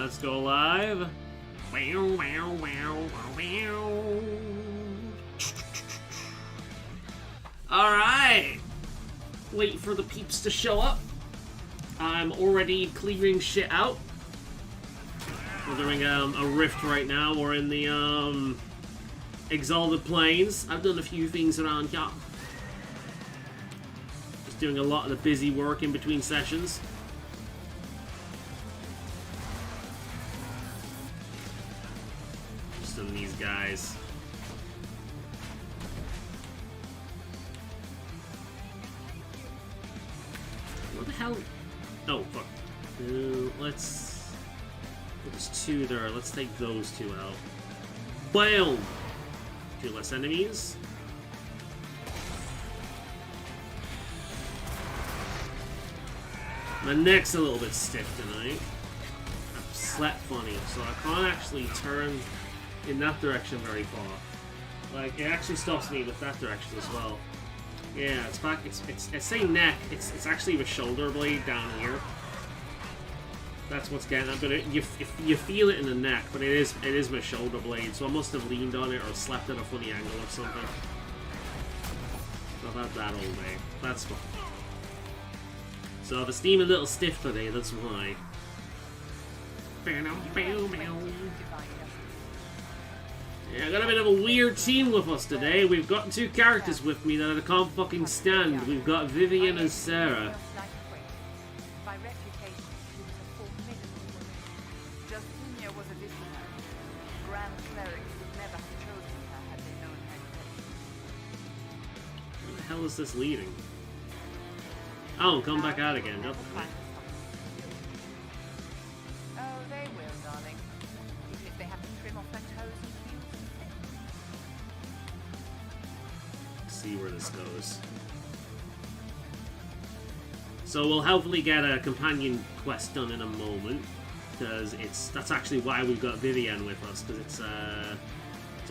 let's go live. Alright. Wait for the peeps to show up. I'm already clearing shit out. We're doing a rift right now. We're in the Exalted Plains. I've done a few things around here. Just doing a lot of the busy work in between sessions. Just on these guys. What the hell? Oh, fuck. Let's... There's two there. Let's take those two out. Boom! Two less enemies. My neck's a little bit stiff tonight. I've slept funny, so I can't actually turn in that direction very far. Like, it actually stops me with that direction as well. Yeah, it's back. It's saying neck. It's actually the shoulder blade down here. That's what's getting at. But you feel it in the neck, but it is my shoulder blade. So I must have leaned on it or slept at a funny angle or something. I've had that all day. That's fine. So if I seem a little stiff today, that's why. Yeah, I got a bit of a weird team with us today. We've got two characters with me that I can't fucking stand. We've got Vivian and Sarah. Where the hell is this leading? Oh, come back out again. Nope. Oh, they will, darling. Even if they have to trim off their toes and heels. See where this goes. So we'll hopefully get a companion quest done in a moment, because that's actually why we've got Vivian with us, because it's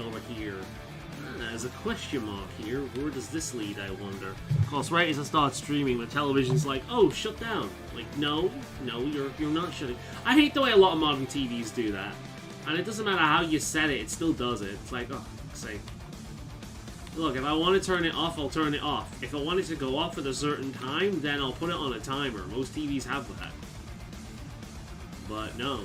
over here. There's a question mark here. Where does this lead, I wonder? Of course, right as I start streaming, the television's like, "Oh, shut down." Like, no, you're not shutting. I hate the way a lot of modern TVs do that, and it doesn't matter how you set it, it still does it. It's like, oh, fuck's sake. Look, if I want to turn it off, I'll turn it off. If I want it to go off at a certain time, then I'll put it on a timer. Most TVs have that. But no.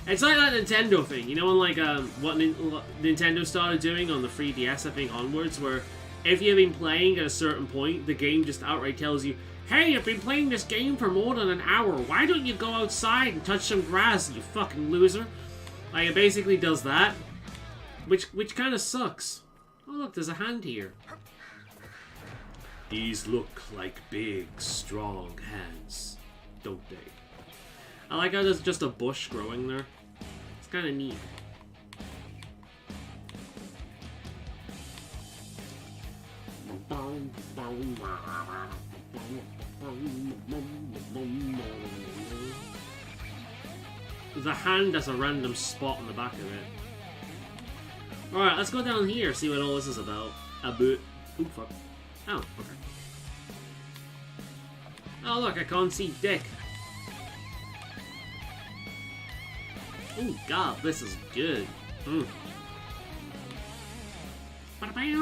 It's like that Nintendo thing, you know, on like what Nintendo started doing on the 3DS, I think, onwards, where if you've been playing at a certain point, the game just outright tells you, "Hey, you've been playing this game for more than an hour. Why don't you go outside and touch some grass, you fucking loser?" Like, it basically does that, which kind of sucks. Oh, look, there's a hand here. These look like big, strong hands, don't they? I like how there's just a bush growing there. It's kind of neat. The hand has a random spot on the back of it. Alright, let's go down here, see what all this is about. A boot. Ooh, fuck. Oh, okay. Oh, look, I can't see dick. Oh god, this is good. Mm. Very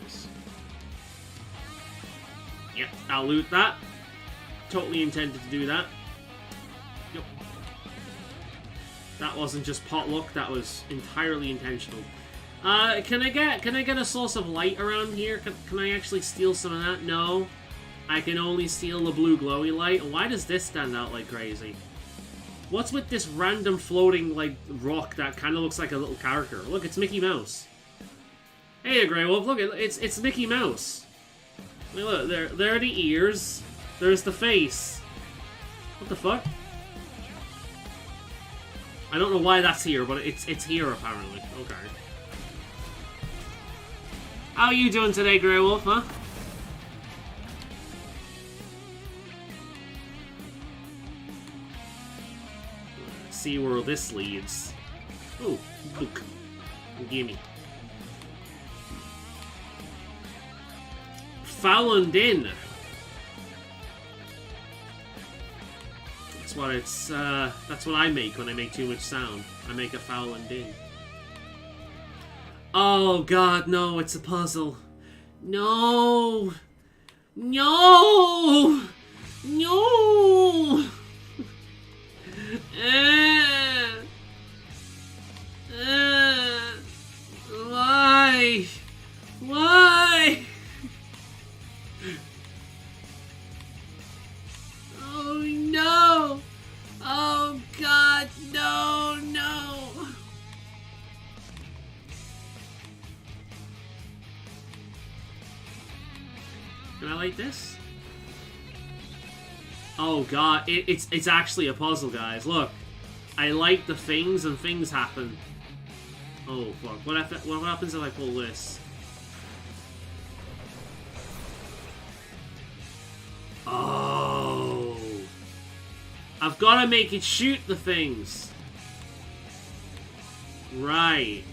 nice. Yep, I'll loot that. Totally intended to do that. Yep. That wasn't just potluck, that was entirely intentional. Can I get a source of light around here? Can I actually steal some of that? No. I can only steal the blue glowy light. Why does this stand out like crazy? What's with this random floating, like, rock that kind of looks like a little character? Look, it's Mickey Mouse. Hey, Grey Wolf, look, it's Mickey Mouse. Look, there are the ears. There's the face. What the fuck? I don't know why that's here, but it's here apparently. Okay. How are you doing today, Grey Wolf, huh? Let's see where this leads. Ooh, book. Gimme. Faolan. That's what it's. That's what I make when I make too much sound. I make a Faolan din. Oh God, no! It's a puzzle. No! No! No! Why? Why? Oh no! Oh God, no, no! Can I light this? Oh God, it's actually a puzzle, guys. Look, I light the things and things happen. Oh fuck! What happens if I pull this? Oh, I've got to make it shoot the things. Right.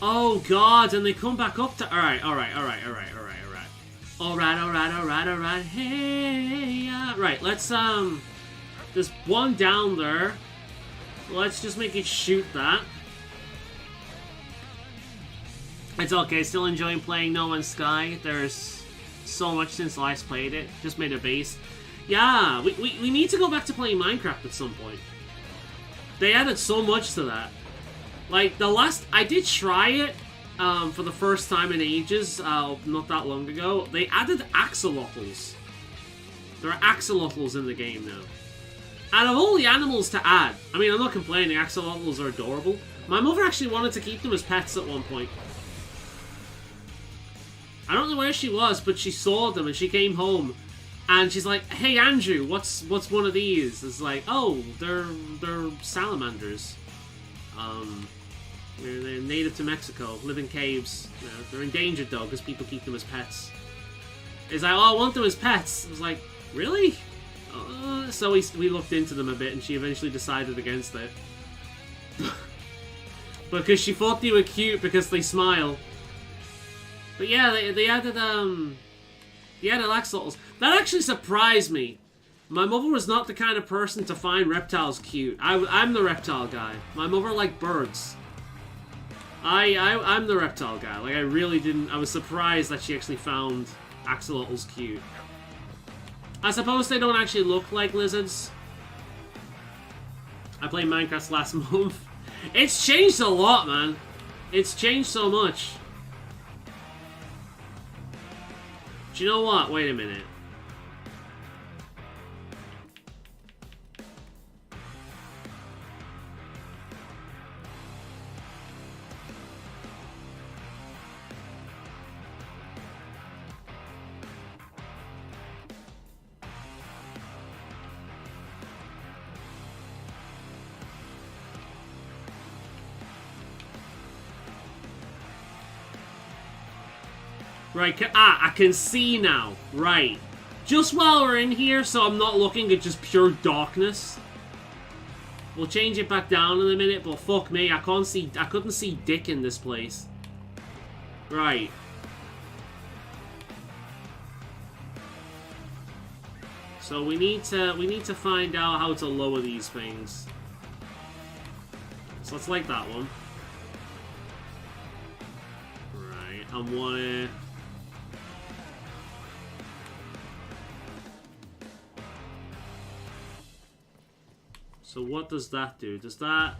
Oh God, and they come back up to... Alright. Hey, right, let's, there's one down there. Let's just make it shoot that. It's okay, still enjoying playing No Man's Sky. There's so much since last played it. Just made a base. Yeah, we need to go back to playing Minecraft at some point. They added so much to that. Like, the last... I did try it for the first time in ages, not that long ago. They added axolotls. There are axolotls in the game now. Out of all the animals to add, I mean, I'm not complaining, axolotls are adorable. My mother actually wanted to keep them as pets at one point. I don't know where she was, but she saw them and she came home. And she's like, hey Andrew, what's one of these? It's like, oh, they're salamanders. They're native to Mexico, live in caves. They're endangered though, because people keep them as pets. It's like, oh, I want them as pets. I was like, really? So we looked into them a bit, and she eventually decided against it. Because she thought they were cute because they smile. But yeah, they added axolotls. That actually surprised me. My mother was not the kind of person to find reptiles cute. I'm the reptile guy. My mother liked birds. I'm the reptile guy. Like, I really didn't... I was surprised that she actually found axolotls cute. I suppose they don't actually look like lizards. I played Minecraft last month. It's changed a lot, man. It's changed so much. Do you know what? Wait a minute. Right, I can see now. Right. Just while we're in here, so I'm not looking at just pure darkness. We'll change it back down in a minute, but fuck me, I couldn't see dick in this place. Right. So we need to find out how to lower these things. So let's like that one. Right, I wanna... So what does that do? Does that...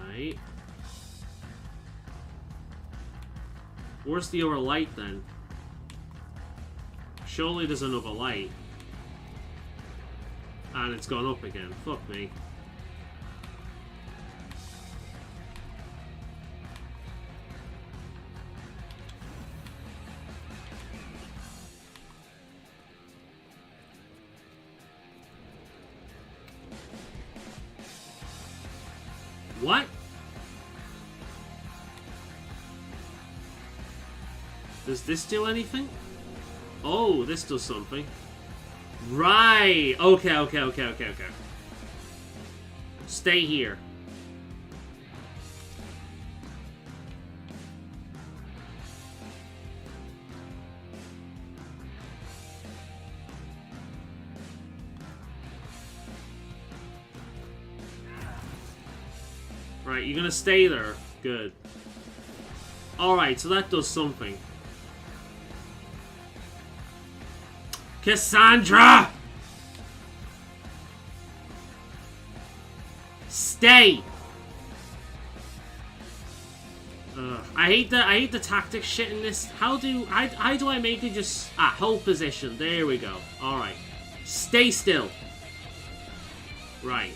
Right. Where's the other light then? Surely there's another light. And it's gone up again. Fuck me. What? Does this do anything? Oh, this does something. Right. Okay. Stay here. Right, you're gonna stay there. Good. Alright, so that does something. Cassandra! Stay! I hate the tactics shit in this. How do I make it just hold position? There we go. Alright. Stay still. Right.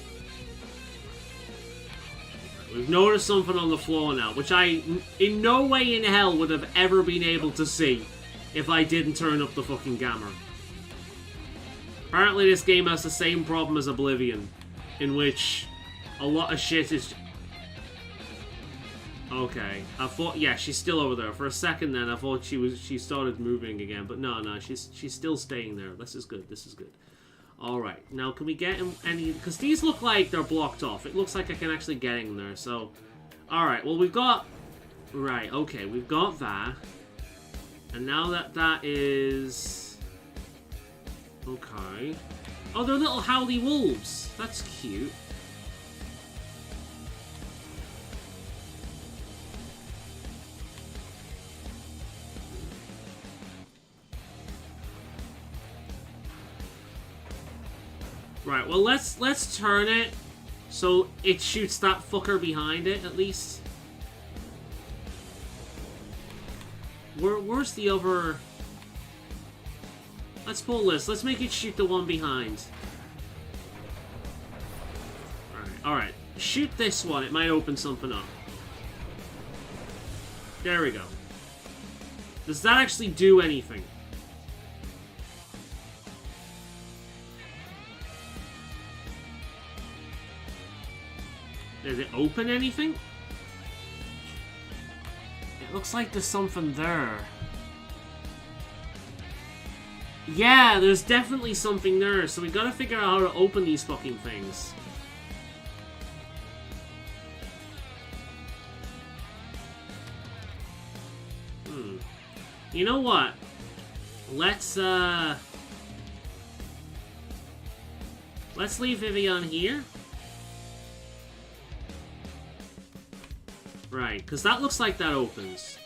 We've noticed something on the floor now, which I in no way in hell would have ever been able to see if I didn't turn up the fucking gamma. Apparently this game has the same problem as Oblivion, in which a lot of shit is... Okay, I thought, yeah, she's still over there. For a second then, I thought she started moving again, but no, she's still staying there. This is good, this is good. Alright, now can we get him any... Because these look like they're blocked off. It looks like I can actually get in there, so... Alright, well we've got... Right, okay, we've got that. And now that is... Okay. Oh, they're little howly wolves. That's cute. Right, well let's turn it so it shoots that fucker behind it at least. Where's the other? Let's pull this. Let's make it shoot the one behind. Alright. Shoot this one. It might open something up. There we go. Does that actually do anything? Does it open anything? It looks like there's something there. Yeah, there's definitely something there, so we gotta figure out how to open these fucking things. You know what? Let's leave Vivian here. Right, because that looks like that opens.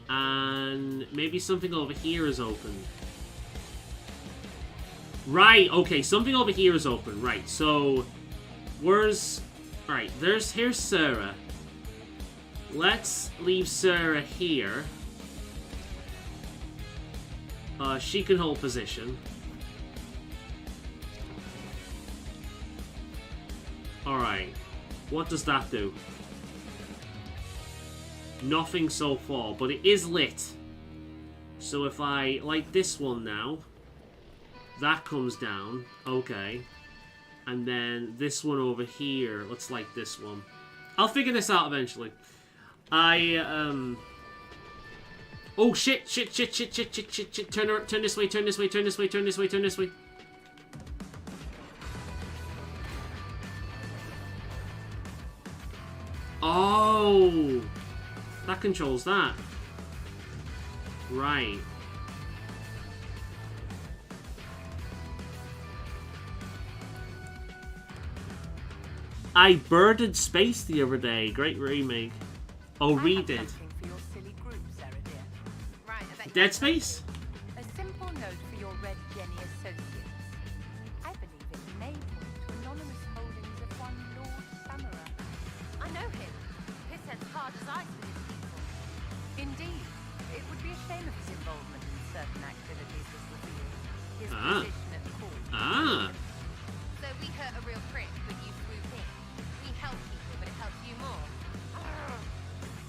And maybe something over here is open. Right, okay, something over here is open. Right, so where's... Right, here's Sarah. Let's leave Sarah here. She can hold position. Alright. What does that do? Nothing so far, but it is lit. So if I light this one now, that comes down. Okay. And then this one over here, let's light this one. I'll figure this out eventually. Oh shit, shit. Turn this way, turn this way, turn this way, turn this way, turn this way. Oh, that controls that. Right. I birded Space the other day. Great remake. Oh, redid. Dead Space? A simple note for your Red Jenny associates. I believe it may point to anonymous holdings of one Lord Samurai. I know him. He's as hard as ice with his people. Indeed, it would be a shame if his involvement in certain activities was revealed. His position at the court. So we hurt a real prick, but you swoop in. We help people, but it helps you more.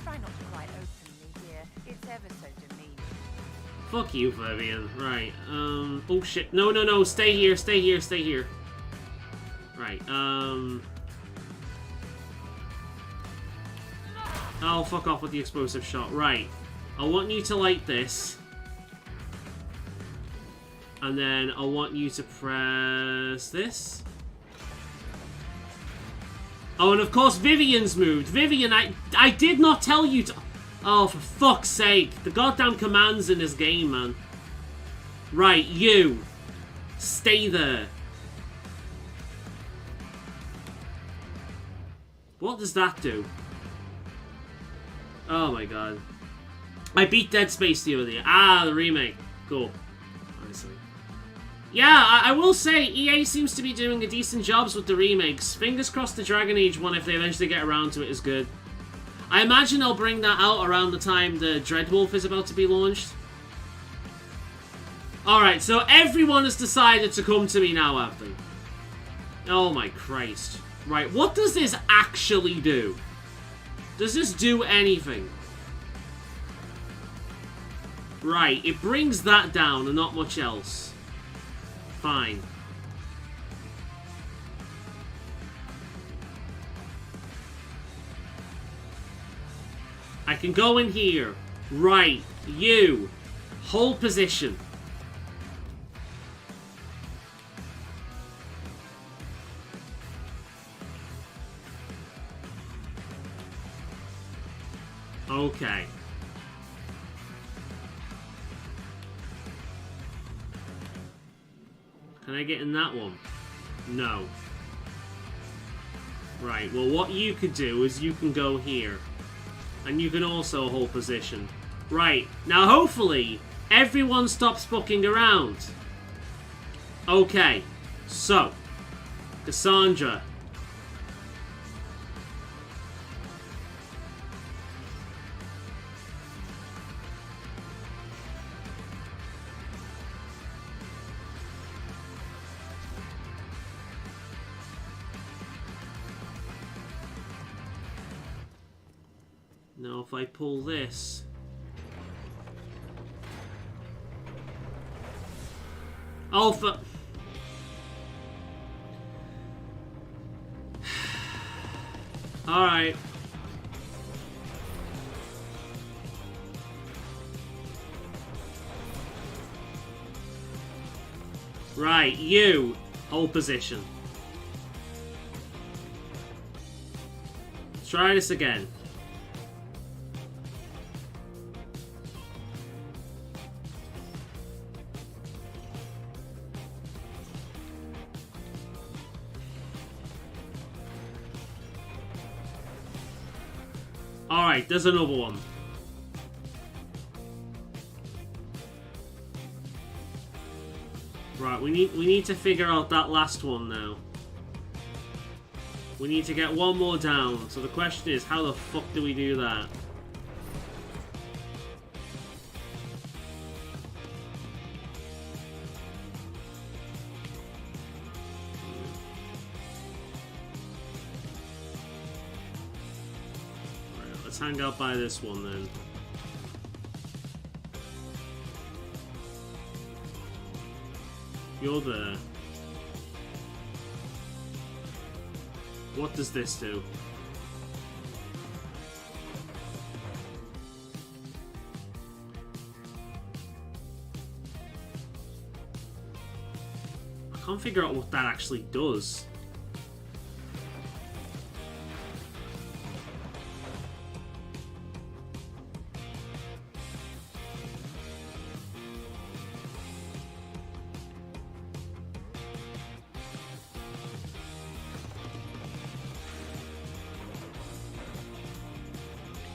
Try not to write openly, dear. It's ever so demeaning. Fuck you, Fabian. Right, oh shit. No, stay here, stay here, stay here. Right, oh, fuck off with the explosive shot. Right, I want you to light this. And then I want you to press this. Oh, and of course Vivian's moved. Vivian, I did not tell you to... Oh, for fuck's sake. The goddamn commands in this game, man. Right, you. Stay there. What does that do? Oh my god. I beat Dead Space the other day. Ah, the remake. Cool. Honestly. Yeah, I will say, EA seems to be doing a decent job with the remakes. Fingers crossed the Dragon Age one, if they eventually get around to it, is good. I imagine they'll bring that out around the time the Dreadwolf is about to be launched. Alright, so everyone has decided to come to me now, have they? Oh my Christ. Right, what does this actually do? Does this do anything? Right, it brings that down and not much else. Fine. I can go in here. Right, you. Hold position. Okay. Can I get in that one? No. Right, well what you could do is you can go here. And you can also hold position. Right, now hopefully everyone stops fucking around. Okay, so Cassandra. Now if I pull this... Oh, for... Alright. Right, you. Hold position. Let's try this again. Alright, there's another one. Right, we need to figure out that last one now. We need to get one more down. So the question is, how the fuck do we do that? Let's hang out by this one then. You're there. What does this do? I can't figure out what that actually does.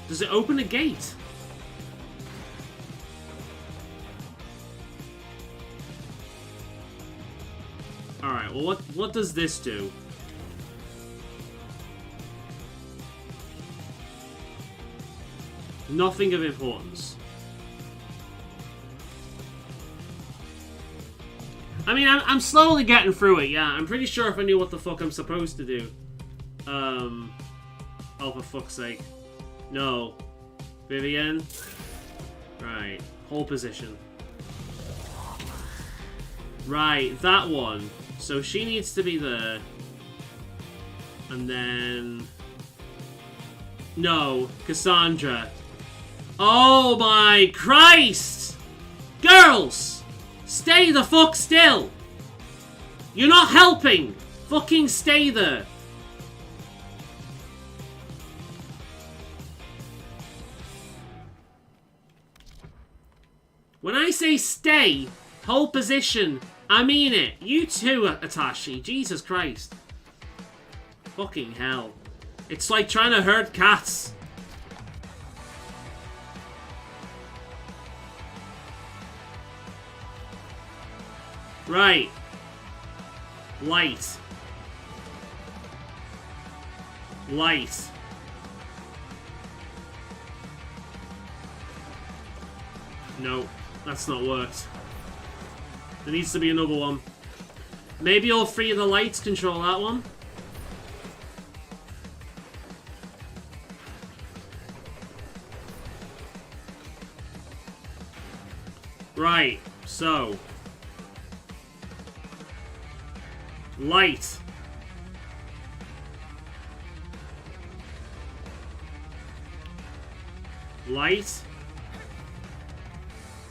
Does it open a gate? Alright, well what does this do? Nothing of importance. I mean, I'm slowly getting through it, yeah. I'm pretty sure if I knew what the fuck I'm supposed to do. Oh, for fuck's sake. No. Vivienne? Right. Hold position. Right, that one. So she needs to be there. And then... No. Cassandra. Oh my Christ! Girls! Stay the fuck still! You're not helping! Fucking stay there! When I say stay, hold position, I mean it. You too, Atashi. Jesus Christ. Fucking hell. It's like trying to herd cats. Right. Light. Light. No, that's not worked. There needs to be another one. Maybe all three of the lights control that one. Right, so. Light. Light.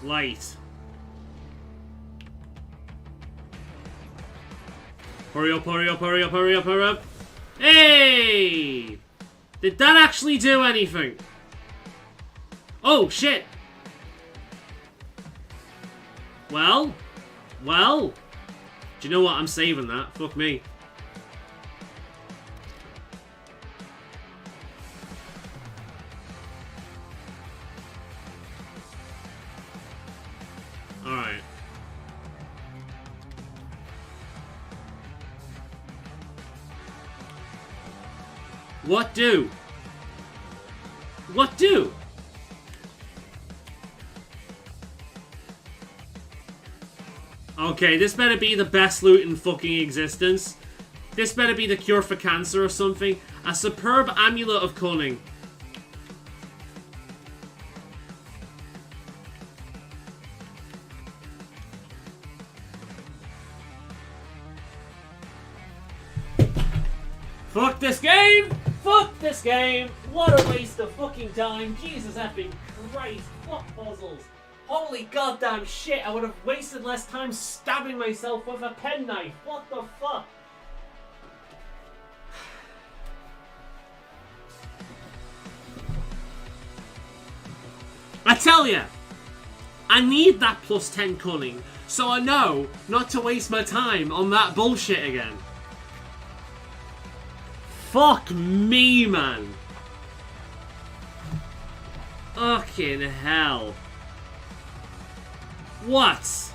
Light. Hurry up, hurry up, hurry up, hurry up, hurry up. Hey! Did that actually do anything? Oh, shit! Well? Well? Do you know what? I'm saving that. Fuck me. Alright. What do? What do? Okay, this better be the best loot in fucking existence. This better be the cure for cancer or something. A superb amulet of cunning. Fuck this game! Fuck this game! What a waste of fucking time. Jesus effing Christ. Fuck puzzles. Holy goddamn shit, I would have wasted less time stabbing myself with a penknife. What the fuck? I tell ya, I need that plus 10 cunning, so I know not to waste my time on that bullshit again. Fuck me, man. Fucking hell. What?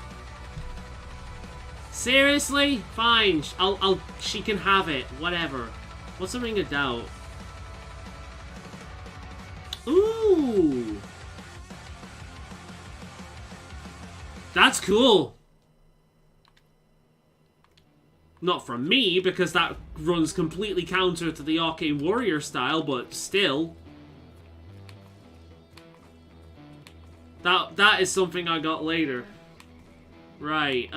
Seriously? Fine. She can have it. Whatever. What's a ring of doubt? Ooh. That's cool. Not from me, because that runs completely counter to the Arcane Warrior style, but still. That is something I got later. Right,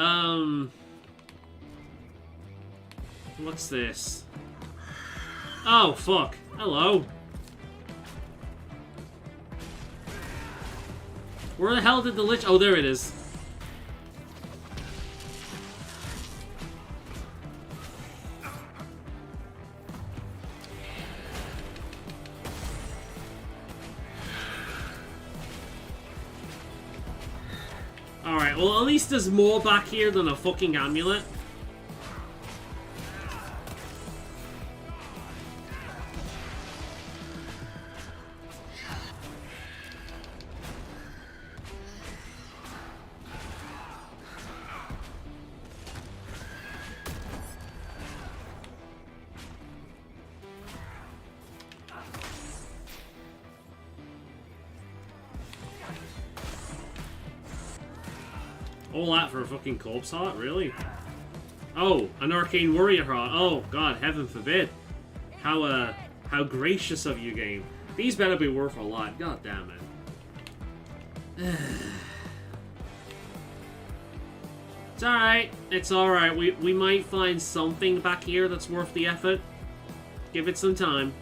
what's this? Oh, fuck. Hello. Where the hell did the lich... Oh, there it is. Alright, well at least there's more back here than a fucking amulet. All that for a fucking corpse heart? Really? Oh, an Arcane Warrior heart. Oh, God, heaven forbid. How gracious of you, game. These better be worth a lot. God damn it. It's alright. It's alright. We might find something back here that's worth the effort. Give it some time.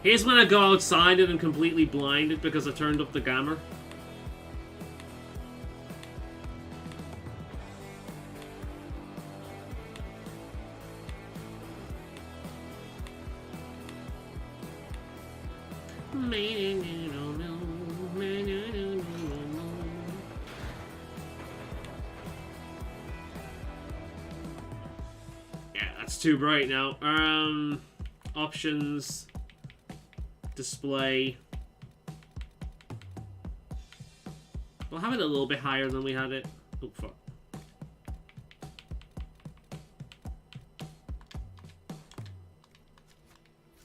Here's when I go outside and I'm completely blinded because I turned up the gamma. Yeah, that's too bright now. Options. Display. We'll have it a little bit higher than we had it. Oh, fuck.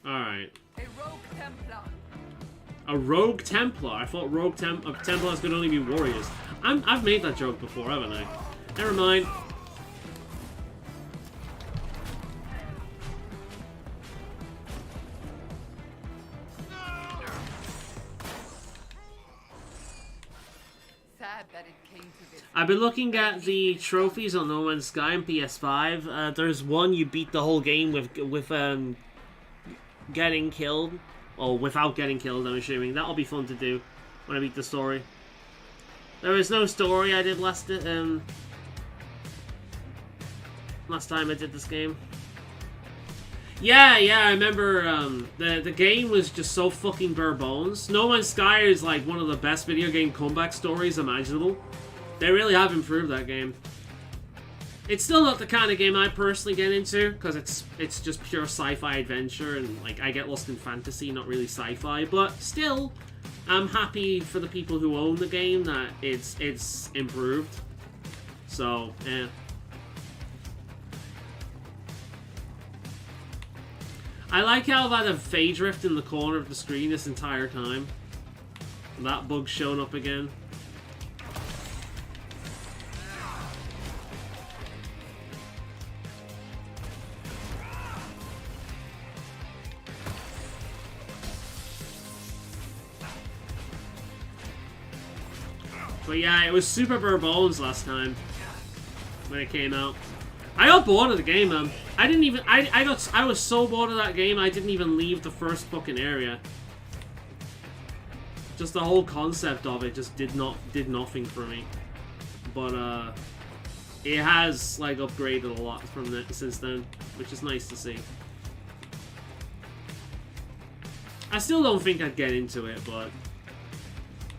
Alright. A rogue Templar. A rogue Templar? I thought rogue Templars could only be warriors. I've made that joke before, haven't I? Never mind. Sad that it came to this. I've been looking at the trophies on No Man's Sky and PS5. There's one you beat the whole game with getting killed. Or without getting killed, I'm assuming. That'll be fun to do when I beat the story. There is no story I did last time I did this game. Yeah, I remember the game was just so fucking bare bones. No Man's Sky is like one of the best video game comeback stories imaginable. They really have improved that game. It's still not the kind of game I personally get into, because it's just pure sci-fi adventure, and like I get lost in fantasy, not really sci-fi, but still, I'm happy for the people who own the game that it's improved. So, yeah. I like how I've had a phase drift in the corner of the screen this entire time. That bug's shown up again. But yeah, it was super bare bones last time when it came out. I got bored of the game, man. I was so bored of that game I didn't even leave the first fucking area. Just the whole concept of it just did nothing for me. But it has like upgraded a lot from since then, which is nice to see. I still don't think I'd get into it, but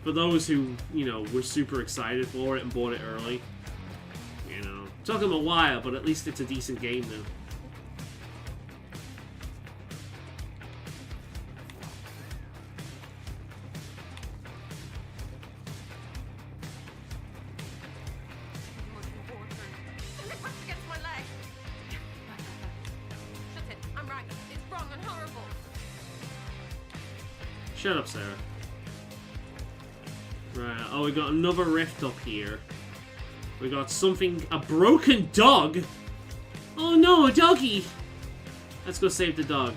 for those who, you know, were super excited for it and bought it early, you know, it took them a while, but at least it's a decent game now. Shut up, Sarah. Right, oh, we got another rift up here. We got something, a broken dog? Oh no, a doggy! Let's go save the dog.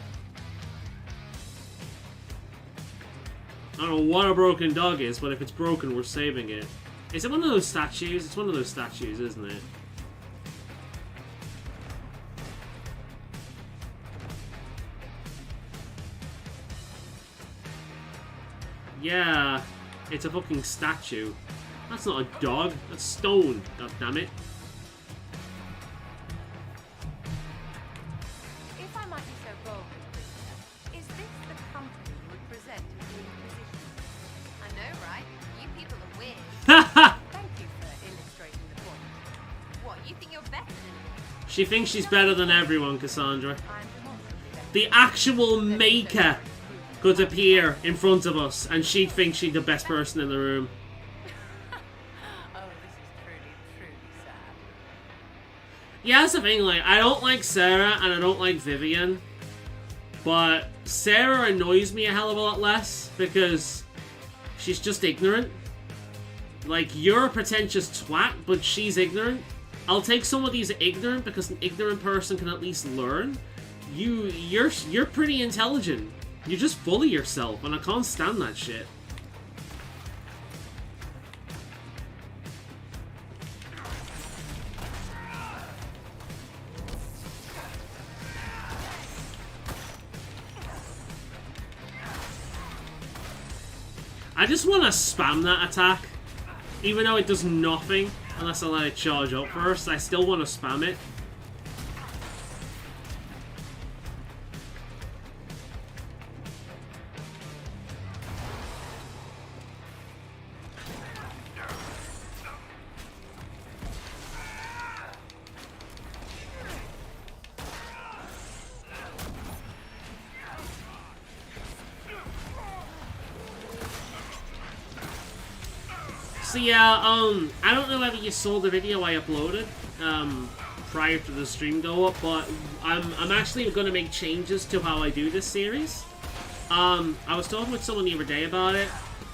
I don't know what a broken dog is, but if it's broken, we're saving it. Is it one of those statues? It's one of those statues, isn't it? Yeah, it's a fucking statue. That's not a dog, that's stone, god damn it. If I might be so bold, is this the company you would present to the Inquisition? I know, right? You people are weird. Thank you for illustrating the point. What, you think you're better than me? She thinks she's better than everyone, Cassandra. I'm demonstrably better. The actual maker could appear in front of us, and she'd think she's the best person in the room. Oh, this is truly sad. Yeah, that's the thing, like, I don't like Sarah, and I don't like Vivian, but Sarah annoys me a hell of a lot less, because she's just ignorant. Like, you're a pretentious twat, but she's ignorant. I'll take someone who's ignorant, because an ignorant person can at least learn. You're pretty intelligent. You just bully yourself, and I can't stand that shit. I just want to spam that attack. Even though it does nothing, unless I let it charge up first, I still want to spam it. So yeah, I don't know whether you saw the video I uploaded, prior to the stream go up, but I'm actually going to make changes to how I do this series. I was talking with someone the other day about it,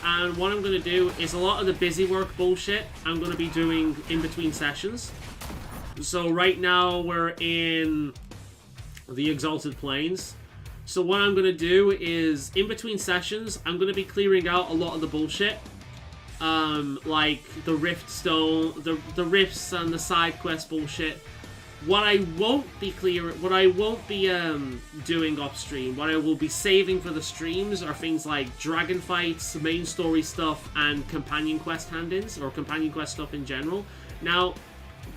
and what I'm going to do is a lot of the busy work bullshit I'm going to be doing in between sessions. So right now we're in the Exalted Plains. So what I'm going to do is, in between sessions, I'm going to be clearing out a lot of the bullshit. Like the Rift Stone, the Rifts and the side quest bullshit. What I won't be doing off stream, what I will be saving for the streams are things like dragon fights, main story stuff, and companion quest hand-ins, or companion quest stuff in general. Now,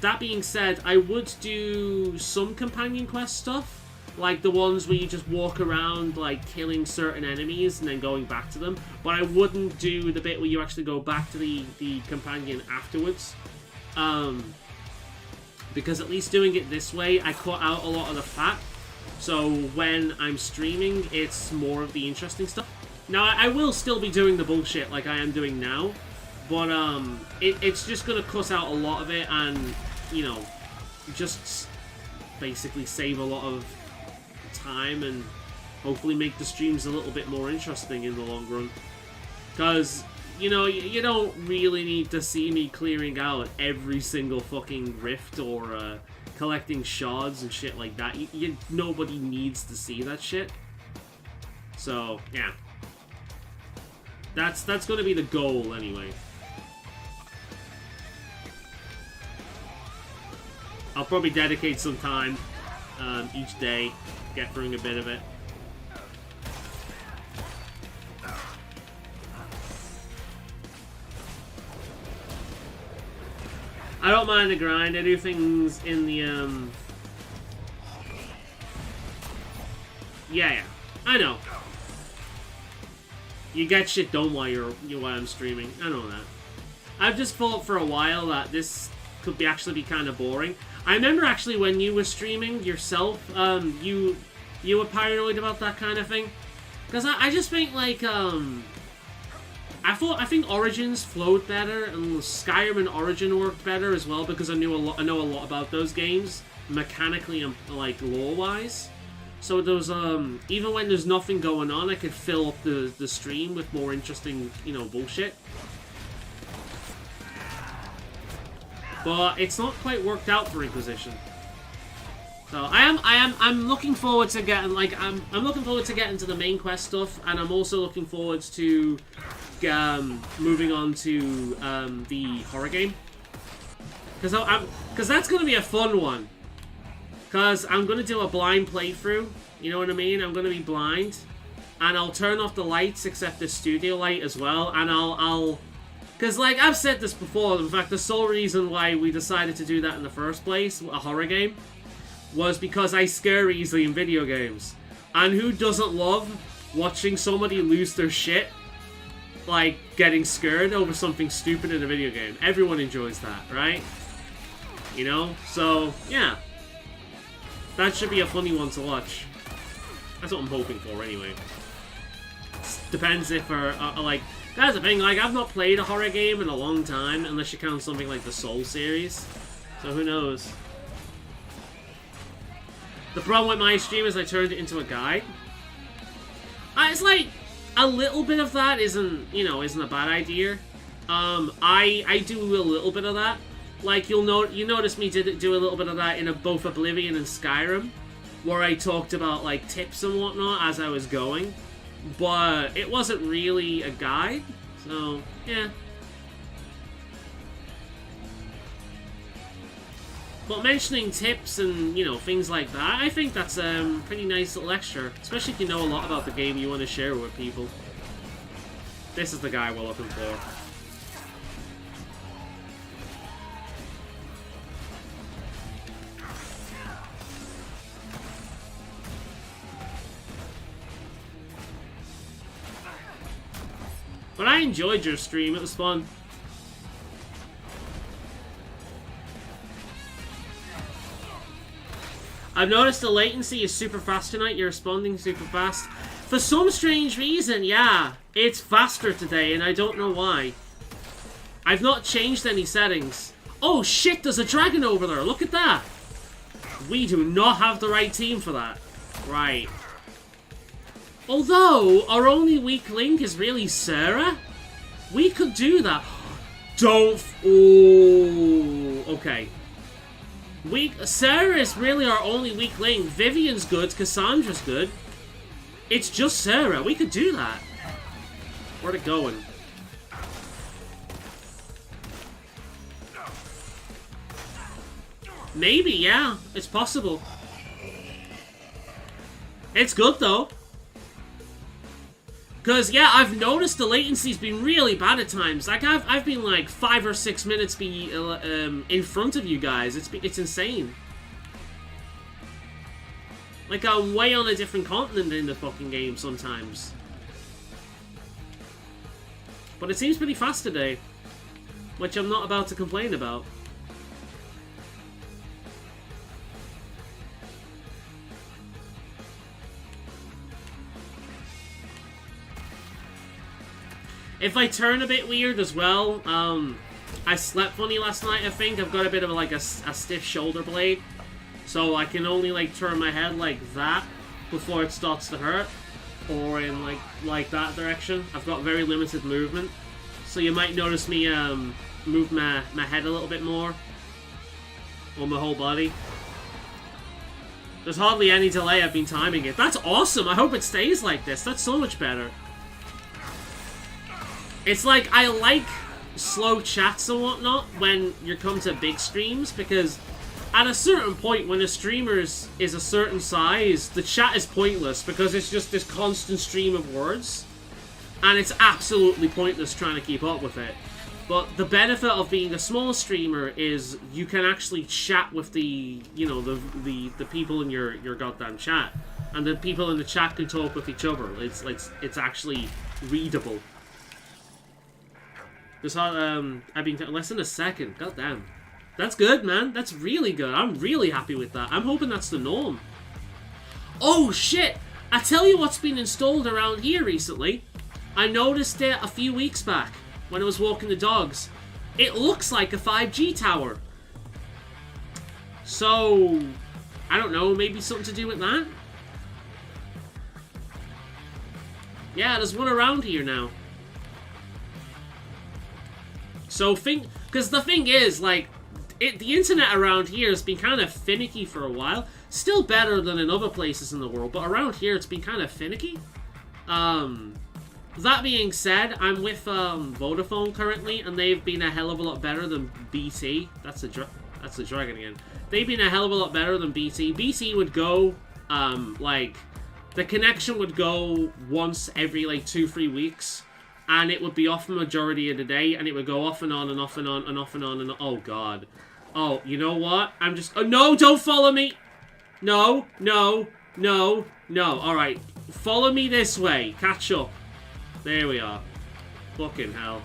that being said, I would do some companion quest stuff, like the ones where you just walk around, like, killing certain enemies and then going back to them. But I wouldn't do the bit where you actually go back to the companion afterwards. Because at least doing it this way, I cut out a lot of the fat. So when I'm streaming, it's more of the interesting stuff. Now, I will still be doing the bullshit like I am doing now. But, it's just gonna cut out a lot of it and, you know, just basically save a lot of time and hopefully make the streams a little bit more interesting in the long run. Because, you know, you don't really need to see me clearing out every single fucking rift or collecting shards and shit like that. Nobody needs to see that shit. So, yeah. That's going to be the goal anyway. I'll probably dedicate some time each day, get through a bit of it. I don't mind the grind. I do things in the yeah, I know. You get shit done while I'm streaming. I know that. I've just thought for a while that this could actually be kind of boring. I remember actually when you were streaming yourself, you were paranoid about that kind of thing, because I just think like I think Origins flowed better, and Skyrim and Origin worked better as well, because I know a lot about those games mechanically and like lore wise. So those even when there's nothing going on, I could fill up the stream with more interesting, you know, bullshit. But it's not quite worked out for Inquisition. So I'm looking forward to getting I'm looking forward to getting to the main quest stuff, and I'm also looking forward to moving on to the horror game, because that's gonna be a fun one. Because I'm gonna do a blind playthrough. You know what I mean? I'm gonna be blind, and I'll turn off the lights except the studio light as well, and I'll because, like, I've said this before, in fact, the sole reason why we decided to do that in the first place, a horror game, was because I scare easily in video games. And who doesn't love watching somebody lose their shit, like, getting scared over something stupid in a video game? Everyone enjoys that, right? You know? So, yeah. That should be a funny one to watch. That's what I'm hoping for, anyway. Depends if, like... That's the thing, like, I've not played a horror game in a long time, unless you count something like the Soul series. So who knows? The problem with my stream is I turned it into a guide. It's like, a little bit of that isn't a bad idea. I do a little bit of that. Like, you notice me do a little bit of that in both Oblivion and Skyrim, where I talked about, like, tips and whatnot as I was going. But it wasn't really a guide, so, yeah. But mentioning tips and, you know, things like that, I think that's a pretty nice little extra. Especially if you know a lot about the game you want to share with people. This is the guy we're looking for. But I enjoyed your stream, it was fun. I've noticed the latency is super fast tonight, you're responding super fast. For some strange reason, yeah, it's faster today, and I don't know why. I've not changed any settings. Oh shit, there's a dragon over there. Look at that. We do not have the right team for that. Right. Although, our only weak link is really Sarah. We could do that. Don't... Oh, okay. Sarah is really our only weak link. Vivian's good. Cassandra's good. It's just Sarah. We could do that. Where'd it going? Maybe, yeah. It's possible. It's good, though. Because, yeah, I've noticed the latency's been really bad at times. Like, I've been, like, 5 or 6 minutes in front of you guys. It's insane. Like, I'm way on a different continent in the fucking game sometimes. But it seems pretty fast today. Which I'm not about to complain about. If I turn a bit weird as well, I slept funny last night, I think. I've got a bit of like a stiff shoulder blade. So I can only like turn my head like that before it starts to hurt. Or in like that direction. I've got very limited movement. So you might notice me move my head a little bit more. Or my whole body. There's hardly any delay, I've been timing it. That's awesome! I hope it stays like this. That's so much better. It's like, I like slow chats and whatnot when you come to big streams, because at a certain point when a streamer is a certain size, the chat is pointless, because it's just this constant stream of words, and it's absolutely pointless trying to keep up with it. But the benefit of being a small streamer is you can actually chat with the, you know, the people in your goddamn chat, and the people in the chat can talk with each other. It's actually readable. This I've been less than a second. God damn. That's good, man. That's really good. I'm really happy with that. I'm hoping that's the norm. Oh, shit! I tell you what's been installed around here recently. I noticed it a few weeks back when I was walking the dogs. It looks like a 5G tower. So, I don't know, maybe something to do with that? Yeah, there's one around here now. So, because the thing is, like, the internet around here has been kind of finicky for a while. Still better than in other places in the world, but around here it's been kind of finicky. That being said, I'm with Vodafone currently, and they've been a hell of a lot better than BT. That's the dragon again. They've been a hell of a lot better than BT. BT would go, like, the connection would go once every, like, 2-3 weeks. And it would be off the majority of the day, and it would go off and on and off and on and off and on and on. Oh, God. Oh, you know what? I'm just... Oh, no, don't follow me! No, no, no, no. Alright, follow me this way. Catch up. There we are. Fucking hell.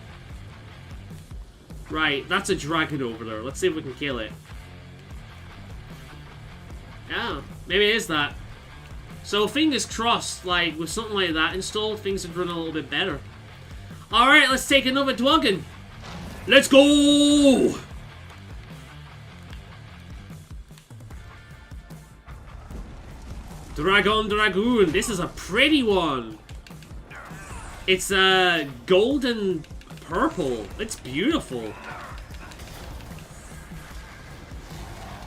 Right, that's a dragon over there. Let's see if we can kill it. Yeah, maybe it is that. So, fingers crossed, like, with something like that installed, things would run a little bit better. Alright, let's take another dwoggin. Let's go! Dragoon. This is a pretty one. It's golden purple. It's beautiful.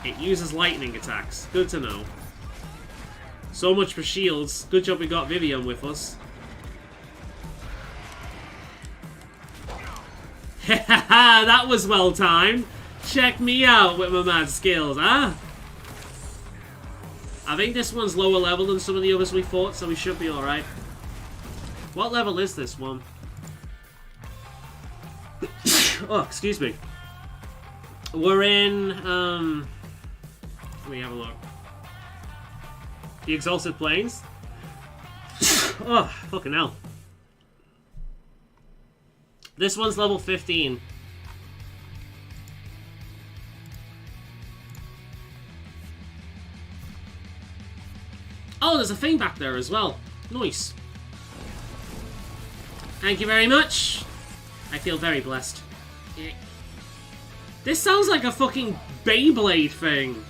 It uses lightning attacks. Good to know. So much for shields. Good job we got Vivian with us. Haha, that was well timed. Check me out with my mad skills, huh? I think this one's lower level than some of the others we fought, so we should be alright. What level is this one? Oh, excuse me. We're in, let me have a look. The Exalted Plains? Oh, fucking hell. This one's level 15. Oh, there's a thing back there as well. Nice. Thank you very much. I feel very blessed. This sounds like a fucking Beyblade thing.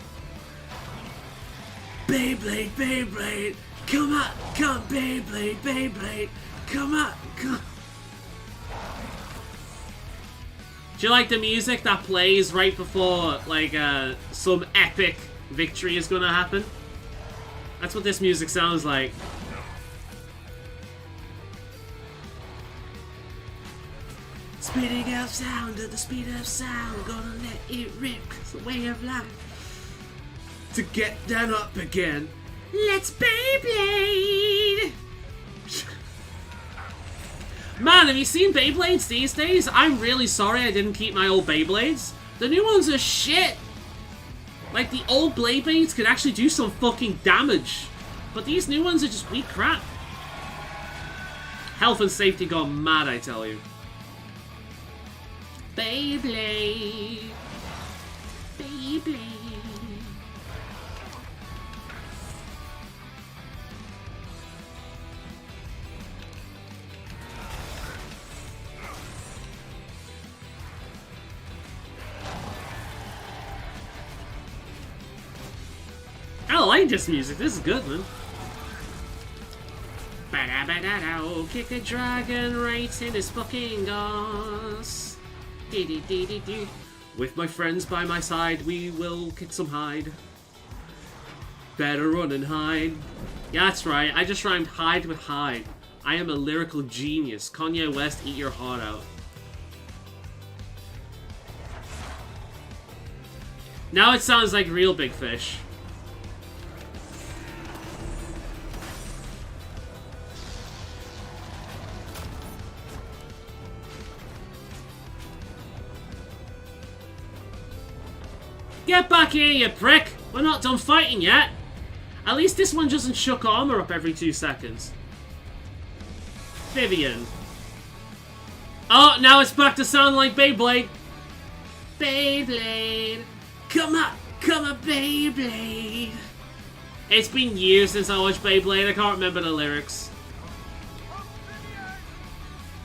Beyblade, Beyblade, come on, come, Beyblade, Beyblade, come on, come. Do you like the music that plays right before, like, some epic victory is gonna happen? That's what this music sounds like. Speeding of sound at the speed of sound, gonna let it rip, it's the way of life. To get them up again, let's Beyblade! Man, have you seen Beyblades these days? I'm really sorry I didn't keep my old Beyblades. The new ones are shit. Like, the old Beyblades could actually do some fucking damage. But these new ones are just weak crap. Health and safety gone mad, I tell you. Beyblade. Beyblade. I like this music. This is good, man. Ba-da-ba-da-da, kick a dragon right in his fucking ass. Dee-dee-dee-dee-dee. With my friends by my side, we will kick some hide. Better run and hide. Yeah, that's right. I just rhymed hide with hide. I am a lyrical genius. Kanye West, eat your heart out. Now it sounds like real big fish. Get back here, you prick! We're not done fighting yet! At least this one doesn't chuck armor up every 2 seconds. Vivian. Oh, now it's back to sound like Beyblade. Beyblade. Come on, Beyblade. It's been years since I watched Beyblade, I can't remember the lyrics.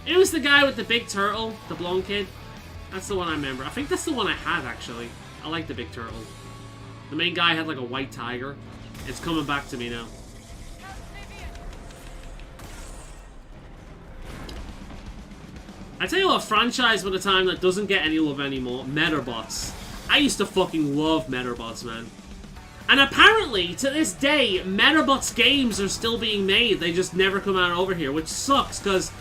It was the guy with the big turtle, the blonde kid. That's the one I remember. I think that's the one I had, actually. I like the big turtle. The main guy had like a white tiger. It's coming back to me now. I tell you what, franchise with a time that doesn't get any love anymore, Medabots. I used to fucking love Medabots, man. And apparently, to this day, Medabots games are still being made. They just never come out over here, which sucks, because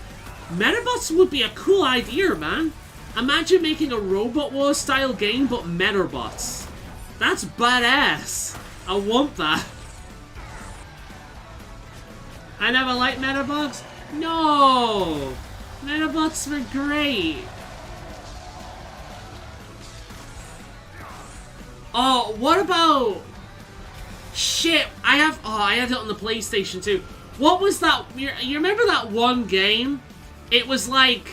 Medabots would be a cool idea, man. Imagine making a Robot Wars style game, but Medabots. That's badass. I want that. I never liked Medabots? No! Medabots were great. Oh, what about... Shit, I had it on the PlayStation too. What was that? You remember that one game? It was like...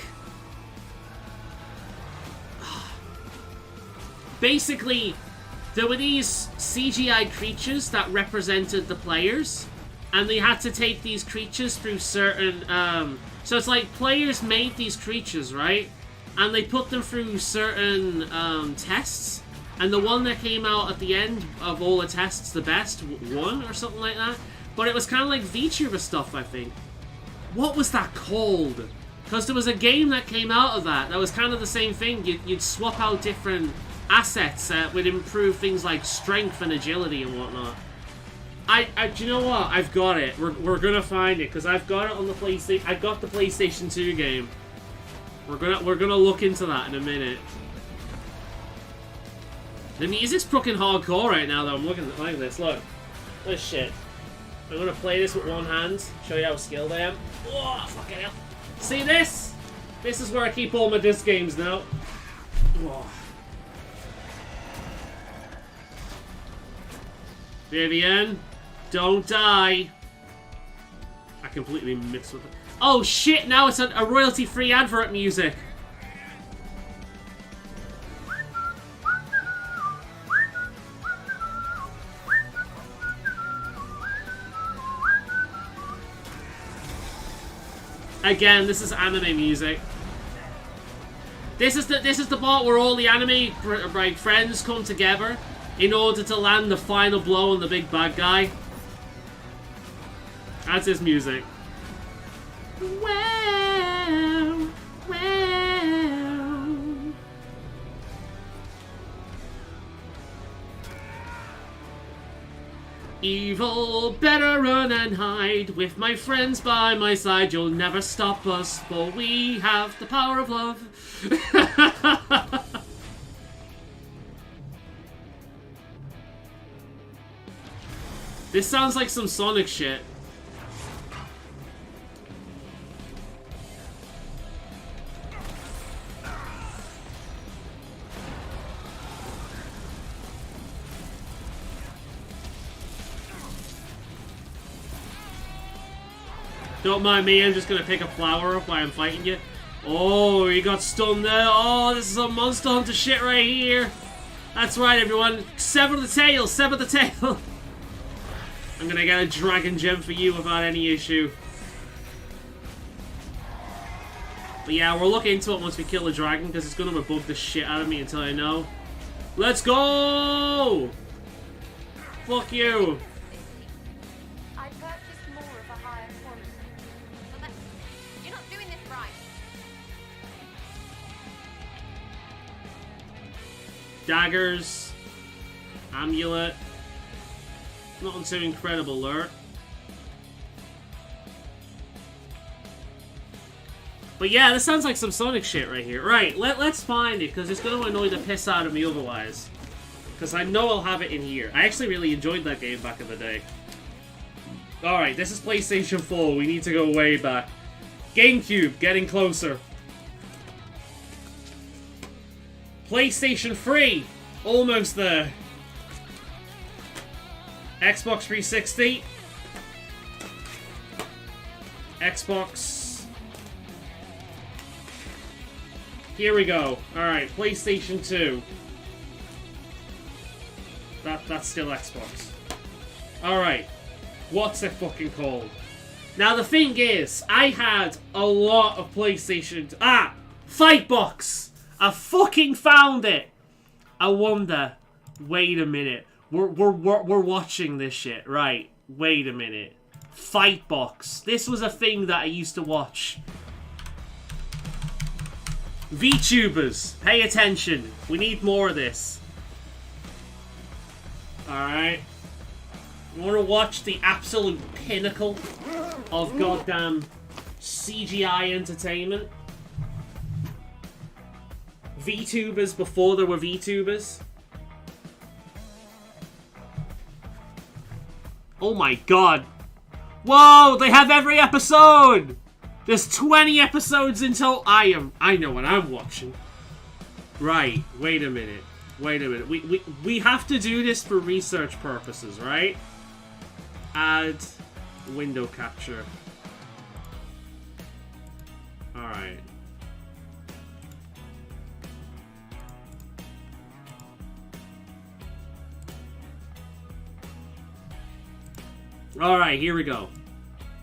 Basically, there were these CGI creatures that represented the players, and they had to take these creatures through certain, so it's like players made these creatures, right? And they put them through certain, tests, and the one that came out at the end of all the tests, the best, won, or something like that. But it was kind of like VTuber stuff, I think. What was that called? Because there was a game that came out of that was kind of the same thing. You'd swap out different assets that would improve things like strength and agility and whatnot. Do you know what? I've got it. We're gonna find it because I've got it on the PlayStation. I got the PlayStation 2 game. We're gonna look into that in a minute. The music's fucking hardcore right now, though. I'm looking at this. Look, this shit. I'm gonna play this with one hand. Show you how skilled I am. Oh, fucking hell! See this? This is where I keep all my disc games now. Oh. Vivian, don't die. I completely mixed with it. Oh shit, now it's a royalty-free advert music. Again, this is anime music. This is the part where all the anime friends come together in order to land the final blow on the big bad guy. That's his music. Wow, wow. Evil, better run and hide. With my friends by my side, you'll never stop us, for we have the power of love. This sounds like some Sonic shit. Don't mind me, I'm just gonna pick a flower up while I'm fighting you. Oh, you got stunned there. Oh, this is some Monster Hunter shit right here. That's right, everyone. Sever the tail, sever the tail. I'm gonna get a dragon gem for you without any issue. But yeah, we'll look into it once we kill the dragon, because it's gonna bug the shit out of me until I know. Let's go! Fuck you. I purchased more of a higher quality. But you're not doing this right. Daggers. Amulet. Nothing too incredible there. But yeah, this sounds like some Sonic shit right here. Right, let's find it, because it's going to annoy the piss out of me otherwise. Because I know I'll have it in here. I actually really enjoyed that game back in the day. Alright, this is PlayStation 4. We need to go way back. GameCube, getting closer. PlayStation 3, almost there. Xbox 360. Xbox. Here we go. Alright, PlayStation 2. That's still Xbox. Alright. What's it fucking called? Now the thing is, I had a lot of PlayStation... Ah! Fightbox! I fucking found it! I wonder... Wait a minute. We're watching this shit. Right. Wait a minute. Fightbox. This was a thing that I used to watch. VTubers. Pay attention. We need more of this. Alright. You want to watch the absolute pinnacle of goddamn CGI entertainment? VTubers before there were VTubers? Oh my god. Whoa, they have every episode! There's 20 episodes until I know what I'm watching. Right, wait a minute. Wait a minute. We have to do this for research purposes, right? Add window capture. Alright. Alright, here we go.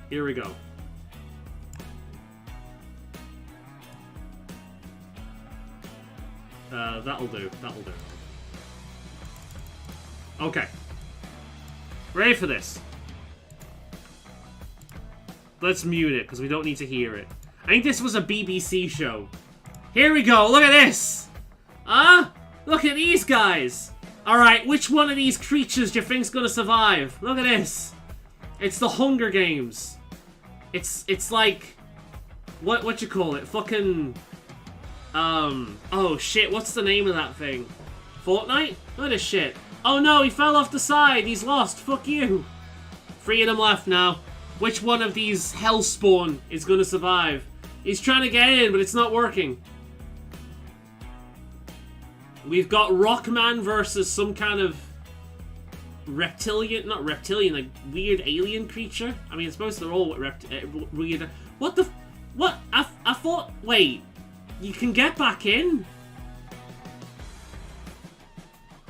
Here we go. That'll do. That'll do. Okay. Ready for this. Let's mute it, because we don't need to hear it. I think this was a BBC show. Here we go. Look at this. Look at these guys. Alright, which one of these creatures do you think's gonna survive? Look at this. It's the Hunger Games. It's like... What you call it? Fucking... Oh shit, what's the name of that thing? Fortnite? Look at this shit. Oh no, he fell off the side. He's lost. Fuck you. 3 of them left now. Which one of these Hellspawn is gonna survive? He's trying to get in, but it's not working. We've got Rockman versus some kind of reptilian, not reptilian, like weird alien creature. I mean, I suppose they're all weird. What the? What? I thought. Wait, you can get back in?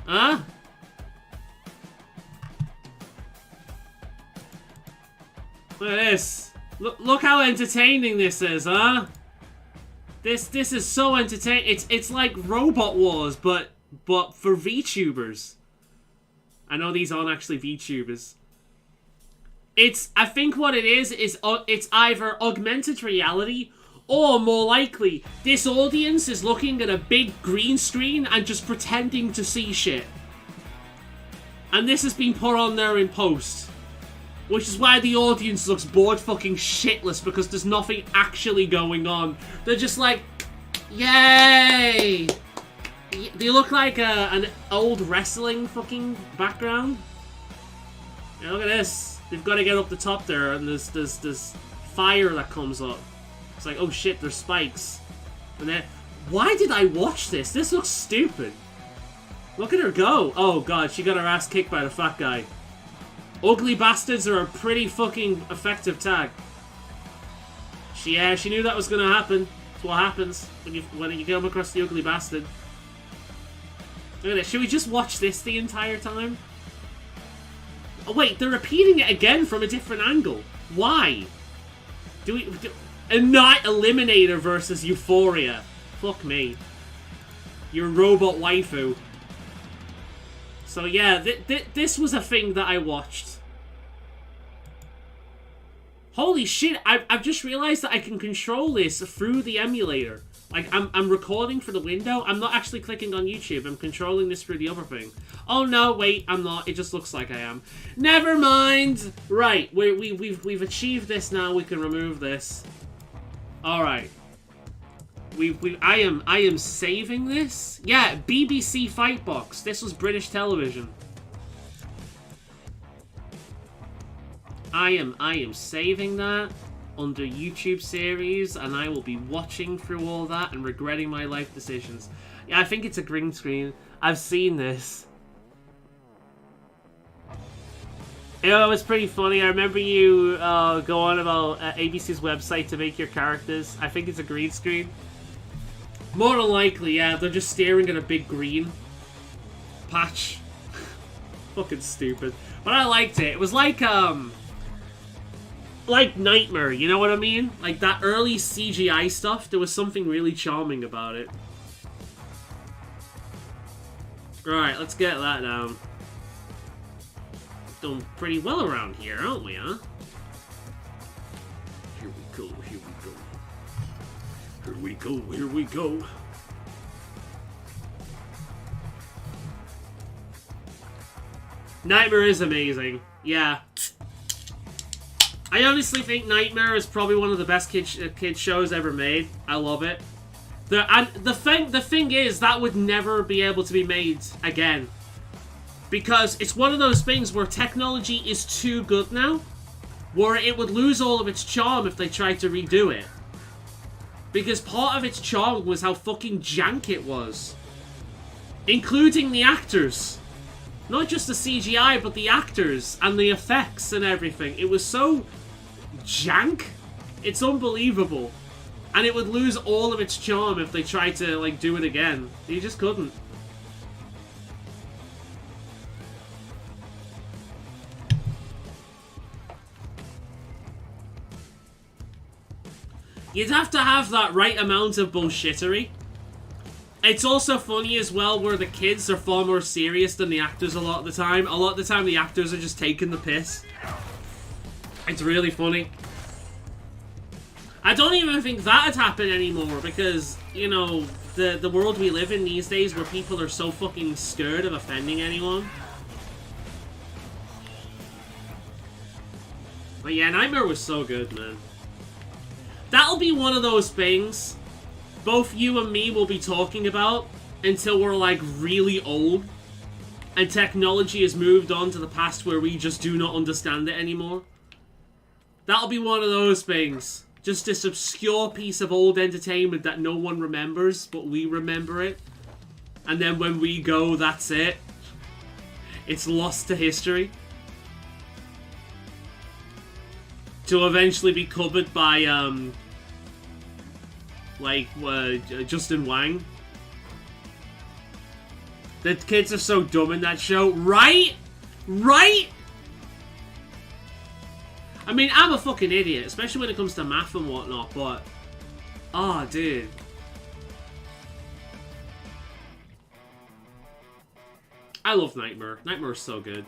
Huh? Look at this. Look how entertaining this is, huh? This is so entertaining. It's like Robot Wars, but for VTubers. I know these aren't actually VTubers. I think what it is it's either augmented reality, or more likely, this audience is looking at a big green screen and just pretending to see shit. And this has been put on there in post. Which is why the audience looks bored fucking shitless, because there's nothing actually going on. They're just like, yay! They look like an old wrestling fucking background. Yeah, look at this. They've got to get up the top there, and there's fire that comes up. It's like, oh shit, there's spikes. And then, why did I watch this? This looks stupid. Look at her go. Oh god, she got her ass kicked by the fat guy. Ugly bastards are a pretty fucking effective tag. She knew that was gonna happen. That's what happens when you come across the ugly bastard. Look at this. Should we just watch this the entire time? Oh wait, they're repeating it again from a different angle. Why? Eliminator versus Euphoria. Fuck me. You're robot waifu. So yeah, this was a thing that I watched. Holy shit, I've just realized that I can control this through the emulator. Like, I'm recording for the window. I'm not actually clicking on YouTube. I'm controlling this through the other thing. Oh no, wait, I'm not. It just looks like I am. Never mind! Right, we've achieved this now. We can remove this. Alright. I am saving this. Yeah, BBC Fightbox. This was British television. I am saving that under YouTube series, and I will be watching through all that and regretting my life decisions. Yeah, I think it's a green screen. I've seen this. You know, it was pretty funny. I remember you go on about ABC's website to make your characters. I think it's a green screen. More than likely, yeah, they're just staring at a big green patch. Fucking stupid. But I liked it. It was like Nightmare, you know what I mean? Like that early CGI stuff, there was something really charming about it. Alright, let's get that down. Done pretty well around here, aren't we, huh? Here we go, here we go. Here we go, here we go. Nightmare is amazing. Yeah. I honestly think Nightmare is probably one of the best kid shows ever made. I love it. The thing is, that would never be able to be made again. Because it's one of those things where technology is too good now, where it would lose all of its charm if they tried to redo it. Because part of its charm was how fucking jank it was. Including the actors. Not just the CGI, but the actors and the effects and everything. It was so jank. It's unbelievable. And it would lose all of its charm if they tried to, like, do it again. You just couldn't. You'd have to have that right amount of bullshittery. It's also funny as well where the kids are far more serious than the actors a lot of the time. A lot of the time the actors are just taking the piss. It's really funny. I don't even think that'd happen anymore because, you know, the world we live in these days where people are so fucking scared of offending anyone. But yeah, Nightmare was so good, man. That'll be one of those things both you and me will be talking about until we're, like, really old and technology has moved on to the past where we just do not understand it anymore. That'll be one of those things. Just this obscure piece of old entertainment that no one remembers, but we remember it. And then when we go, that's it. It's lost to history. To eventually be covered by, Justin Wang. The kids are so dumb in that show. Right? Right? I mean, I'm a fucking idiot, especially when it comes to math and whatnot, but... Oh, dude. I love Nightmare. Nightmare is so good.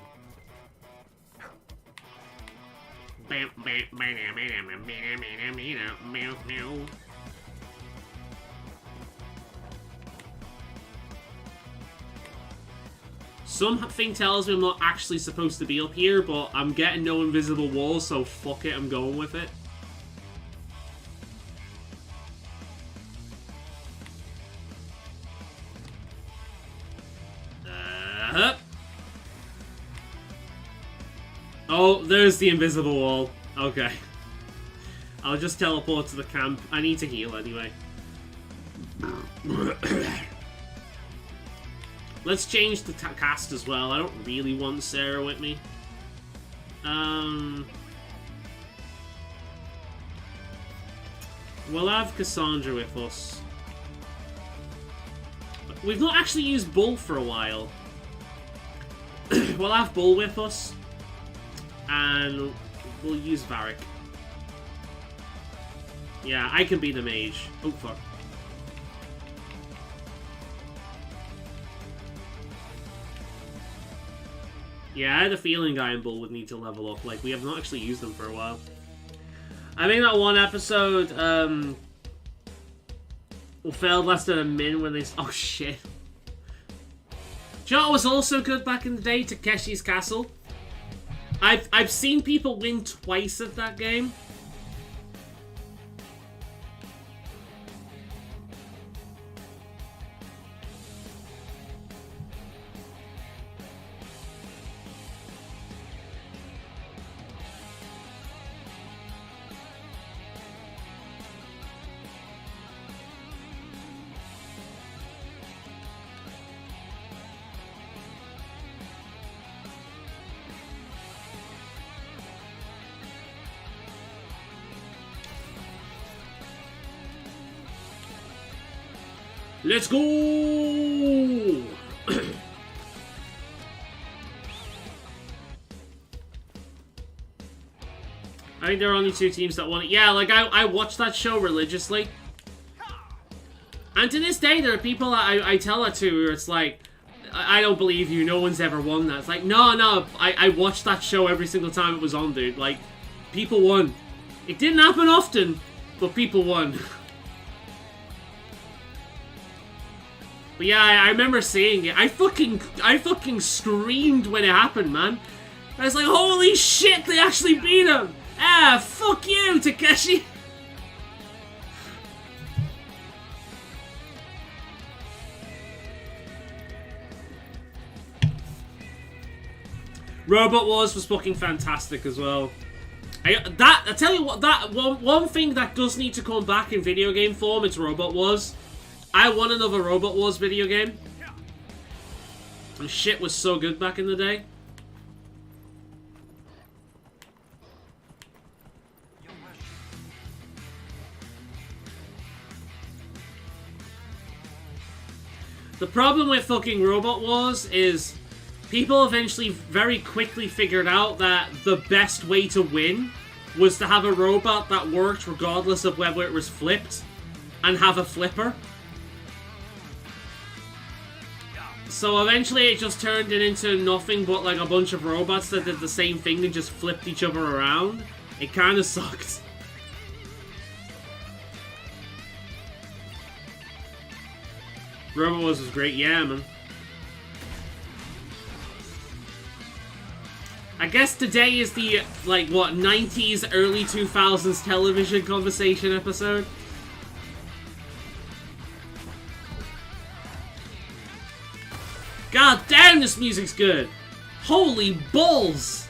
Something tells me I'm not actually supposed to be up here, but I'm getting no invisible walls, so fuck it, I'm going with it. Oh, there's the invisible wall. Okay. I'll just teleport to the camp. I need to heal anyway. Let's change the cast as well. I don't really want Sarah with me. We'll have Cassandra with us. We've not actually used Bull for a while. We'll have Bull with us. And we'll use Varric. Yeah, I can be the mage. Oh, fuck. Yeah, I had a feeling Guy and Bull would need to level up. Like, we have not actually used them for a while. I think that one episode, failed less than a min when they... Oh, shit. Do you know what was also good back in the day? Takeshi's Castle. I've seen people win twice at that game. Let's go! I think there are only two teams that won it. Yeah, like, I watched that show religiously. And to this day, there are people that I tell that to where it's like, I don't believe you, no one's ever won that. It's like, no, I watched that show every single time it was on, dude. Like, people won. It didn't happen often, but people won. But yeah, I remember seeing it. I fucking screamed when it happened, man. I was like, holy shit, they actually beat him! Ah, fuck you, Takeshi! Robot Wars was fucking fantastic as well. I tell you what, that one thing that does need to come back in video game form, it's Robot Wars. I want another Robot Wars video game. And shit was so good back in the day. The problem with fucking Robot Wars is people eventually very quickly figured out that the best way to win was to have a robot that worked regardless of whether it was flipped and have a flipper. So eventually it just turned it into nothing but like a bunch of robots that did the same thing and just flipped each other around. It kind of sucked. Robot Wars was great, yeah, man. I guess today is the, like, what, 90s, early 2000s television conversation episode? God damn, this music's good! Holy balls!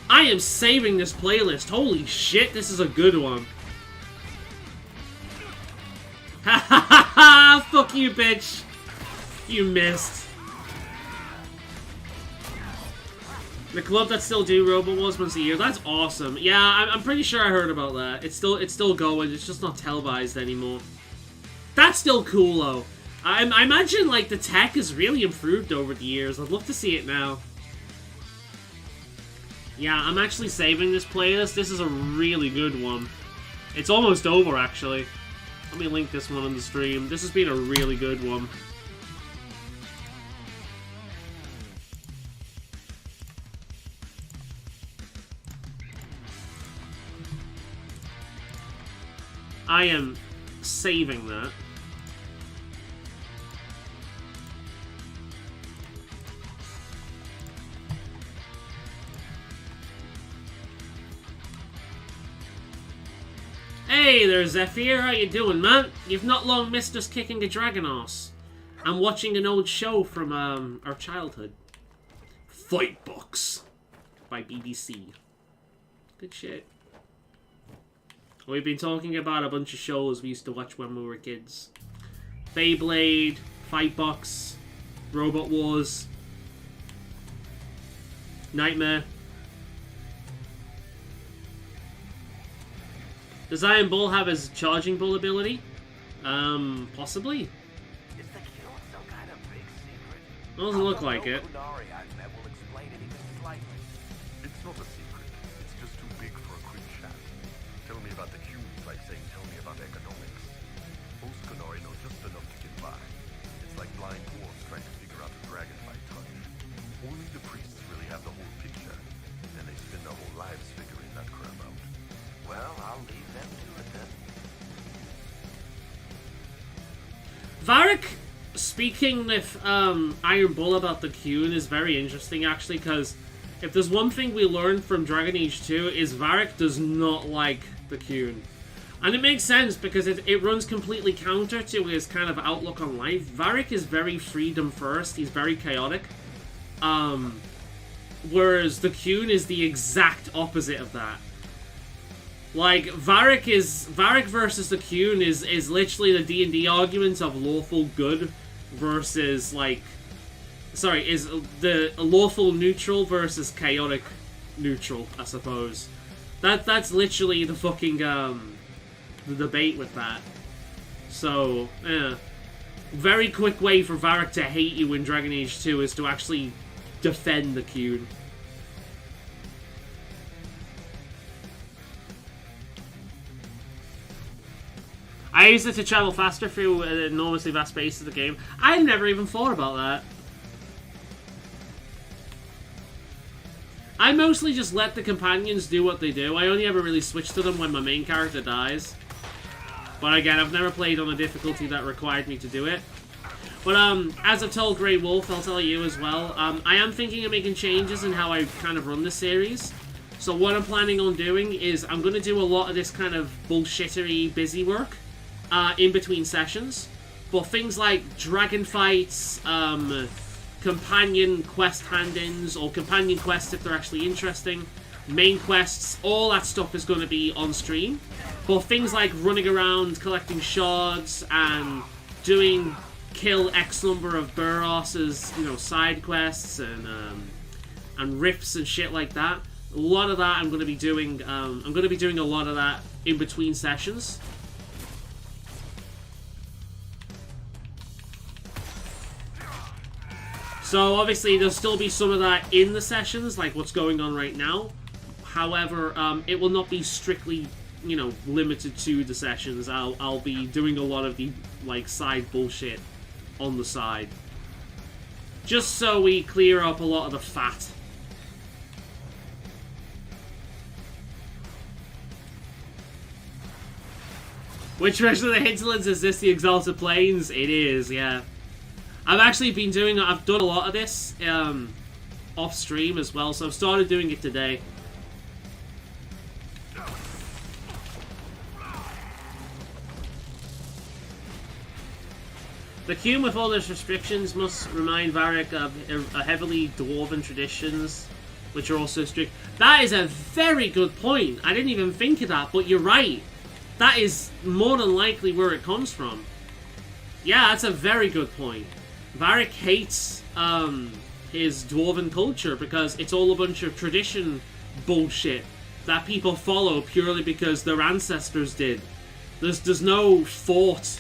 I am saving this playlist. Holy shit, this is a good one. Ha ha ha ha! Fuck you, bitch! You missed. The club that still do Robot Wars once a year. That's awesome. Yeah, I'm pretty sure I heard about that. It's still going. It's just not televised anymore. That's still cool though. I imagine like the tech has really improved over the years. I'd love to see it now. Yeah, I'm actually saving this playlist. This is a really good one. It's almost over actually. Let me link this one on the stream. This has been a really good one. I am saving that. Hey there, Zephyr. How you doing, man? You've not long missed us kicking a dragon arse. I'm watching an old show from our childhood. Fight Box by BBC. Good shit. We've been talking about a bunch of shows we used to watch when we were kids. Beyblade, Fightbox, Robot Wars, Nightmare. Does Iron Bull have his charging bull ability? Possibly. Is the cure some kind of big secret? Doesn't look like it. Kunari I've met will explain it even slightly. It's not a secret. It's just too big for a quick chat. Tell me about the cube is like saying tell me about economics. Most Kunari know just enough to get by. It's like blind dwarves trying to figure out a dragon by touch. Only the priests really have the whole picture. And they spend their whole lives figuring that crap out. Well, I'll leave them to it then. Varric speaking with Iron Bull about the Qun is very interesting, actually, because if there's one thing we learned from Dragon Age 2 is Varric does not like the Qun. And it makes sense because it runs completely counter to his kind of outlook on life. Varric is very freedom first, he's very chaotic. Whereas the Qun is the exact opposite of that. Like, Varric versus the Qun is literally the D&D argument of lawful good versus, like... Sorry, is the lawful neutral versus chaotic neutral, I suppose. That's literally the fucking, the debate with that. So, yeah. Very quick way for Varric to hate you in Dragon Age 2 is to actually defend the Qun. I use it to travel faster through an enormously vast space of the game. I never even thought about that. I mostly just let the companions do what they do. I only ever really switch to them when my main character dies. But again, I've never played on a difficulty that required me to do it. But as I've told Grey Wolf, I'll tell you as well, I am thinking of making changes in how I kind of run the series. So what I'm planning on doing is I'm going to do a lot of this kind of bullshittery busy work. In between sessions, but things like dragon fights, companion quest hand-ins, or companion quests if they're actually interesting, main quests, all that stuff is going to be on stream. But things like running around, collecting shards, and doing kill X number of Burros's, side quests, and rifts and shit like that. A lot of that I'm going to be doing, I'm going to be doing a lot of that in between sessions. So obviously there'll still be some of that in the sessions, like what's going on right now. However, it will not be strictly, limited to the sessions. I'll be doing a lot of the side bullshit on the side, just so we clear up a lot of the fat. Which version of the Hinterlands is this? The Exalted Plains? It is, yeah. I've actually been I've done a lot of this off stream as well, so I've started doing it today. The Qun with all its restrictions must remind Varric of heavily dwarven traditions, which are also strict. That is a very good point. I didn't even think of that, but you're right. That is more than likely where it comes from. Yeah, that's a very good point. Varric hates his dwarven culture because it's all a bunch of tradition bullshit that people follow purely because their ancestors did. There's no thought,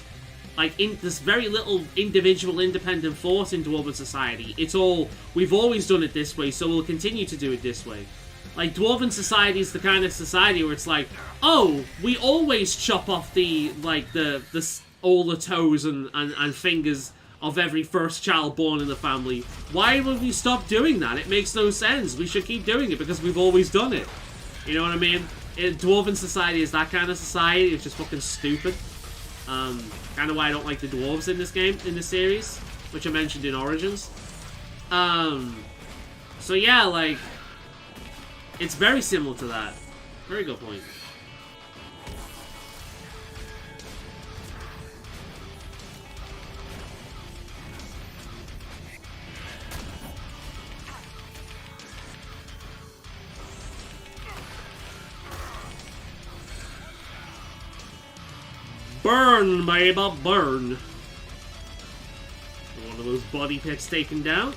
there's very little individual independent thought in dwarven society. It's all, we've always done it this way, so we'll continue to do it this way. Like, dwarven society is the kind of society where it's like, oh, we always chop off all the toes and fingers of every first child born in the family. Why would we stop doing that? It makes no sense. We should keep doing it because we've always done it. You know what I mean? Dwarven society is that kind of society. It's just fucking stupid. Kind of why I don't like the dwarves in this game, in this series, which I mentioned in Origins. So yeah, like, it's very similar to that. Very good point. Burn, baby, burn. One of those body pits taken down.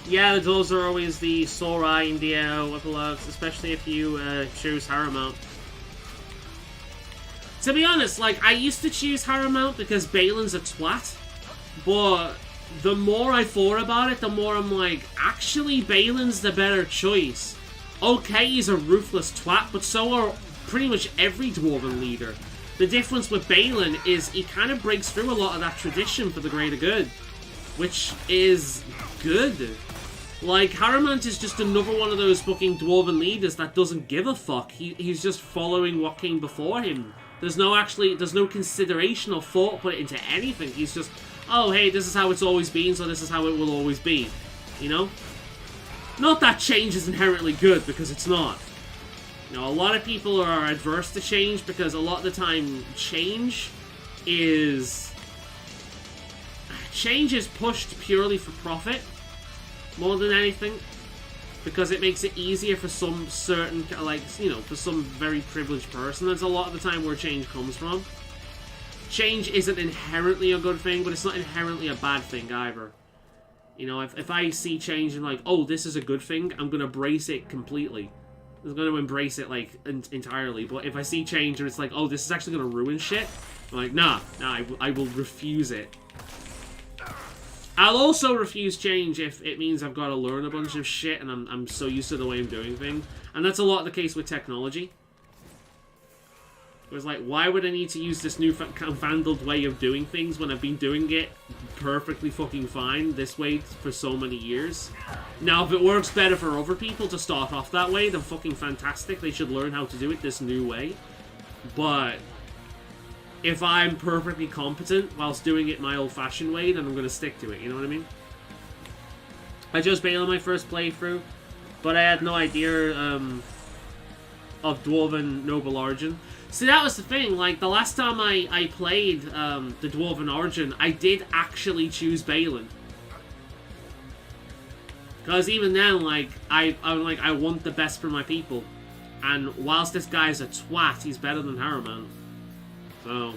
Yeah, the dwarves are always the sore eye in the epilogues, especially if you choose Harrowmount. To be honest, like, I used to choose Harrowmount because Balin's a twat, but the more I thought about it, the more I'm like, actually, Balin's the better choice. Okay, he's a ruthless twat, but so are pretty much every dwarven leader. The difference with Balin is he kind of breaks through a lot of that tradition for the greater good, which is good. Like, Harrowmount is just another one of those fucking dwarven leaders that doesn't give a fuck. He's just following what came before him. There's no consideration or thought put into anything. He's just, oh, hey, this is how it's always been, so this is how it will always be. You know? Not that change is inherently good, because it's not. You know, a lot of people are adverse to change, because a lot of the time, change is pushed purely for profit. More than anything, because it makes it easier for some certain, like, you know, for some very privileged person. That's a lot of the time where change comes from. Change isn't inherently a good thing, but it's not inherently a bad thing either. You know, if I see change and like, oh, this is a good thing, I'm gonna embrace it completely. I'm gonna embrace it, like, entirely. But if I see change and it's like, oh, this is actually gonna ruin shit, I'm like, nah, I will refuse it. I'll also refuse change if it means I've got to learn a bunch of shit and I'm so used to the way I'm doing things. And that's a lot of the case with technology. It was like, why would I need to use this new fangled way of doing things when I've been doing it perfectly fucking fine this way for so many years? Now, if it works better for other people to start off that way, then fucking fantastic. They should learn how to do it this new way. But if I'm perfectly competent whilst doing it my old-fashioned way, then I'm going to stick to it, you know what I mean? I just bailed on my first playthrough, but I had no idea of Dwarven Noble Origin. See, that was the thing, like, the last time I played the Dwarven Origin, I did actually choose Balin. Because even then, like, I'm like, I want the best for my people. And whilst this guy's a twat, he's better than Harrowmount. So,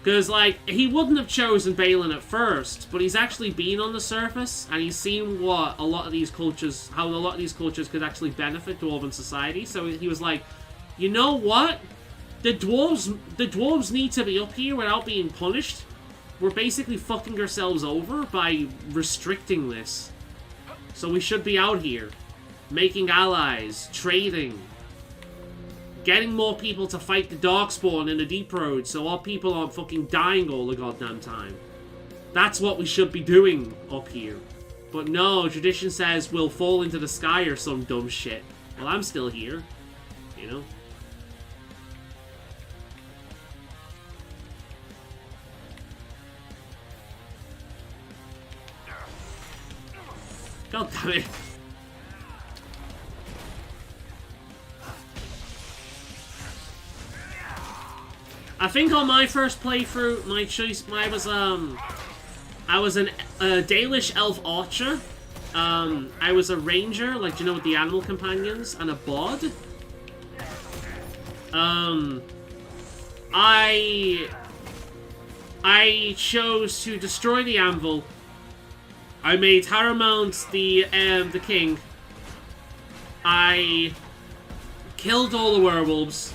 because, like, he wouldn't have chosen Balin at first, but he's actually been on the surface, and he's seen what a lot of these cultures, how a lot of these cultures could actually benefit Dwarven society, so he was like, you know what? The dwarves need to be up here without being punished. We're basically fucking ourselves over by restricting this. So we should be out here, making allies, trading, getting more people to fight the Darkspawn in the Deep Road so our people aren't fucking dying all the goddamn time. That's what we should be doing up here. But no, tradition says we'll fall into the sky or some dumb shit. Well, I'm still here, you know? God damn it. I think on my first playthrough, my choice, I was a Dalish elf archer. I was a ranger, like, you know, with the animal companions, and a bod. I chose to destroy the anvil. I made Harrowmount the king. I killed all the werewolves.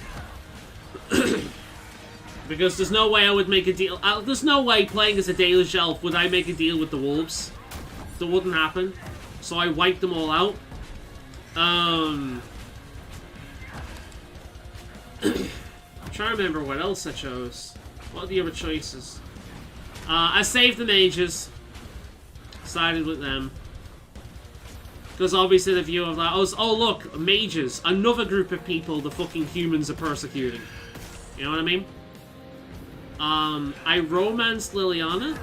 Because there's no way I would make a deal. There's no way playing as a Dalish elf would I make a deal with the wolves. That wouldn't happen. So I wiped them all out. I'm trying to remember what else I chose. What are the other choices? I saved the mages. Sided with them. Because obviously the view of that, oh look, mages. Another group of people the fucking humans are persecuting. You know what I mean? I romanced Liliana.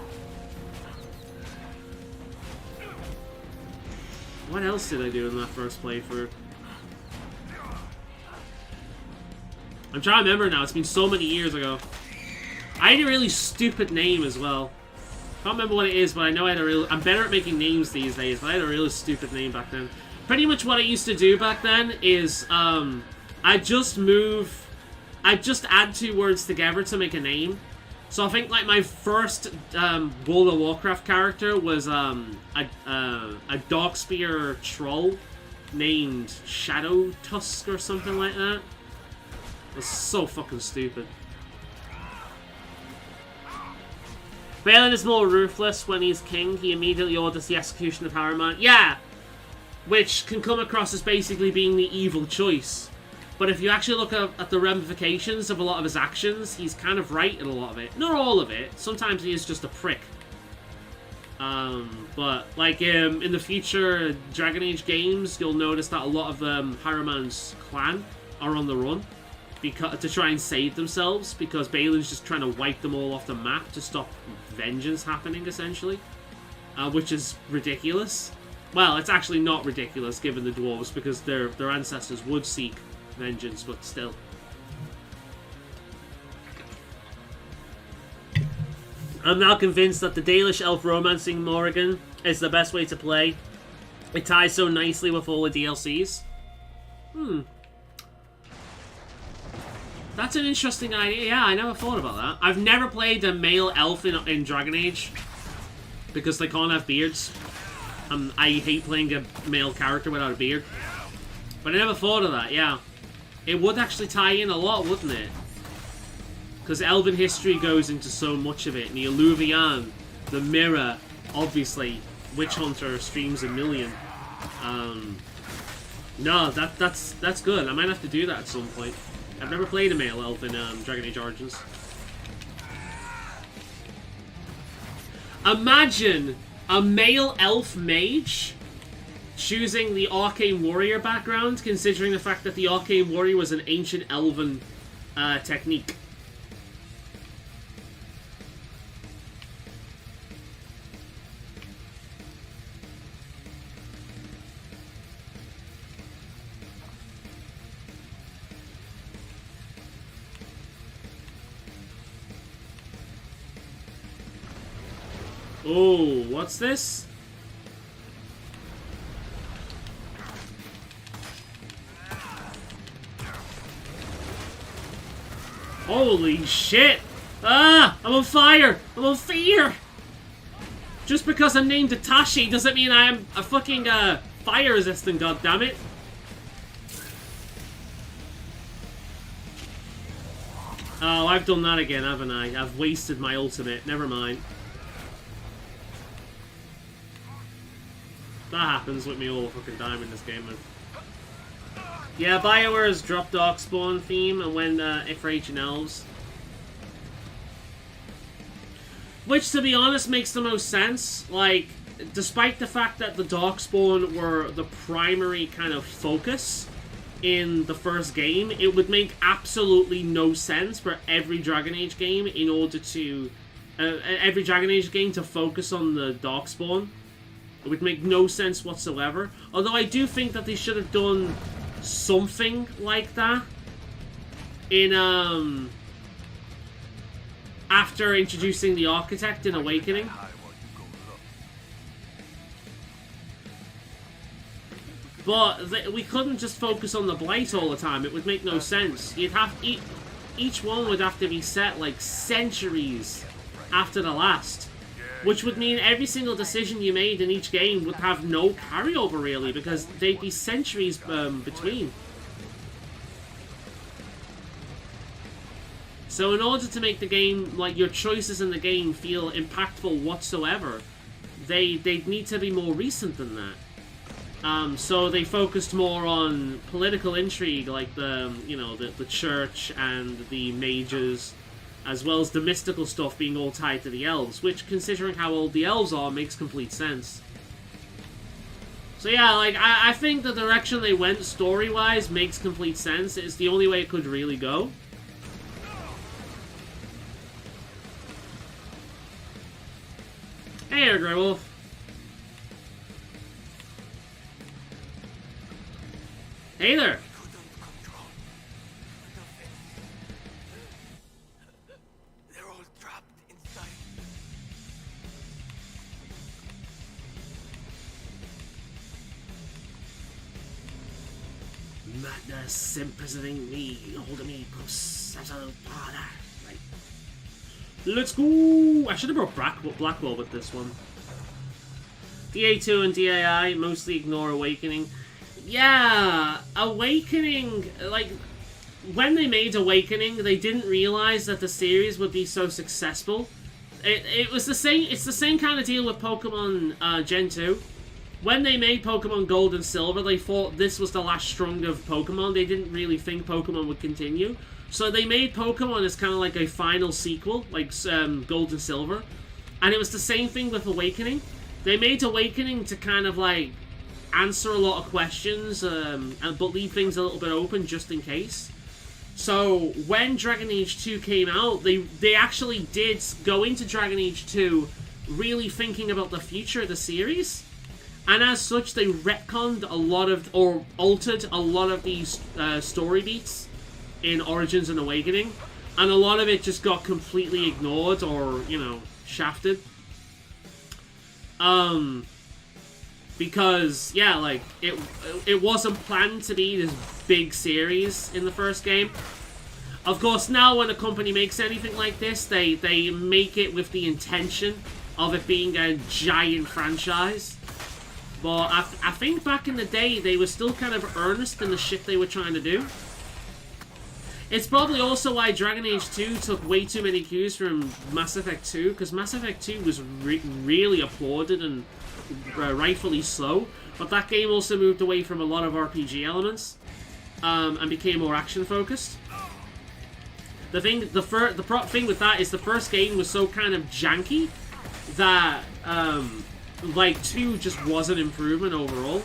What else did I do in that first playthrough? I'm trying to remember now. It's been so many years ago. I had a really stupid name as well. Can't remember what it is, but I know I had a real... I'm better at making names these days, but I had a really stupid name back then. Pretty much what I used to do back then is, I just add two words together to make a name. So I think, like, my first World of Warcraft character was a Darkspear troll named Shadow Tusk or something like that. It was so fucking stupid. Faolan is more ruthless when he's king. He immediately orders the execution of Harriman. Yeah! Which can come across as basically being the evil choice. But if you actually look at the ramifications of a lot of his actions, he's kind of right in a lot of it. Not all of it. Sometimes he is just a prick. But, like, in the future Dragon Age games, you'll notice that a lot of Harriman's clan are on the run to try and save themselves, because Balin's just trying to wipe them all off the map to stop vengeance happening, essentially. Which is ridiculous. Well, it's actually not ridiculous given the dwarves, because their ancestors would seek vengeance, but still. I'm now convinced that the Dalish elf romancing Morrigan is the best way to play. It ties so nicely with all the DLCs. That's an interesting idea. Yeah, I never thought about that. I've never played a male elf in Dragon Age because they can't have beards. I hate playing a male character without a beard. But I never thought of that, yeah. It would actually tie in a lot, wouldn't it? Because Elven history goes into so much of it. And the Alluvian, the Mirror, obviously, Witch Hunter streams a million. No, that's good. I might have to do that at some point. I've never played a male elf in Dragon Age Origins. Imagine a male elf mage choosing the Arcane Warrior background, considering the fact that the Arcane Warrior was an ancient elven technique. Oh, what's this? Holy shit! Ah! I'm on fire! I'm on fire! Just because I'm named Itachi doesn't mean I am a fucking fire resistant, goddammit. Oh, I've done that again, haven't I? I've wasted my ultimate. Never mind. That happens with me all the fucking time in this game, man. Yeah, BioWare has dropped Darkspawn theme and went Ifrit and Elves. Which, to be honest, makes the most sense. Like, despite the fact that the Darkspawn were the primary kind of focus in the first game, it would make absolutely no sense for every Dragon Age game in order to... every Dragon Age game to focus on the Darkspawn. It would make no sense whatsoever. Although I do think that they should have done something like that in after introducing the Architect in Awakening. But we couldn't just focus on the Blight all the time. It would make no sense. You'd have each one would have to be set like centuries after the last. Which would mean every single decision you made in each game would have no carryover, really, because they'd be centuries between. So in order to make the game, like your choices in the game, feel impactful whatsoever, they'd need to be more recent than that. So they focused more on political intrigue, like the church and the mages, as well as the mystical stuff being all tied to the elves, which, considering how old the elves are, makes complete sense. So yeah, like, I think the direction they went story-wise makes complete sense. It's the only way it could really go. Hey there, Grey Wolf. Hey there. They're all trapped inside. Madness imprisoning me, holding me possessed. Right. Let's go! I should have brought Blackwell with this one. DA2 and DAI mostly ignore Awakening. Yeah, Awakening, like, when they made Awakening, they didn't realize that the series would be so successful. It's the same kind of deal with Pokemon Gen 2. When they made Pokemon Gold and Silver, they thought this was the last strung of Pokemon. They didn't really think Pokemon would continue. So they made Pokemon as kind of like a final sequel, like Gold and Silver. And it was the same thing with Awakening. They made Awakening to kind of like answer a lot of questions, but leave things a little bit open just in case. So when Dragon Age 2 came out, they actually did go into Dragon Age 2 really thinking about the future of the series. And as such, they retconned a lot of, or altered a lot of these story beats in Origins and Awakening, and a lot of it just got completely ignored or, shafted. Because, yeah, like, it wasn't planned to be this big series in the first game. Of course, now when a company makes anything like this, they make it with the intention of it being a giant franchise. But I think back in the day, they were still kind of earnest in the shit they were trying to do. It's probably also why Dragon Age 2 took way too many cues from Mass Effect 2, because Mass Effect 2 was really applauded and rightfully so. But that game also moved away from a lot of RPG elements and became more action-focused. The thing with that is the first game was so kind of janky that like 2 just was an improvement overall.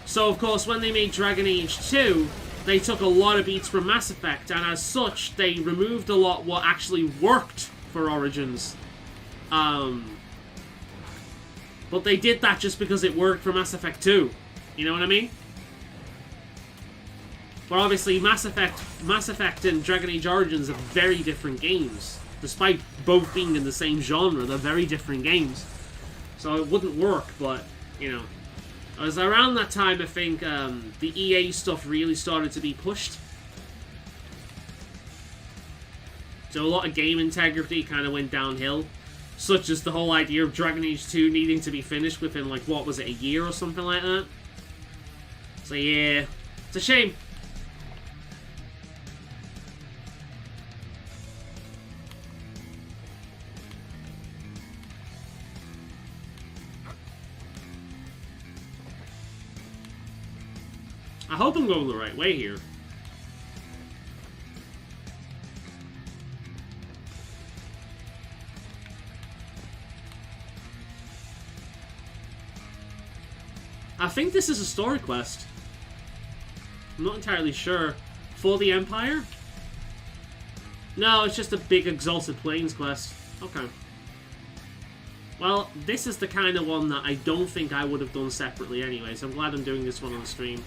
So of course when they made Dragon Age 2, they took a lot of beats from Mass Effect, and as such they removed a lot what actually worked for Origins. But they did that just because it worked for Mass Effect 2. You know what I mean? But obviously Mass Effect and Dragon Age Origins are very different games. Despite both being in the same genre, they're very different games. So it wouldn't work, but, It was around that time, I think, the EA stuff really started to be pushed. So a lot of game integrity kind of went downhill. Such as the whole idea of Dragon Age 2 needing to be finished within, like, what was it, a year or something like that? So yeah, it's a shame. I hope I'm going the right way here. I think this is a story quest. I'm not entirely sure. For the Empire? No, it's just a big Exalted Plains quest. Okay. Well, this is the kind of one that I don't think I would have done separately anyway, so I'm glad I'm doing this one on the stream.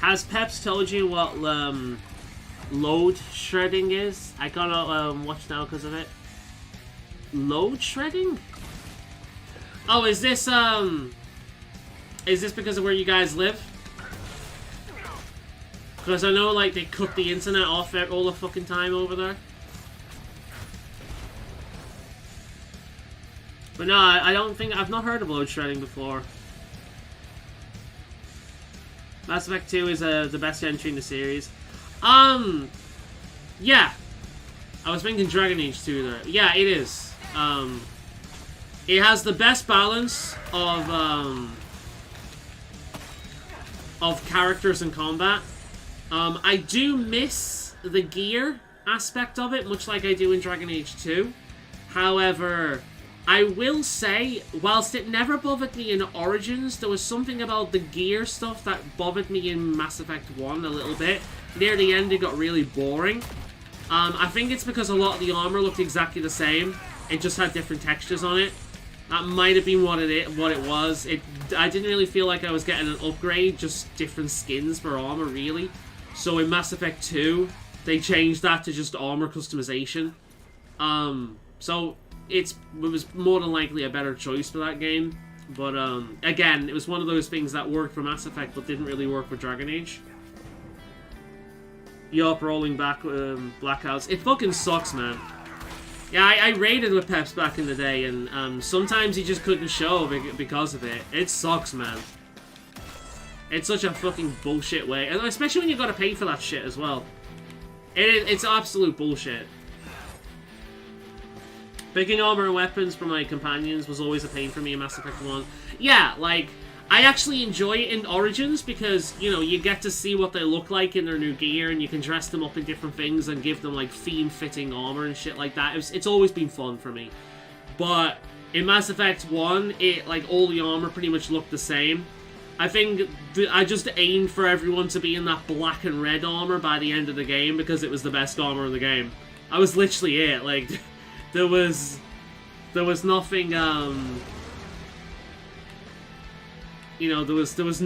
Has Peps told you what load shredding is? I gotta watch now because of it. Load shredding? Oh, is this because of where you guys live? Because I know, like, they cut the internet off all the fucking time over there. But no, I don't think... I've not heard of load shredding before. Mass Effect 2 is the best entry in the series. Yeah. I was thinking Dragon Age 2 there. Yeah, it is. It has the best balance of characters and combat. I do miss the gear aspect of it, much like I do in Dragon Age 2. However, I will say, whilst it never bothered me in Origins, there was something about the gear stuff that bothered me in Mass Effect 1 a little bit. Near the end, it got really boring. I think it's because a lot of the armor looked exactly the same. It just had different textures on it. That might have been what it was. I didn't really feel like I was getting an upgrade, just different skins for armor, really. So in Mass Effect 2, they changed that to just armor customization. So it was more than likely a better choice for that game. But again, it was one of those things that worked for Mass Effect, but didn't really work for Dragon Age. Yup, rolling back blackouts. It fucking sucks, man. Yeah, I raided with Peps back in the day, and sometimes he just couldn't show because of it. It sucks, man. It's such a fucking bullshit way, and especially when you gotta pay for that shit as well. It's absolute bullshit. Picking armor and weapons for my companions was always a pain for me in Mass Effect 1. Yeah, like, I actually enjoy it in Origins because, you know, you get to see what they look like in their new gear and you can dress them up in different things and give them, like, theme-fitting armor and shit like that. It's always been fun for me. But in Mass Effect 1, all the armor pretty much looked the same. I think I just aimed for everyone to be in that black and red armor by the end of the game because it was the best armor in the game. That was literally it. Like, there was nothing, you know, there was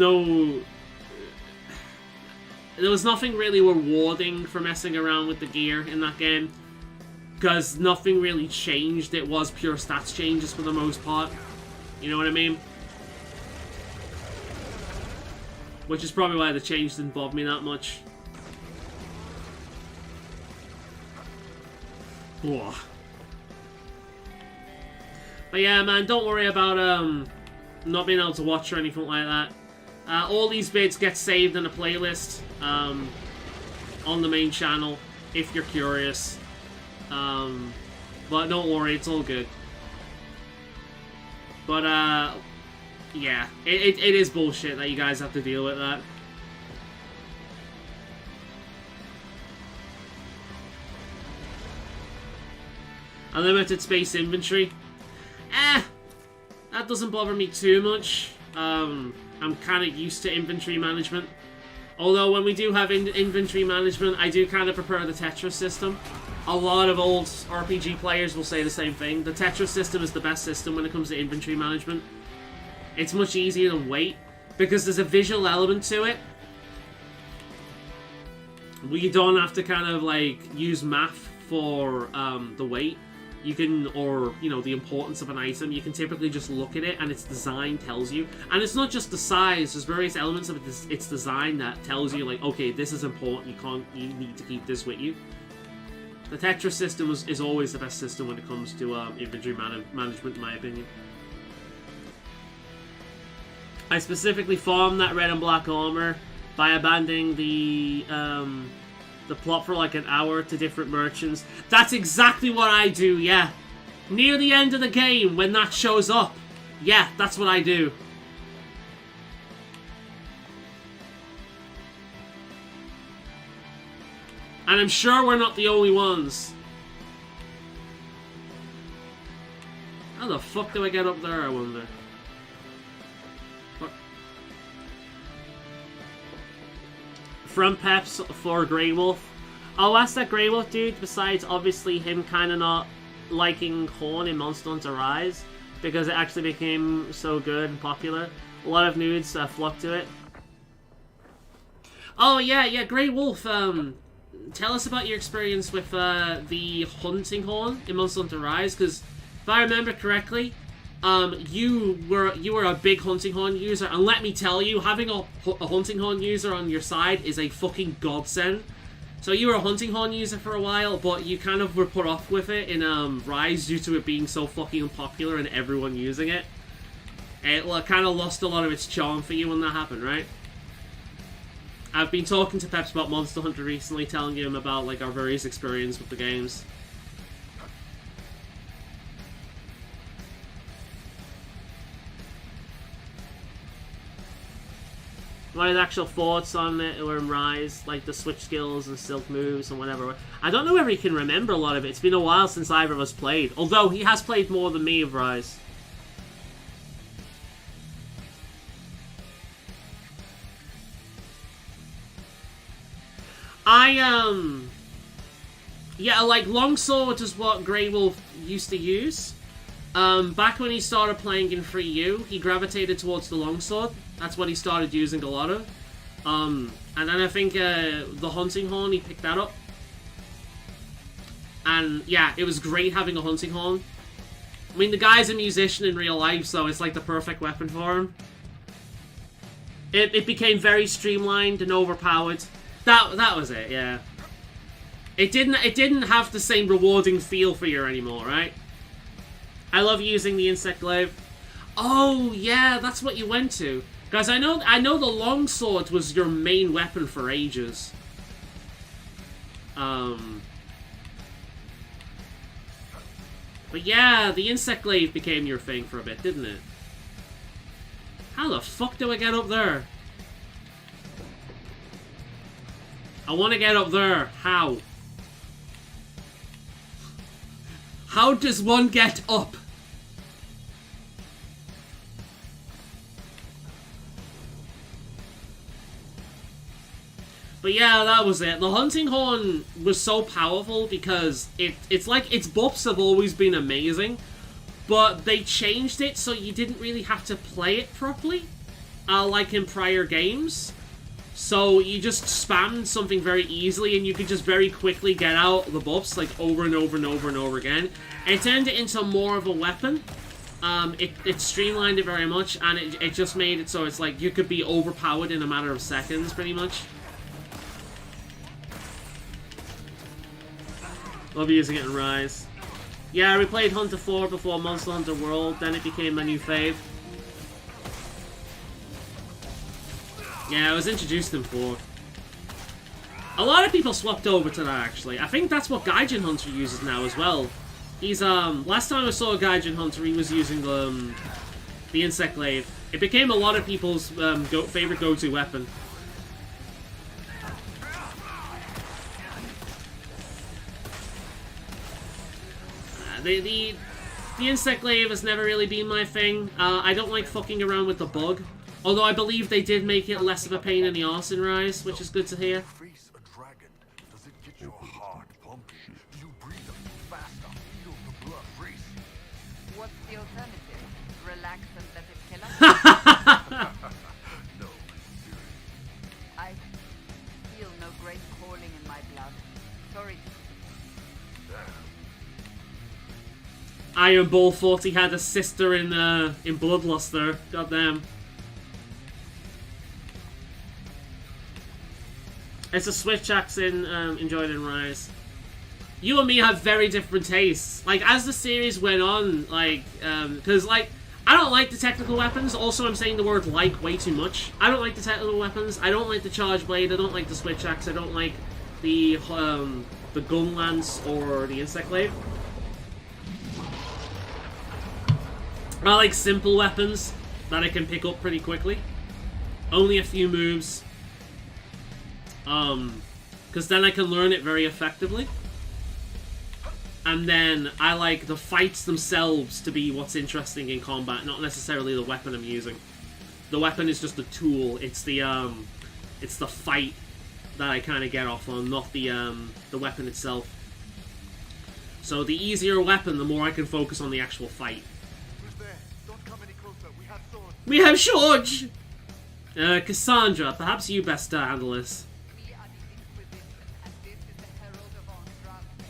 nothing really rewarding for messing around with the gear in that game. Because nothing really changed. It was pure stats changes for the most part. You know what I mean? Which is probably why the change didn't bother me that much. Whoa. But yeah, man, don't worry about not being able to watch or anything like that. All these bits get saved in a playlist on the main channel, if you're curious. But don't worry, it's all good. But, yeah, it is bullshit that you guys have to deal with that. Unlimited space inventory. That doesn't bother me too much. I'm kind of used to inventory management. Although when we do have inventory management, I do kind of prefer the Tetris system. A lot of old RPG players will say the same thing. The Tetris system is the best system when it comes to inventory management. It's much easier than weight, because there's a visual element to it. We don't have to kind of, like, use math for the weight. You can, or, you know, the importance of an item. You can typically just look at it and its design tells you. And it's not just the size, there's various elements of its design that tells you, like, okay, this is important, you need to keep this with you. The Tetris system is always the best system when it comes to inventory management, in my opinion. I specifically farmed that red and black armor by abandoning the plot for like an hour to different merchants. That's exactly what I do, yeah. Near the end of the game, when that shows up, yeah, that's what I do. And I'm sure we're not the only ones. How the fuck do I get up there, I wonder? What? From Peps for Grey Wolf. Oh, that's that Grey Wolf dude, besides obviously him kind of not liking Horn in Monster Hunter Rise, because it actually became so good and popular. A lot of nudes flocked to it. Oh, yeah, Grey Wolf, tell us about your experience with the hunting horn in Monster Hunter Rise, because if I remember correctly, you were a big hunting horn user, and let me tell you, having a hunting horn user on your side is a fucking godsend. So you were a hunting horn user for a while, but you kind of were put off with it in Rise due to it being so fucking unpopular and everyone using it. It kind of lost a lot of its charm for you when that happened, right? I've been talking to Peps about Monster Hunter recently, telling him about like our various experience with the games. What are the actual thoughts on it or in Rise? Like the switch skills and silk moves and whatever. I don't know if he can remember a lot of it. It's been a while since either of us played. Although he has played more than me of Rise. Yeah, like longsword is what Grey Wolf used to use. Back when he started playing in 3U, he gravitated towards the longsword. That's what he started using a lot of. And then I think the hunting horn, he picked that up. And yeah, it was great having a hunting horn. I mean, the guy's a musician in real life, so it's like the perfect weapon for him. It became very streamlined and overpowered. That was it, yeah. It didn't have the same rewarding feel for you anymore, right? I love using the insect glaive. Oh yeah, that's what you went to. Guys, I know the longsword was your main weapon for ages. But yeah, the insect glaive became your thing for a bit, didn't it? How the fuck do I get up there? I want to get up there. How? How does one get up? But yeah, that was it. The hunting horn was so powerful because it's like its buffs have always been amazing, but they changed it so you didn't really have to play it properly, like in prior games. So you just spammed something very easily and you could just very quickly get out the buffs like over and over and over and over again. And it turned it into more of a weapon. It streamlined it very much, and it just made it so it's like you could be overpowered in a matter of seconds, pretty much. Love using it in Rise. Yeah, we played Hunter 4 before Monster Hunter World, then it became my new fave. Yeah, I was introduced in 4. A lot of people swapped over to that, actually. I think that's what Gaijin Hunter uses now as well. He's, last time I saw a Gaijin Hunter, he was using the Insect Glaive. It became a lot of people's favorite go-to weapon. The Insect Glaive has never really been my thing. I don't like fucking around with the bug. Although I believe they did make it less of a pain in the arse in Rise, which is good to hear. Face a dragon. Does it get your heart pumping? Do you breathe a bit faster? Feel the blood race? What's the alternative? Relax and let it kill us? No, seriously. I feel no great calling in my blood. Sorry. Iron Bull thought he had a sister in Bloodluster. Goddamn. It's a Switch axe enjoyed in Rise. You and me have very different tastes. Like, as the series went on, like, because, like, I don't like the technical weapons. Also, I'm saying the word like way too much. I don't like the technical weapons. I don't like the Charge Blade. I don't like the Switch axe. I don't like the Gun Lance or the Insect Glaive. I like simple weapons that I can pick up pretty quickly. Only a few moves. Because then I can learn it very effectively. And then I like the fights themselves to be what's interesting in combat, not necessarily the weapon I'm using. The weapon is just a tool. It's the fight that I kind of get off on, not the weapon itself. So the easier a weapon, the more I can focus on the actual fight. Who's there? Don't come any closer. We have swords. We have George! Cassandra, perhaps you best handle this. We are the Inquisition, and this is the Herald of Andrade.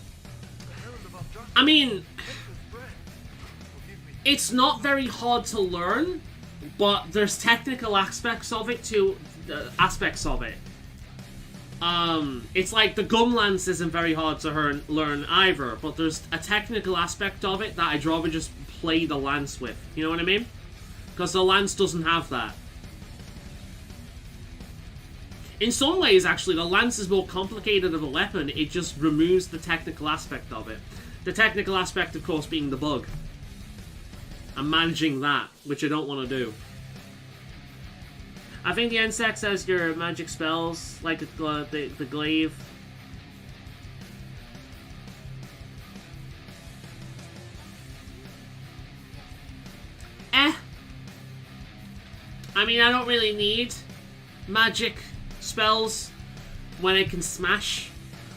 The Herald of Andrade. I mean, Princess Brand. Forgive me. it's not very hard to learn, but there's technical aspects of it. it's like the gun lance isn't very hard to learn either, but there's a technical aspect of it that I'd rather just play the lance with. You know what I mean? Because the lance doesn't have that. In some ways, actually, the lance is more complicated of a weapon. It just removes the technical aspect of it. The technical aspect, of course, being the bug. And managing that, which I don't want to do. I think the NSEC says your magic spells, like the glaive. I mean, I don't really need magic spells when I can smash.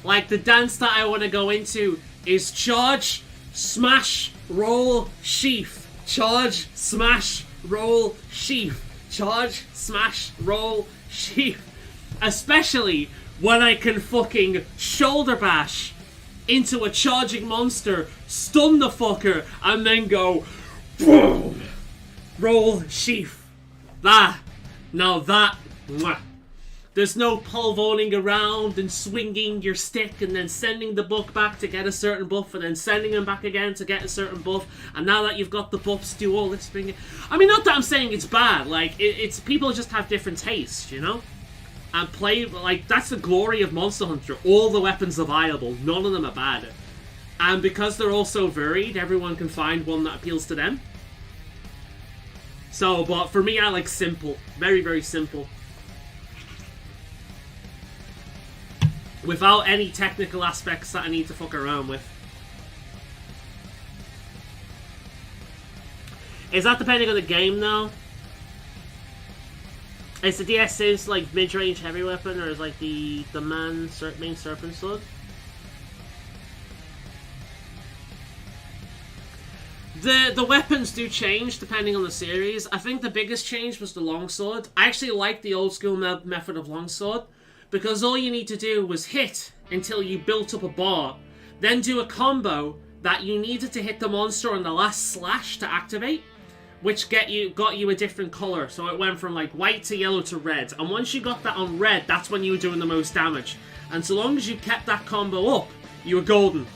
Like, the dance that I want to go into is charge, smash, roll, sheath. Charge, smash, roll, sheath. Charge, smash, roll, sheath. Especially when I can fucking shoulder bash into a charging monster, stun the fucker, and then go boom, roll, sheath. Mwah. There's no pulvoning around and swinging your stick and then sending the buck back to get a certain buff and then sending him back again to get a certain buff. And now that you've got the buffs, do all this thing. I mean, not that I'm saying it's bad. Like, it's people just have different tastes, you know? And play, like, that's the glory of Monster Hunter. All the weapons are viable. None of them are bad. And because they're all so varied, everyone can find one that appeals to them. So, but for me, I like simple. Very, very simple. Without any technical aspects that I need to fuck around with. Is that depending on the game, though? Is the DS like mid-range heavy weapon, or is like the main serpent sword? The weapons do change depending on the series. I think the biggest change was the longsword. I actually like the old school method of longsword, because all you need to do was hit until you built up a bar, then do a combo that you needed to hit the monster on the last slash to activate, which got you a different color. So it went from like white to yellow to red, and once you got that on red, that's when you were doing the most damage. And so long as you kept that combo up, you were golden.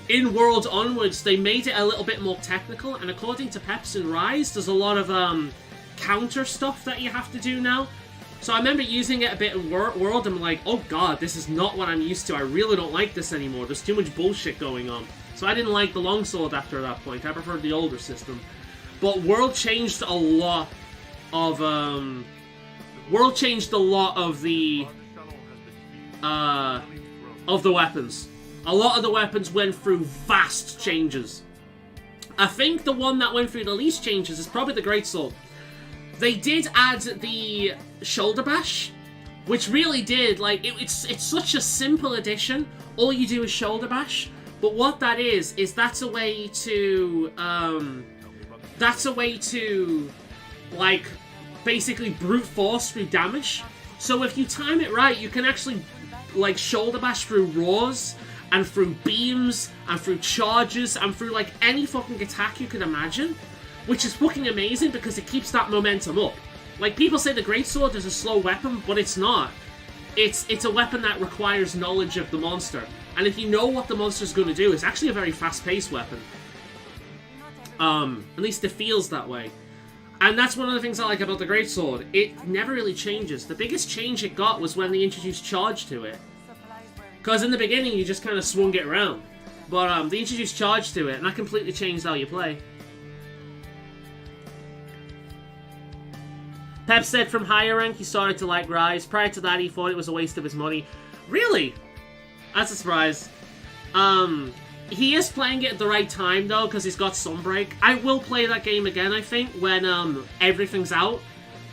In World onwards, they made it a little bit more technical, and according to Peps and Rise, there's a lot of counter stuff that you have to do now. So I remember using it a bit in World, and I'm like, oh god, this is not what I'm used to. I really don't like this anymore. There's too much bullshit going on. So I didn't like the longsword after that point. I preferred the older system. But World changed a lot of the weapons. A lot of the weapons went through vast changes. I think the one that went through the least changes is probably the greatsword. They did add the shoulder bash, which really did, like, it's such a simple addition. All you do is shoulder bash, but what that is that's a way to like basically brute force through damage. So if you time it right, you can actually like shoulder bash through roars and through beams and through charges and through like any fucking attack you can imagine. Which is fucking amazing because it keeps that momentum up. Like, people say the greatsword is a slow weapon, but it's not. It's a weapon that requires knowledge of the monster. And if you know what the monster's going to do, it's actually a very fast-paced weapon. At least it feels that way. And that's one of the things I like about the greatsword. It never really changes. The biggest change it got was when they introduced charge to it. Because in the beginning, you just kind of swung it around. But they introduced charge to it, and that completely changed how you play. Pep said from higher rank he started to like Rise. Prior to that he thought it was a waste of his money. Really? That's a surprise. He is playing it at the right time though, because he's got Sunbreak. I will play that game again, I think, when everything's out.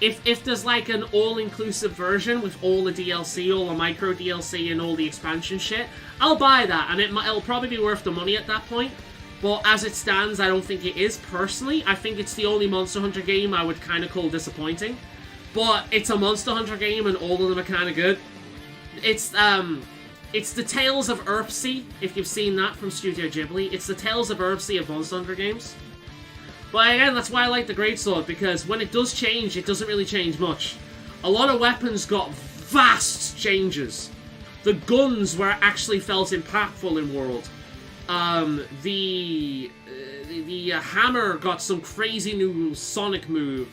If there's like an all-inclusive version with all the DLC, all the micro DLC and all the expansion shit, I'll buy that, and it'll probably be worth the money at that point. But as it stands, I don't think it is, personally. I think it's the only Monster Hunter game I would kind of call disappointing. But it's a Monster Hunter game, and all of them are kind of good. It's the Tales of Earthsea, if you've seen that from Studio Ghibli. It's the Tales of Earthsea of Monster Hunter games. But again, that's why I like the greatsword, because when it does change, it doesn't really change much. A lot of weapons got vast changes. The guns were actually felt impactful in World. The hammer got some crazy new sonic move.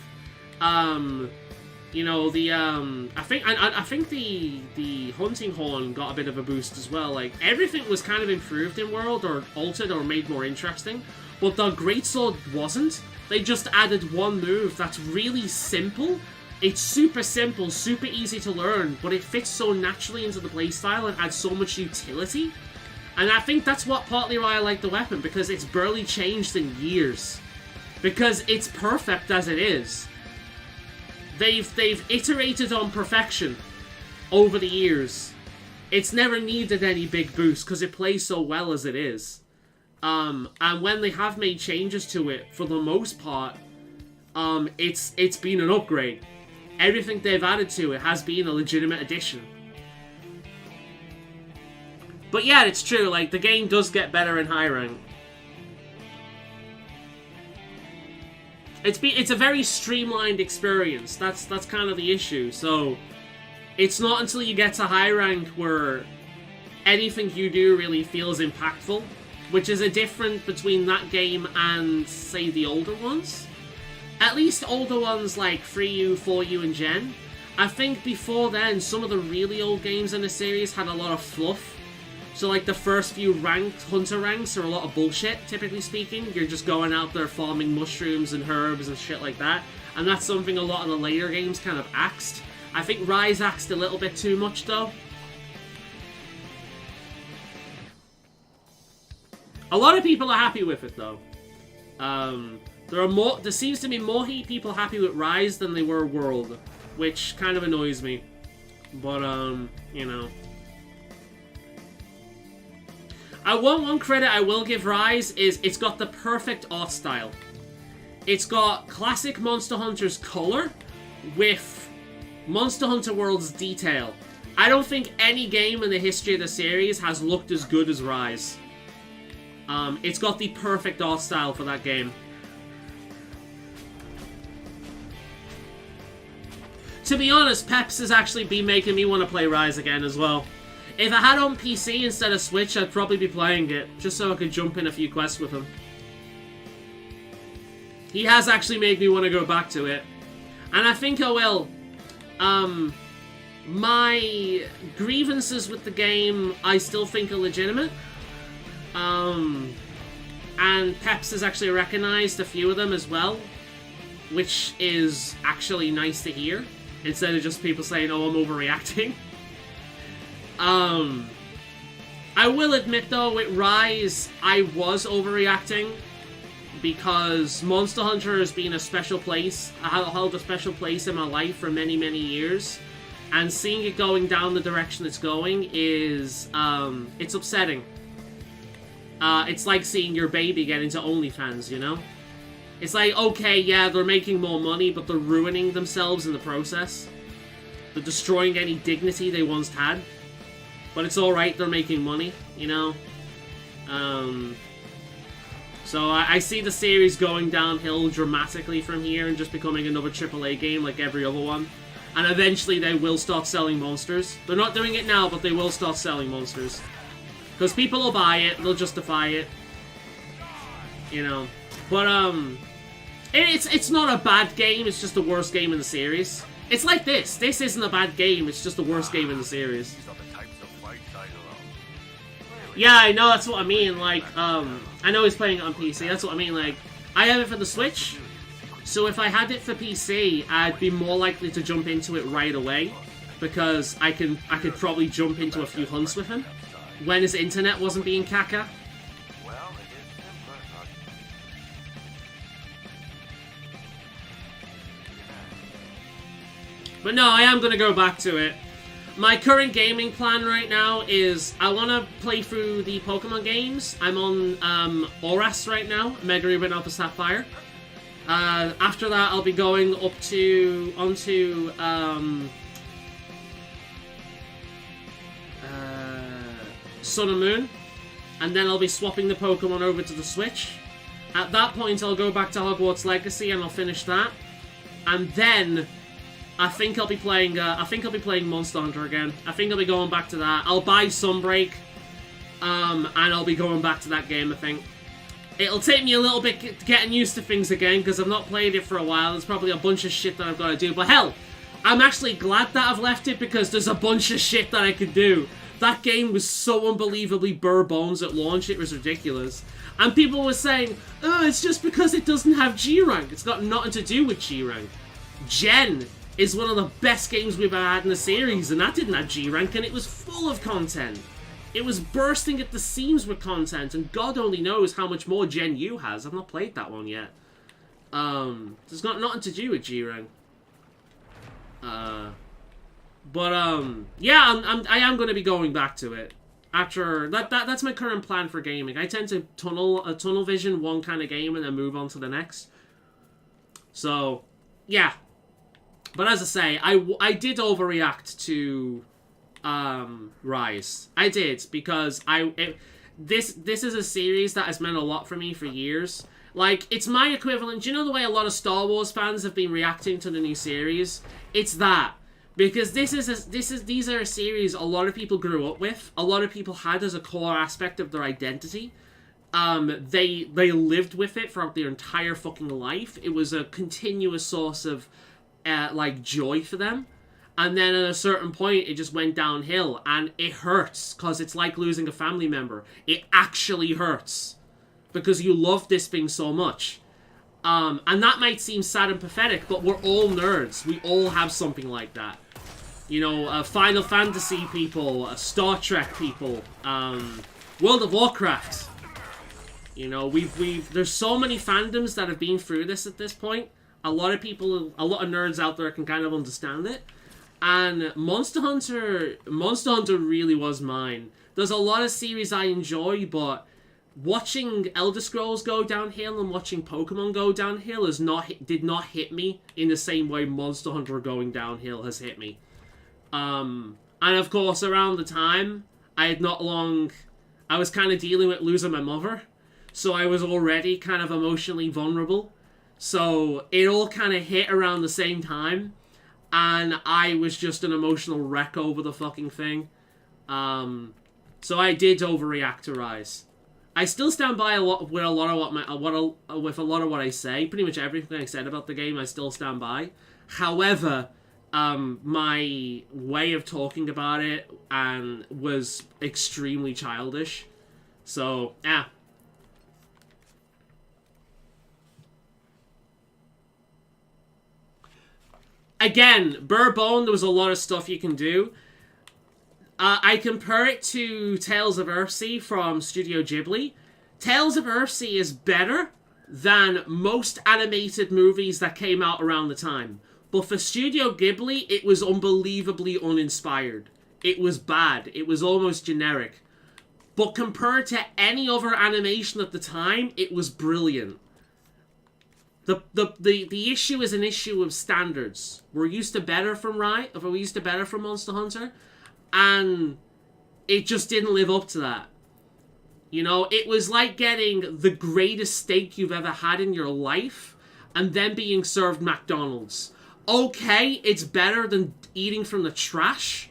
You know, I think the hunting horn got a bit of a boost as well. Like, everything was kind of improved in World, or altered, or made more interesting. But the greatsword wasn't. They just added one move that's really simple. It's super simple, super easy to learn, but it fits so naturally into the playstyle and adds so much utility. And I think that's partly why I like the weapon, because it's barely changed in years. Because it's perfect as it is. They've iterated on perfection over the years. It's never needed any big boost because it plays so well as it is. And when they have made changes to it, for the most part, it's been an upgrade. Everything they've added to it has been a legitimate addition. But yeah, it's true, like, the game does get better in high rank. It's a very streamlined experience. That's kind of the issue. So it's not until you get to high rank where anything you do really feels impactful, which is a difference between that game and, say, the older ones. At least older ones like 3U, 4U, and Gen. I think before then, some of the really old games in the series had a lot of fluff. So, like, the first few hunter ranks are a lot of bullshit, typically speaking. You're just going out there farming mushrooms and herbs and shit like that. And that's something a lot of the later games kind of axed. I think Rise axed a little bit too much, though. A lot of people are happy with it, though. There seems to be more people happy with Rise than they were World, which kind of annoys me. But, you know. One credit I will give Rise is it's got the perfect art style. It's got classic Monster Hunter's color with Monster Hunter World's detail. I don't think any game in the history of the series has looked as good as Rise. It's got the perfect art style for that game. To be honest, Peps has actually been making me want to play Rise again as well. If I had on PC instead of Switch, I'd probably be playing it, just so I could jump in a few quests with him. He has actually made me want to go back to it. And I think I will. My grievances with the game, I still think are legitimate. And Peps has actually recognized a few of them as well, which is actually nice to hear, instead of just people saying, oh, I'm overreacting. I will admit, though, with Rise, I was overreacting, because Monster Hunter has been a special place, held a special place in my life for many, many years, and seeing it going down the direction it's going is, it's upsetting. It's like seeing your baby get into OnlyFans, you know? It's like, okay, yeah, they're making more money, but they're ruining themselves in the process. They're destroying any dignity they once had. But it's alright, they're making money, you know? So I see the series going downhill dramatically from here and just becoming another AAA game like every other one. And eventually they will start selling monsters. They're not doing it now, but they will start selling monsters. Because people will buy it, they'll justify it. You know? But, it's not a bad game, it's just the worst game in the series. It's like this. This isn't a bad game, it's just the worst game in the series. Yeah, I know, that's what I mean, like, I know he's playing it on PC, that's what I mean, like, I have it for the Switch, so if I had it for PC, I'd be more likely to jump into it right away, because I could probably jump into a few hunts with him, when his internet wasn't being caca. But no, I am going to go back to it. My current gaming plan right now is I want to play through the Pokemon games. I'm on Oras right now, Mega Ribbon Alpha Sapphire. After that, I'll be going up onto Sun and Moon, and then I'll be swapping the Pokemon over to the Switch. At that point, I'll go back to Hogwarts Legacy and I'll finish that, and then I think I'll be playing Monster Hunter again. I think I'll be going back to that. I'll buy Sunbreak, and I'll be going back to that game, I think. It'll take me a little bit getting used to things again, because I've not played it for a while. There's probably a bunch of shit that I've got to do. But hell, I'm actually glad that I've left it, because there's a bunch of shit that I could do. That game was so unbelievably bare bones at launch, it was ridiculous. And people were saying, oh, it's just because it doesn't have G-Rank. It's got nothing to do with G-Rank. Gen is one of the best games we've ever had in the series, and that didn't have G-Rank, and it was full of content. It was bursting at the seams with content, and God only knows how much more Gen U has. I've not played that one yet. It's got nothing to do with G-Rank. Yeah, I am going to be going back to it. After that's my current plan for gaming. I tend to tunnel vision one kind of game and then move on to the next. So, yeah. But as I say, I did overreact to Rise. I did, because this is a series that has meant a lot for me for years. Like, it's my equivalent. Do you know the way a lot of Star Wars fans have been reacting to the new series? It's that. Because these are a series a lot of people grew up with. A lot of people had as a core aspect of their identity. They lived with it throughout their entire fucking life. It was a continuous source of like joy for them. And then at a certain point, it just went downhill, and it hurts, because it's like losing a family member. It actually hurts, because you love this thing so much. And that might seem sad and pathetic, but we're all nerds. We all have something like that. You know, Final Fantasy people, Star Trek people, World of Warcraft. You know, there's so many fandoms that have been through this at this point. A lot of nerds out there can kind of understand it. And Monster Hunter really was mine. There's a lot of series I enjoy, but watching Elder Scrolls go downhill and watching Pokemon go downhill did not hit me in the same way Monster Hunter going downhill has hit me. And of course, around the time, I was kind of dealing with losing my mother, so I was already kind of emotionally vulnerable. So it all kind of hit around the same time, and I was just an emotional wreck over the fucking thing. So I did overreact to Rise. I still stand by with a lot of what I say. Pretty much everything I said about the game, I still stand by. However, my way of talking about it was extremely childish. So, yeah. Again, bare bone, there was a lot of stuff you can do. I compare it to Tales of Earthsea from Studio Ghibli. Tales of Earthsea is better than most animated movies that came out around the time. But for Studio Ghibli, it was unbelievably uninspired. It was bad. It was almost generic. But compared to any other animation at the time, it was brilliant. The issue is an issue of standards. We're used to better from Monster Hunter, and it just didn't live up to that. You know, it was like getting the greatest steak you've ever had in your life, and then being served McDonald's. Okay, it's better than eating from the trash,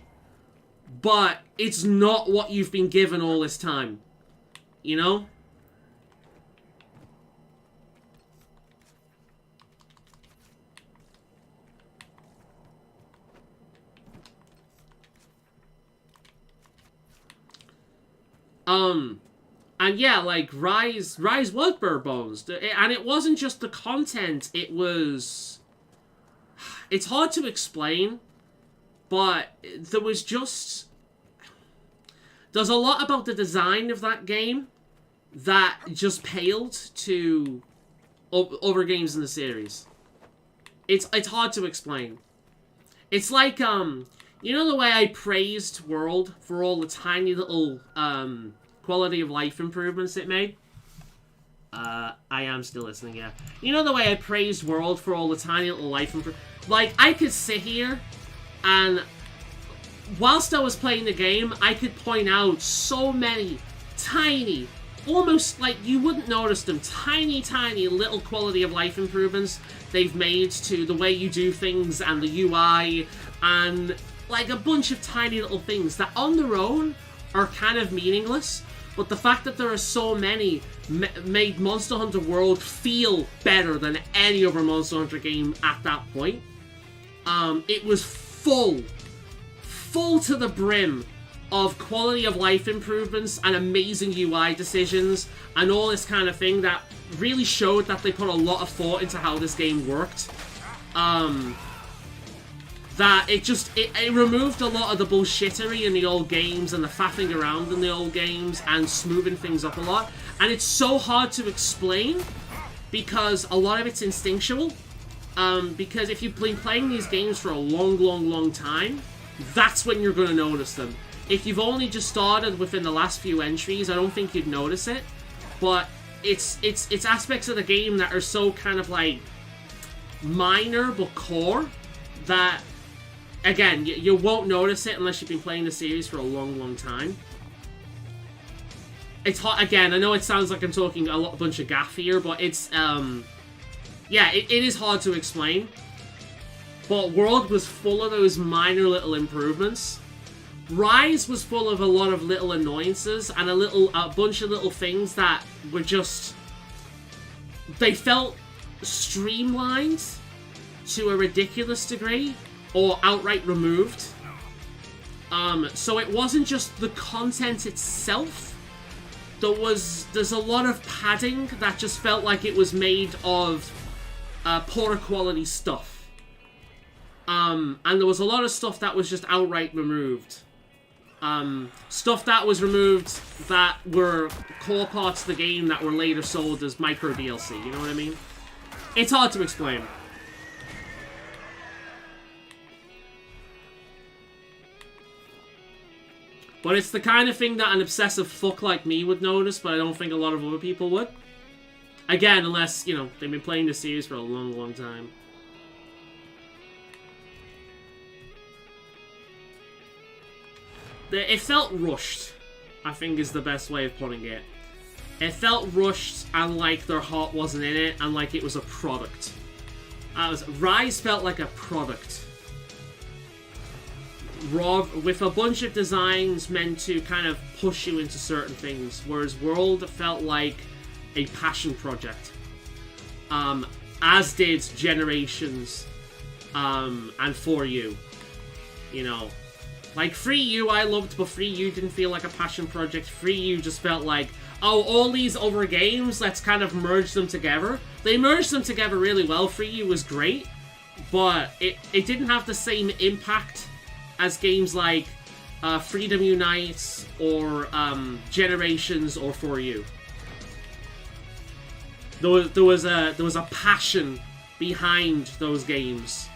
but it's not what you've been given all this time. You know? And yeah, like, Rise was bare bones. And it wasn't just the content, it's hard to explain, but there's a lot about the design of that game that just paled to other games in the series. It's hard to explain. It's like, you know the way I praised World for all the tiny little, quality of life improvements it made? I am still listening, yeah. You know the way I praised World for all the tiny little life improvements? Like, I could sit here, and whilst I was playing the game, I could point out so many tiny, almost like you wouldn't notice them. Tiny, tiny little quality of life improvements they've made to the way you do things and the UI, and like a bunch of tiny little things that on their own are kind of meaningless, but the fact that there are so many made Monster Hunter World feel better than any other Monster Hunter game at that point. It was full to the brim of quality of life improvements and amazing UI decisions and all this kind of thing that really showed that they put a lot of thought into how this game worked. That it removed a lot of the bullshittery in the old games and the faffing around in the old games and smoothing things up a lot. And it's so hard to explain because a lot of it's instinctual. Because if you've been playing these games for a long time, that's when you're going to notice them. If you've only just started within the last few entries, I don't think you'd notice it. But it's aspects of the game that are so kind of like minor but core that, again, you won't notice it unless you've been playing the series for a long time. It's hot again. I know it sounds like I'm talking a bunch of gaff here, but it's yeah, it is hard to explain. But World was full of those minor little improvements. Rise was full of a lot of little annoyances and a bunch of little things that were just, they felt streamlined to a ridiculous degree or outright removed. So it wasn't just the content itself. There's a lot of padding that just felt like it was made of poorer quality stuff. And there was a lot of stuff that was just outright removed. Stuff that was removed that were core parts of the game that were later sold as micro DLC, you know what I mean? It's hard to explain. But it's the kind of thing that an obsessive fuck like me would notice, but I don't think a lot of other people would. Again, unless, you know, they've been playing this series for a long time. It felt rushed, I think is the best way of putting it. It felt rushed and like their heart wasn't in it and like it was a product. Rise felt like a product. With a bunch of designs meant to kind of push you into certain things, whereas World felt like a passion project. As did Generations and For You. You know, like Free You I loved, but Free You didn't feel like a passion project. Free You just felt like, oh, all these other games, let's kind of merge them together. They merged them together really well. Free You was great, but it didn't have the same impact as games like Freedom Unites or Generations or For You. There was a passion behind those games.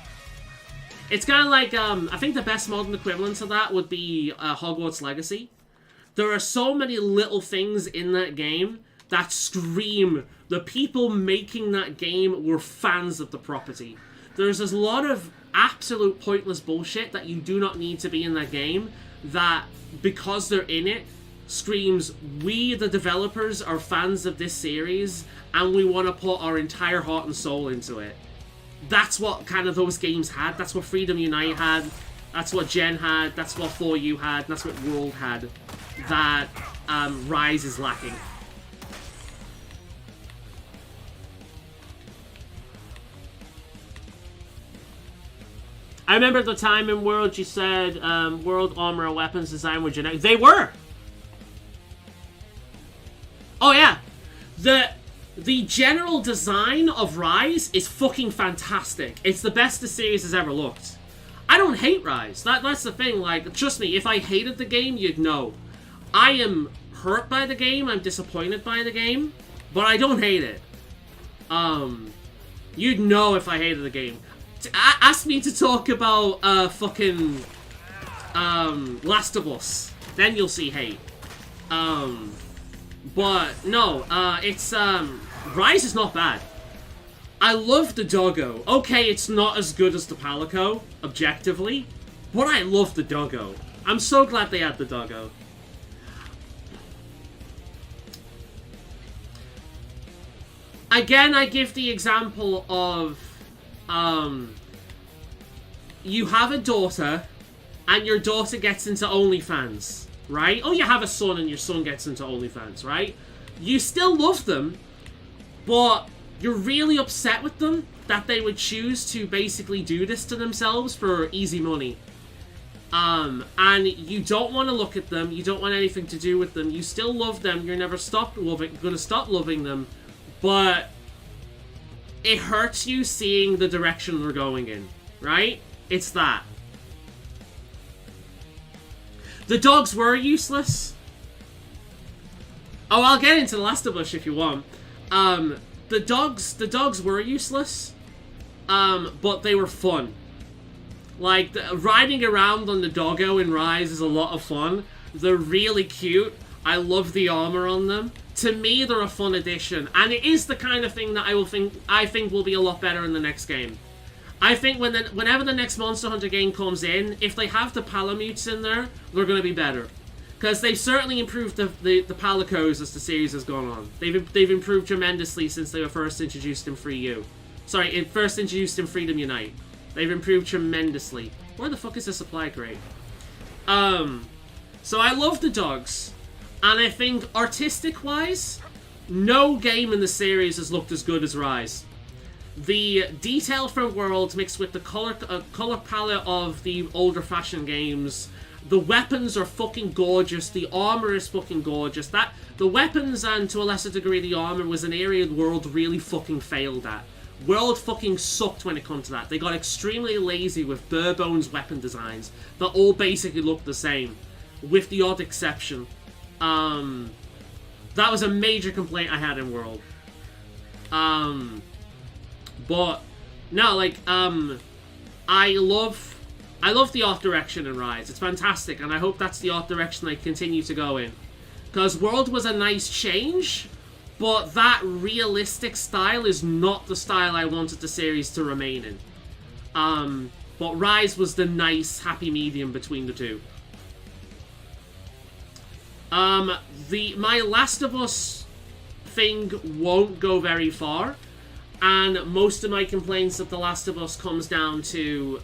It's kind of like, I think the best modern equivalent to that would be Hogwarts Legacy. There are so many little things in that game that scream the people making that game were fans of the property. There's a lot of absolute pointless bullshit that you do not need to be in that game that, because they're in it, screams, we the developers are fans of this series and we want to put our entire heart and soul into it. That's what kind of those games had. That's what Freedom Unite had. That's what Gen had. That's what 4U had. That's what World had. That Rise is lacking. I remember at the time in World you said World armor and weapons design were generic. They were! Oh yeah! The general design of Rise is fucking fantastic. It's the best the series has ever looked. I don't hate Rise. That's the thing, like, trust me, if I hated the game, you'd know. I am hurt by the game, I'm disappointed by the game, but I don't hate it. You'd know if I hated the game. Ask me to talk about fucking Last of Us, then you'll see hate. But no, it's Rise is not bad. I love the doggo. Okay, it's not as good as the Palico, objectively, but I love the doggo. I'm so glad they had the doggo. again, I give the example of, you have a daughter, and your daughter gets into OnlyFans, right? Oh, you have a son, and your son gets into OnlyFans, right? You still love them, but you're really upset with them that they would choose to basically do this to themselves for easy money. And you don't want to look at them, you don't want anything to do with them, you still love them, you're never gonna stop loving them, but it hurts you seeing the direction they're going in, right? It's that. The dogs were useless. Oh, I'll get into The Last of Us if you want. The dogs were useless, but they were fun. Like, riding around on the doggo in Rise is a lot of fun. They're really cute. I love the armor on them. To me, they're a fun addition, and it is the kind of thing that I think will be a lot better in the next game. I think whenever the next Monster Hunter game comes in, if they have the Palamutes in there, they're going to be better. Because they've certainly improved the Palicos as the series has gone on. They've improved tremendously since they were first introduced in first introduced in Freedom Unite. They've improved tremendously. Where the fuck is the supply crate? So I love the dogs. And I think artistic-wise, no game in the series has looked as good as Rise. The detail from Worlds mixed with the color palette of the older fashion games. The weapons are fucking gorgeous. The armor is fucking gorgeous. The weapons and to a lesser degree the armor was an area the World really fucking failed at. World fucking sucked when it comes to that. They got extremely lazy with bare bones weapon designs that all basically looked the same, with the odd exception. That was a major complaint I had in World. But no, like, I love the art direction in Rise. It's fantastic, and I hope that's the art direction they continue to go in. Because World was a nice change, but that realistic style is not the style I wanted the series to remain in. But Rise was the nice, happy medium between the two. My Last of Us thing won't go very far, and most of my complaints of The Last of Us comes down to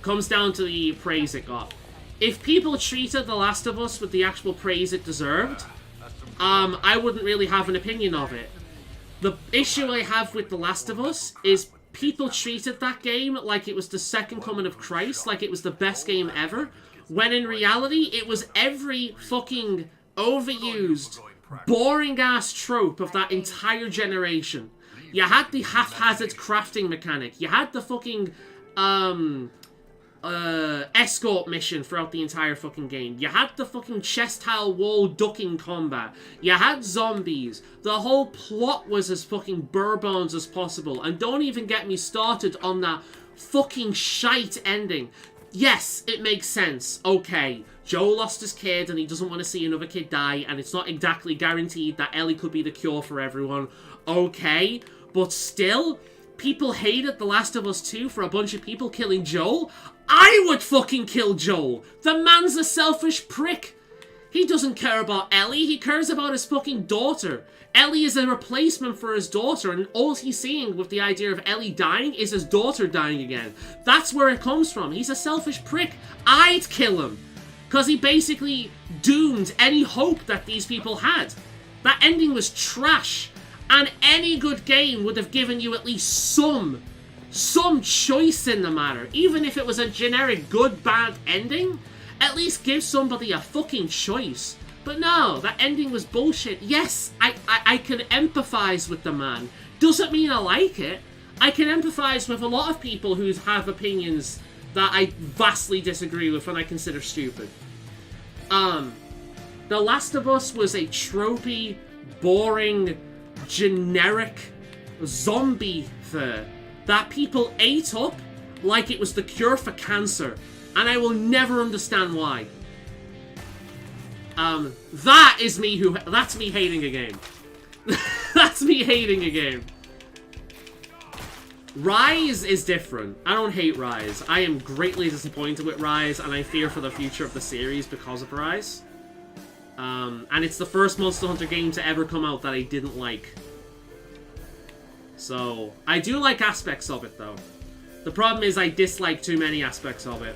the praise it got. If people treated The Last of Us with the actual praise it deserved, I wouldn't really have an opinion of it. The issue I have with The Last of Us is people treated that game like it was the second coming of Christ, like it was the best game ever, when in reality it was every fucking overused, boring-ass trope of that entire generation. You had the haphazard crafting mechanic, you had the fucking, escort mission throughout the entire fucking game. You had the fucking chest tile wall ducking combat. You had zombies. The whole plot was as fucking bare bones as possible. And don't even get me started on that fucking shite ending. Yes, it makes sense. Okay, Joel lost his kid and he doesn't want to see another kid die, and it's not exactly guaranteed that Ellie could be the cure for everyone. Okay, but still, people hated The Last of Us 2 for a bunch of people killing Joel. I would fucking kill Joel. The man's a selfish prick. He doesn't care about Ellie, he cares about his fucking daughter. Ellie is a replacement for his daughter, and all he's seeing with the idea of Ellie dying is his daughter dying again. That's where it comes from. He's a selfish prick. I'd kill him. Because he basically doomed any hope that these people had. That ending was trash. And any good game would have given you at least some choice in the matter. Even if it was a generic good, bad ending, at least give somebody a fucking choice. But no, that ending was bullshit. Yes, I can empathize with the man. Doesn't mean I like it. I can empathize with a lot of people who have opinions that I vastly disagree with and I consider stupid. The Last of Us was a tropey, boring, generic zombie thing that people ate up like it was the cure for cancer, and I will never understand why. That's me hating a game. That's me hating a game. Rise is different. I don't hate Rise. I am greatly disappointed with Rise, and I fear for the future of the series because of Rise. And it's the first Monster Hunter game to ever come out that I didn't like. So, I do like aspects of it, though. The problem is I dislike too many aspects of it.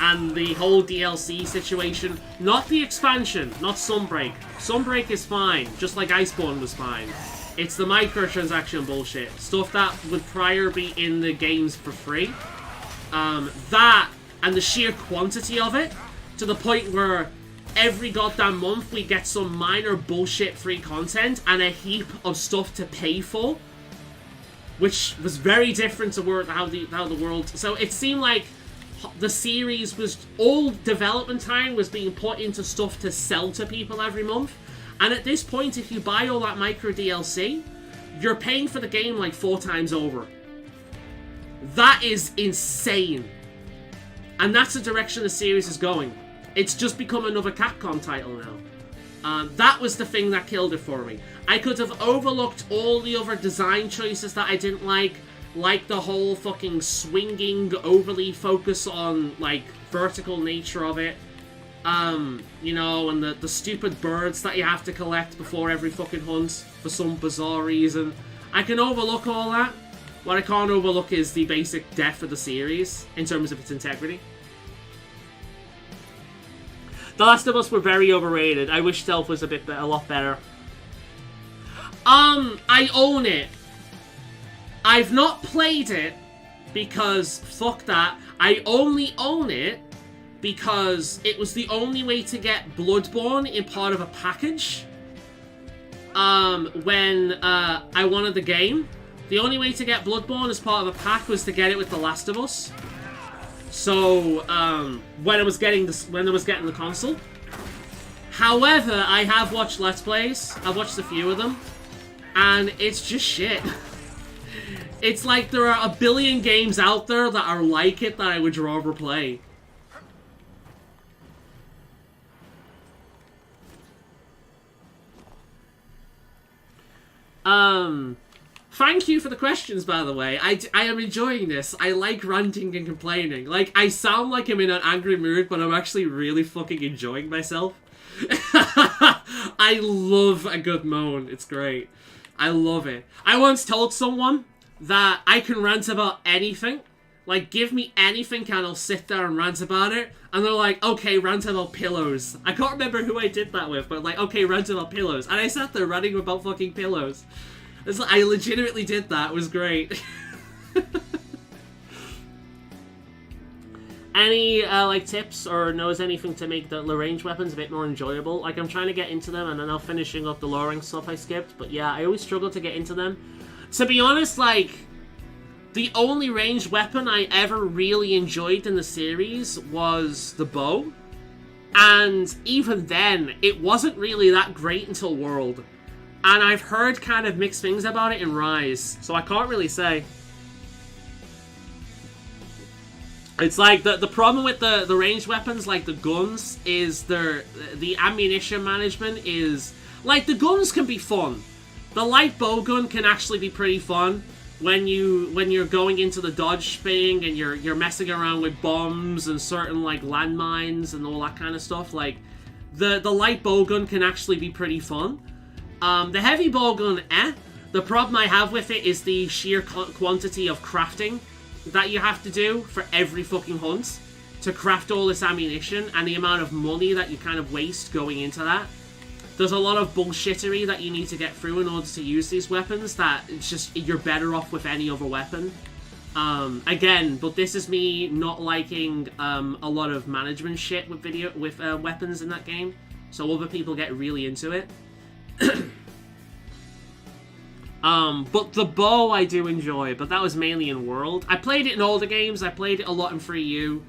And the whole DLC situation, not the expansion, not Sunbreak. Sunbreak is fine, just like Iceborne was fine. It's the microtransaction bullshit. Stuff that would prior be in the games for free. That, and the sheer quantity of it, to the point where every goddamn month we get some minor bullshit free content and a heap of stuff to pay for. Which was very different to how the world... So it seemed like the series was... All development time was being put into stuff to sell to people every month. And at this point, if you buy all that micro DLC, you're paying for the game like 4 times over. That is insane. And that's the direction the series is going. It's just become another Capcom title now. That was the thing that killed it for me. I could have overlooked all the other design choices that I didn't like the whole fucking swinging, overly focus on, like, vertical nature of it. You know, and the stupid birds that you have to collect before every fucking hunt for some bizarre reason. I can overlook all that. What I can't overlook is the basic death of the series, in terms of its integrity. The Last of Us were very overrated. I wish Stealth was a lot better. I own it. I've not played it because fuck that. I only own it because it was the only way to get Bloodborne in part of a package. When I wanted the game, the only way to get Bloodborne as part of a pack was to get it with The Last of Us. So, when I was getting the console. However, I have watched Let's Plays. I've watched a few of them. And it's just shit. It's like there are a billion games out there that are like it that I would rather play. Thank you for the questions, by the way. I am enjoying this. I like ranting and complaining. Like, I sound like I'm in an angry mood, but I'm actually really fucking enjoying myself. I love a good moan. It's great. I love it. I once told someone that I can rant about anything. Like, give me anything and I'll sit there and rant about it. And they're like, okay, rant about pillows. I can't remember who I did that with, but like, okay, rant about pillows. And I sat there ranting about fucking pillows. It's like, I legitimately did that. It was great. Any, like, tips or knows anything to make the range weapons a bit more enjoyable? Like, I'm trying to get into them, and then I'm finishing up the luring stuff I skipped. But yeah, I always struggle to get into them. To be honest, like, the only ranged weapon I ever really enjoyed in the series was the bow. And even then, it wasn't really that great until World. And I've heard kind of mixed things about it in Rise, so I can't really say. It's like, the problem with the ranged weapons, like the guns, is the ammunition management is... Like, the guns can be fun. The light bow gun can actually be pretty fun when you're going into the dodge thing and you're messing around with bombs and certain, like, landmines and all that kind of stuff. Like, the light bow gun can actually be pretty fun. The heavy bow gun, The problem I have with it is the sheer quantity of crafting that you have to do for every fucking hunt to craft all this ammunition, and the amount of money that you kind of waste going into that. There's a lot of bullshittery that you need to get through in order to use these weapons that it's just, you're better off with any other weapon. Again, but this is me not liking a lot of management shit with weapons in that game, so other people get really into it. But the bow I do enjoy, but that was mainly in World. I played it in older games, I played it a lot in 3U.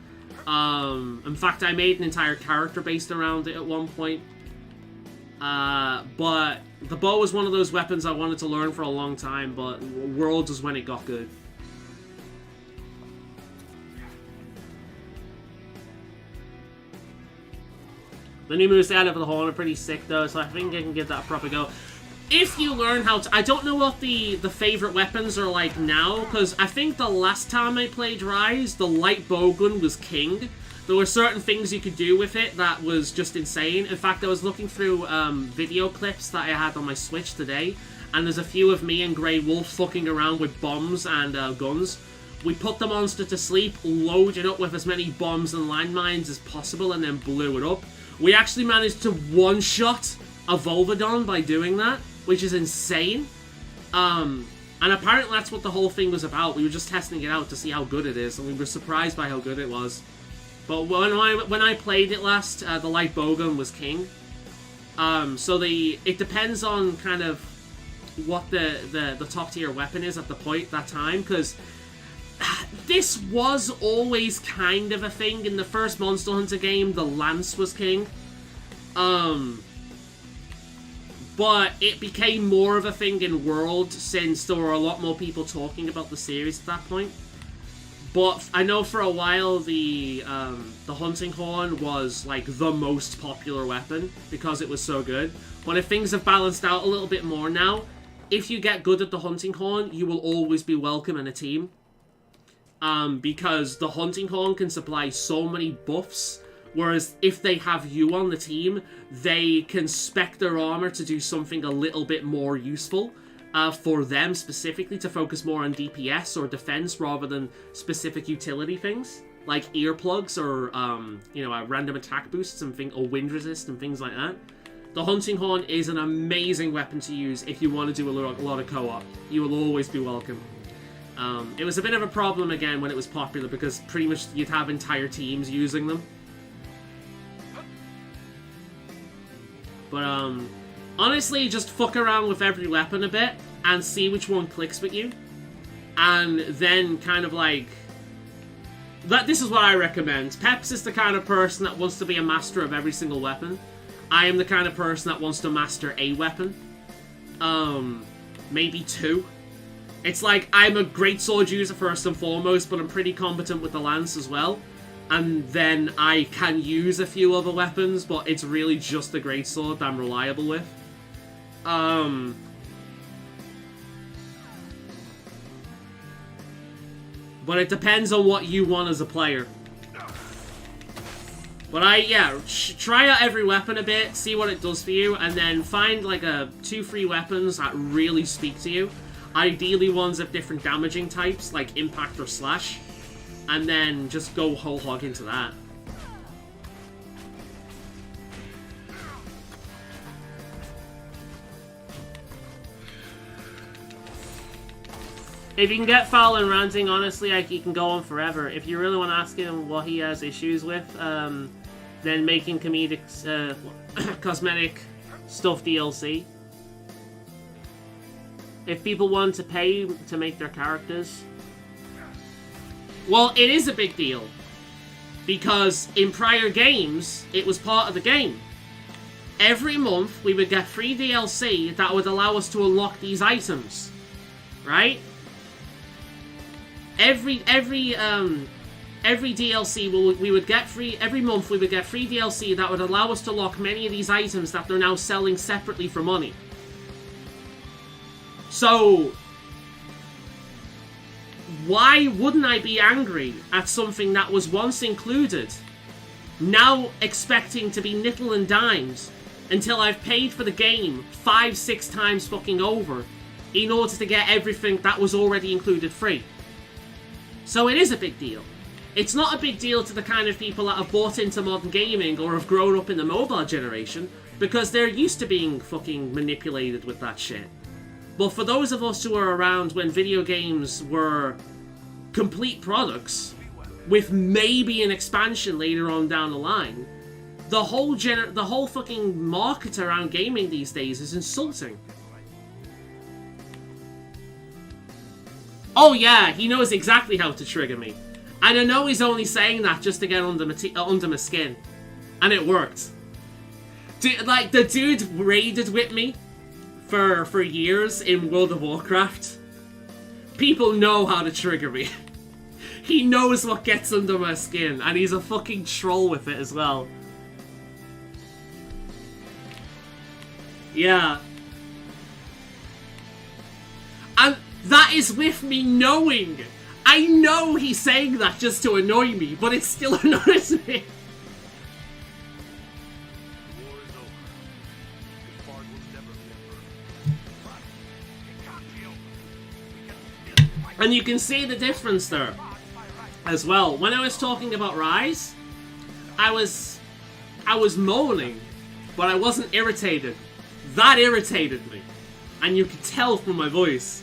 In fact, I made an entire character based around it at one point. But the bow was one of those weapons I wanted to learn for a long time, but World was when it got good. The new moves they added for the horn are pretty sick though, so I think I can give that a proper go. If you learn how to... I don't know what the favorite weapons are like now, because I think the last time I played Rise, the light bowgun was king. There were certain things you could do with it that was just insane. In fact, I was looking through video clips that I had on my Switch today, and there's a few of me and Grey Wolf fucking around with bombs and guns. We put the monster to sleep, loaded up with as many bombs and landmines as possible, and then blew it up. We actually managed to one-shot a Volvodon by doing that, which is insane. And apparently that's what the whole thing was about. We were just testing it out to see how good it is, and we were surprised by how good it was. But when I played it last, the light bowgun was king. So it depends on kind of what the top tier weapon is at that time, because this was always kind of a thing. In the first Monster Hunter game, the lance was king. But it became more of a thing in World since there were a lot more people talking about the series at that point. But I know for a while the hunting horn was like the most popular weapon because it was so good. But if things have balanced out a little bit more now, if you get good at the hunting horn, you will always be welcome in a team. Because the hunting horn can supply so many buffs. Whereas if they have you on the team, they can spec their armor to do something a little bit more useful for them specifically, to focus more on DPS or defense rather than specific utility things like earplugs or random attack boosts and or wind resist and things like that. The hunting horn is an amazing weapon to use if you want to do a lot of co-op. You will always be welcome. It was a bit of a problem again when it was popular because pretty much you'd have entire teams using them. But, honestly, just fuck around with every weapon a bit and see which one clicks with you. And then kind of like... This is what I recommend. Peps is the kind of person that wants to be a master of every single weapon. I am the kind of person that wants to master a weapon. Maybe two. It's like, I'm a great sword user first and foremost, but I'm pretty competent with the lance as well. And then I can use a few other weapons, but it's really just the greatsword that I'm reliable with. But it depends on what you want as a player. But try out every weapon a bit, see what it does for you, and then find like 2-3 weapons that really speak to you. Ideally ones of different damaging types, like impact or slash. And then just go whole hog into that. If you can get Faolan ranting, honestly, he can go on forever. If you really want to ask him what he has issues with, then making comedic, cosmetic stuff DLC. If people want to pay to make their characters... Well, it is a big deal. Because in prior games, it was part of the game. Every month, we would get free DLC that would allow us to unlock these items. Right? Every DLC we would get free... Every month, we would get free DLC that would allow us to unlock many of these items that they're now selling separately for money. So... why wouldn't I be angry at something that was once included, now expecting to be nickel and dimes until I've paid for the game 5-6 times fucking over in order to get everything that was already included free? So it is a big deal. It's not a big deal to the kind of people that have bought into modern gaming or have grown up in the mobile generation, because they're used to being fucking manipulated with that shit. But for those of us who were around when video games were complete products, with maybe an expansion later on down the line, the whole fucking market around gaming these days is insulting. Oh yeah, he knows exactly how to trigger me. And I know he's only saying that just to get under my skin. And it worked. The dude raided with me for years in World of Warcraft. People know how to trigger me. He knows what gets under my skin, and he's a fucking troll with it as well. Yeah. And that is with me knowing I know he's saying that just to annoy me, but it still annoys me. The war is over. This bard will never be emperor. But it can't be over. We can still fight. And you can see the difference there as well. When I was talking about Rise, I was moaning, but I wasn't irritated. That irritated me. And you could tell from my voice.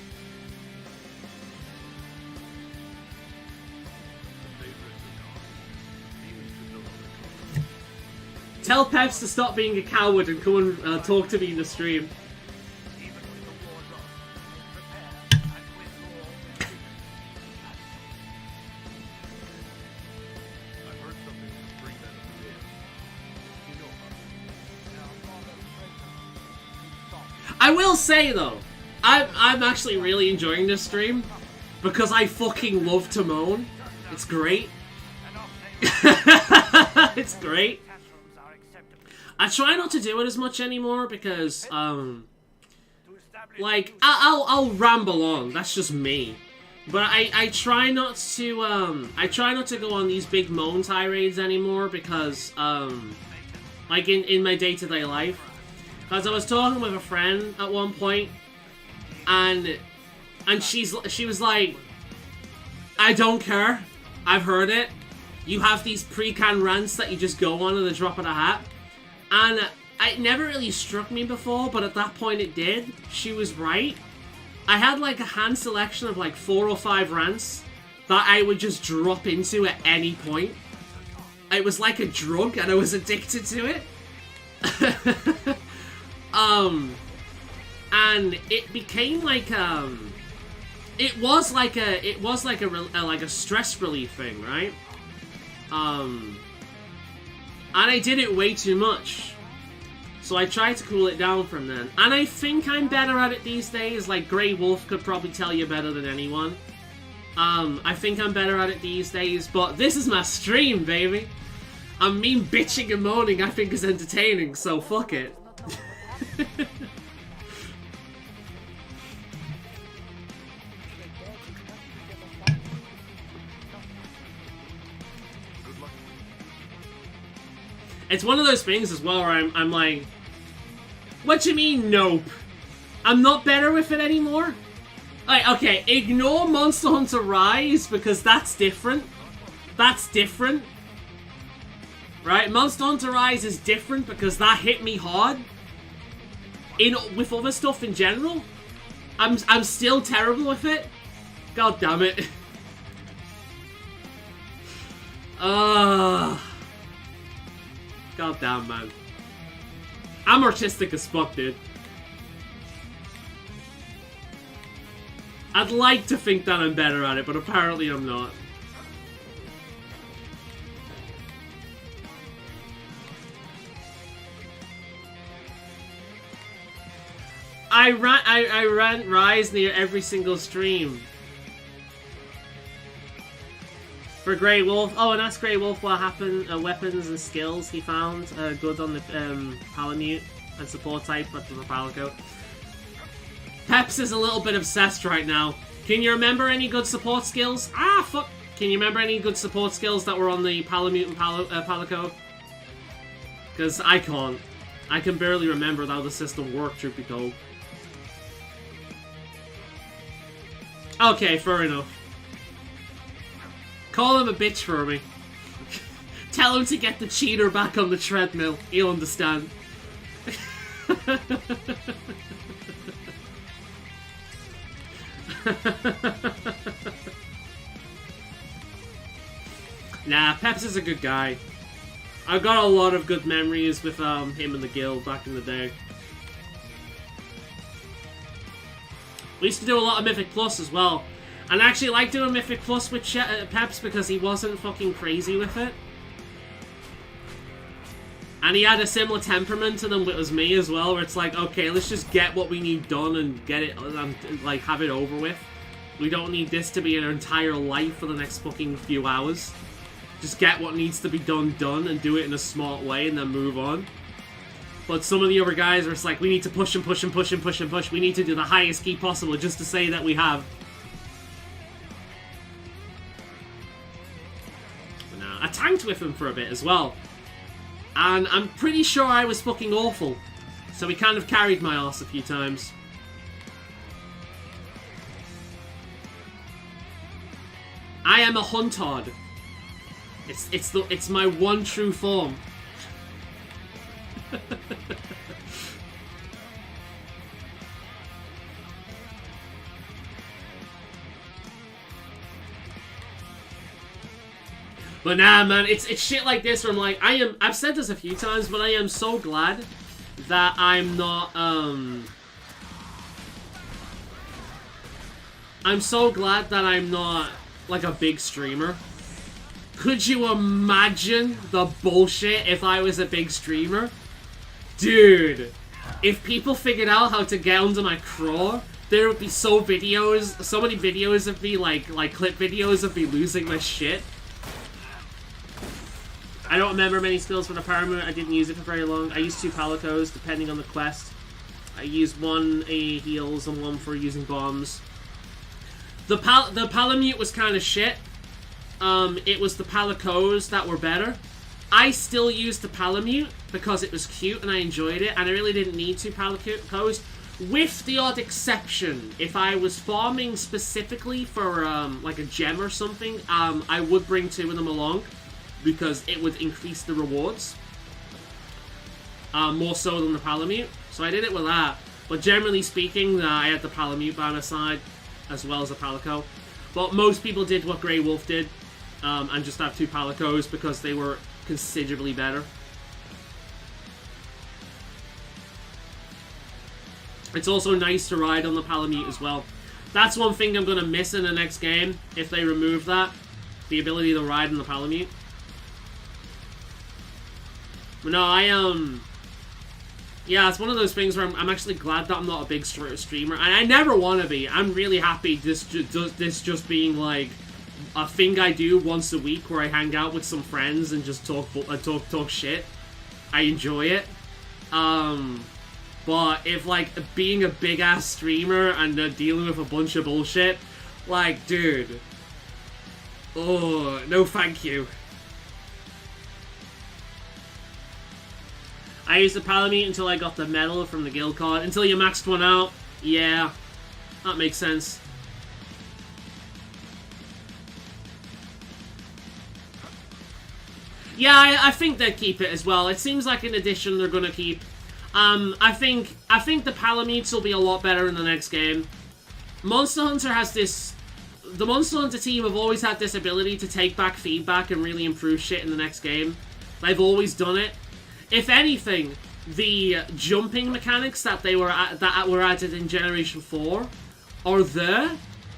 Tell Peps to stop being a coward and come and talk to me in the stream. Even with the war lost, prepare and win more. I've heard something from three men of the inn. You know about it. I will say though, I'm actually really enjoying this stream because I fucking love to moan. It's great. It's great. I try not to do it as much anymore because, like, I'll ramble on. That's just me. But I try not to go on these big moan tirades anymore because, like in my day-to-day life. Because I was talking with a friend at one point, and she was like, I don't care. I've heard it. You have these pre-canned rants that you just go on at the drop of a hat. And it never really struck me before, but at that point it did. She was right. I had like a hand selection of like 4 or 5 rants that I would just drop into at any point. It was like a drug and I was addicted to it. And it became like it was like a stress relief thing, right? And I did it way too much. So I tried to cool it down from then. And I think I'm better at it these days. Like, Grey Wolf could probably tell you better than anyone. I think I'm better at it these days. But this is my stream, baby. And me bitching and moaning I think is entertaining, so fuck it. It's one of those things as well where I'm like, what do you mean, nope? I'm not better with it anymore? Like, okay, ignore Monster Hunter Rise because that's different. That's different. Right? Monster Hunter Rise is different because that hit me hard. With other stuff in general, I'm still terrible with it. God damn it. God damn, man. I'm artistic as fuck, dude. I'd like to think that I'm better at it, but apparently I'm not. I ran Rise near every single stream. For Grey Wolf. Oh, and ask Grey Wolf what happened, weapons and skills he found good on the Palamute and support type for the Palico. Peps is a little bit obsessed right now. Can you remember any good support skills? Ah, fuck. Can you remember any good support skills that were on the Palamute and Palico? Because I can't. I can barely remember how the system worked, truth be told. Okay, fair enough. Call him a bitch for me. Tell him to get the cheater back on the treadmill. He'll understand. Nah, Peps is a good guy. I've got a lot of good memories with him and the guild back in the day. We used to do a lot of Mythic Plus as well. And I actually like doing Mythic Plus with Peps because he wasn't fucking crazy with it. And he had a similar temperament to them as me as well, where it's like, okay, let's just get what we need done and get it, like, have it over with. We don't need this to be an entire life for the next fucking few hours. Just get what needs to be done and do it in a smart way and then move on. But some of the other guys are just like, we need to push and push and push and push and push. We need to do the highest key possible just to say that we have. for now. I tanked with him for a bit as well. And I'm pretty sure I was fucking awful. So he kind of carried my ass a few times. I am a Huntard. It's my one true form. But nah, man, it's shit like this where I'm like, I've said this a few times, but I am so glad that I'm not, I'm so glad that I'm not, like, a big streamer. Could you imagine the bullshit if I was a big streamer? Dude, if people figured out how to get under my craw, there would be so many videos of me, like clip videos of me losing my shit. I don't remember many skills for the Paramount. I didn't use it for very long. I used 2 Palicos, depending on the quest. I used 1 heals and 1 for using bombs. The Palamute was kind of shit. It was the Palicos that were better. I still used the Palamute because it was cute and I enjoyed it, and I really didn't need 2 Palicos. With the odd exception, if I was farming specifically for like a gem or something, I would bring 2 of them along, because it would increase the rewards. More so than the Palamute. So I did it with that. But generally speaking, I had the Palamute by my side, as well as the Palico. But most people did what Grey Wolf did, and just have 2 Palicos because they were considerably better. It's also nice to ride on the Palamute as well. That's one thing I'm going to miss in the next game, if they remove that. The ability to ride on the Palamute. But no, yeah, it's one of those things where I'm actually glad that I'm not a big streamer, and I never want to be. I'm really happy this just being like a thing I do once a week, where I hang out with some friends and just talk shit. I enjoy it. But if like being a big ass streamer and dealing with a bunch of bullshit, like, dude, oh no, thank you. I used the Palamute until I got the medal from the guild card. Until you maxed one out. Yeah, that makes sense. Yeah, I think they'd keep it as well. It seems like an addition they're gonna keep. I think the Palamutes will be a lot better in the next game. Monster Hunter has this... The Monster Hunter team have always had this ability to take back feedback and really improve shit in the next game. They've always done it. If anything, the jumping mechanics that were added in Generation 4 are there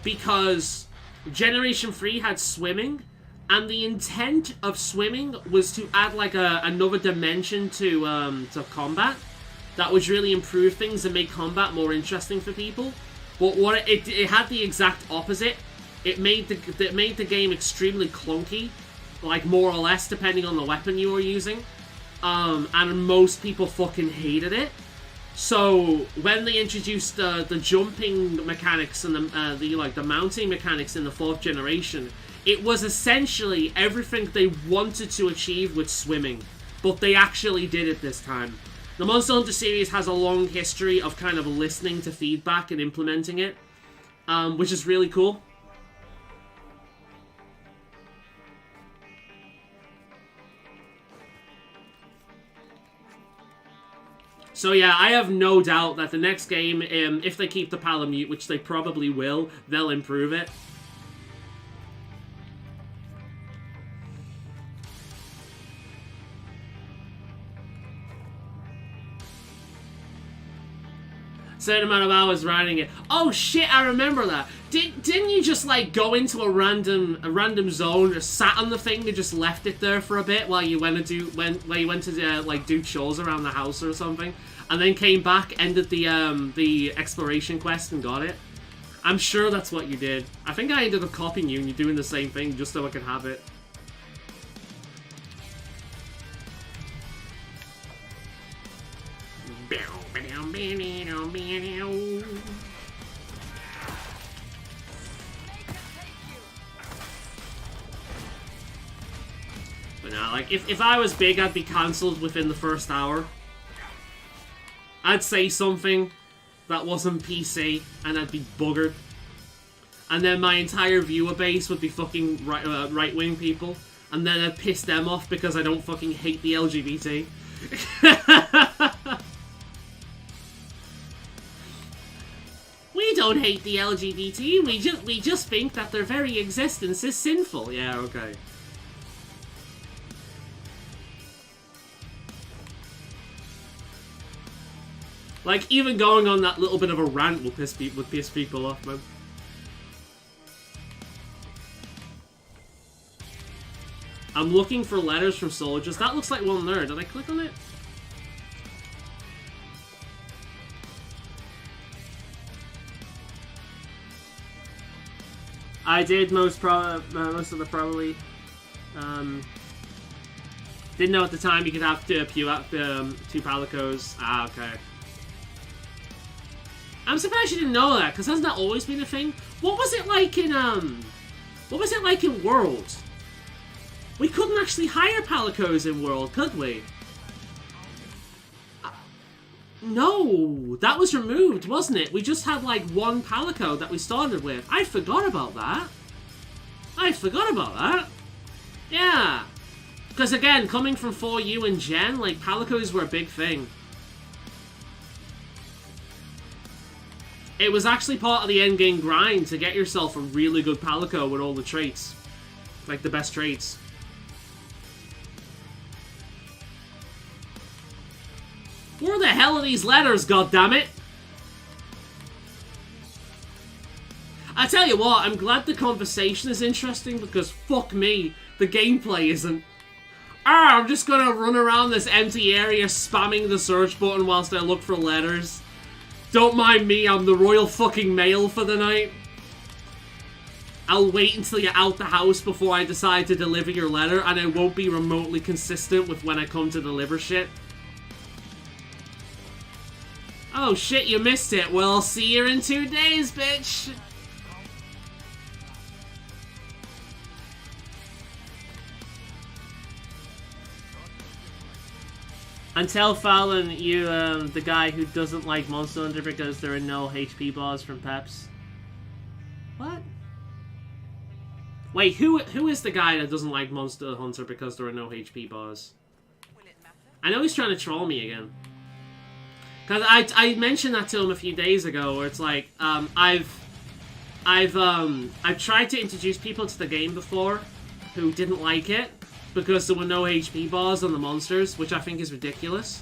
because Generation 3 had swimming, and the intent of swimming was to add like another dimension to combat that would really improve things and make combat more interesting for people. But what it had the exact opposite. It made the game extremely clunky, like more or less depending on the weapon you were using. And most people fucking hated it. So when they introduced the jumping mechanics and the mounting mechanics in the 4th generation, it was essentially everything they wanted to achieve with swimming, but they actually did it this time. The Monster Hunter series has a long history of kind of listening to feedback and implementing it, which is really cool. So yeah, I have no doubt that the next game, if they keep the Palamute, which they probably will, they'll improve it. Certain amount of hours riding it. Oh shit, I remember that. Didn't you just like go into a random zone, just sat on the thing and just left it there for a bit while you went to like do chores around the house or something, and then came back, ended the exploration quest and got it? I'm sure that's what you did. I think I ended up copying you and you're doing the same thing just so I can have it. Nah, like, if I was big, I'd be cancelled within the first hour. I'd say something that wasn't PC, and I'd be buggered. And then my entire viewer base would be fucking right-wing people. And then I'd piss them off because I don't fucking hate the LGBT. We don't hate the LGBT, we just think that their very existence is sinful. Yeah, okay. Like, even going on that little bit of a rant would piss people off, man. I'm looking for letters from soldiers. That looks like one there. Did I click on it? I did most of the probably. Didn't know at the time you could have two palicos. Ah, okay. I'm surprised you didn't know that, because hasn't that always been a thing? What was it like in World? We couldn't actually hire palicos in World, could we? No, that was removed, wasn't it? We just had like one palico that we started with. I forgot about that. Yeah. Because again, coming from 4U and Gen, like, palicos were a big thing. It was actually part of the endgame grind to get yourself a really good palico with all the traits. Like, the best traits. Where the hell are these letters, goddammit? I tell you what, I'm glad the conversation is interesting, because fuck me, the gameplay isn't. I'm just gonna run around this empty area spamming the search button whilst I look for letters. Don't mind me, I'm the Royal fucking Mail for the night. I'll wait until you're out the house before I decide to deliver your letter, and I won't be remotely consistent with when I come to deliver shit. Oh shit, you missed it. Well, see you in 2 days, bitch. And tell Faolan you, the guy who doesn't like Monster Hunter because there are no HP bars from Peps. What? Wait, who is the guy that doesn't like Monster Hunter because there are no HP bars? I know he's trying to troll me again. Cause I mentioned that to him a few days ago, where it's like, I've tried to introduce people to the game before who didn't like it because there were no HP bars on the monsters, which I think is ridiculous.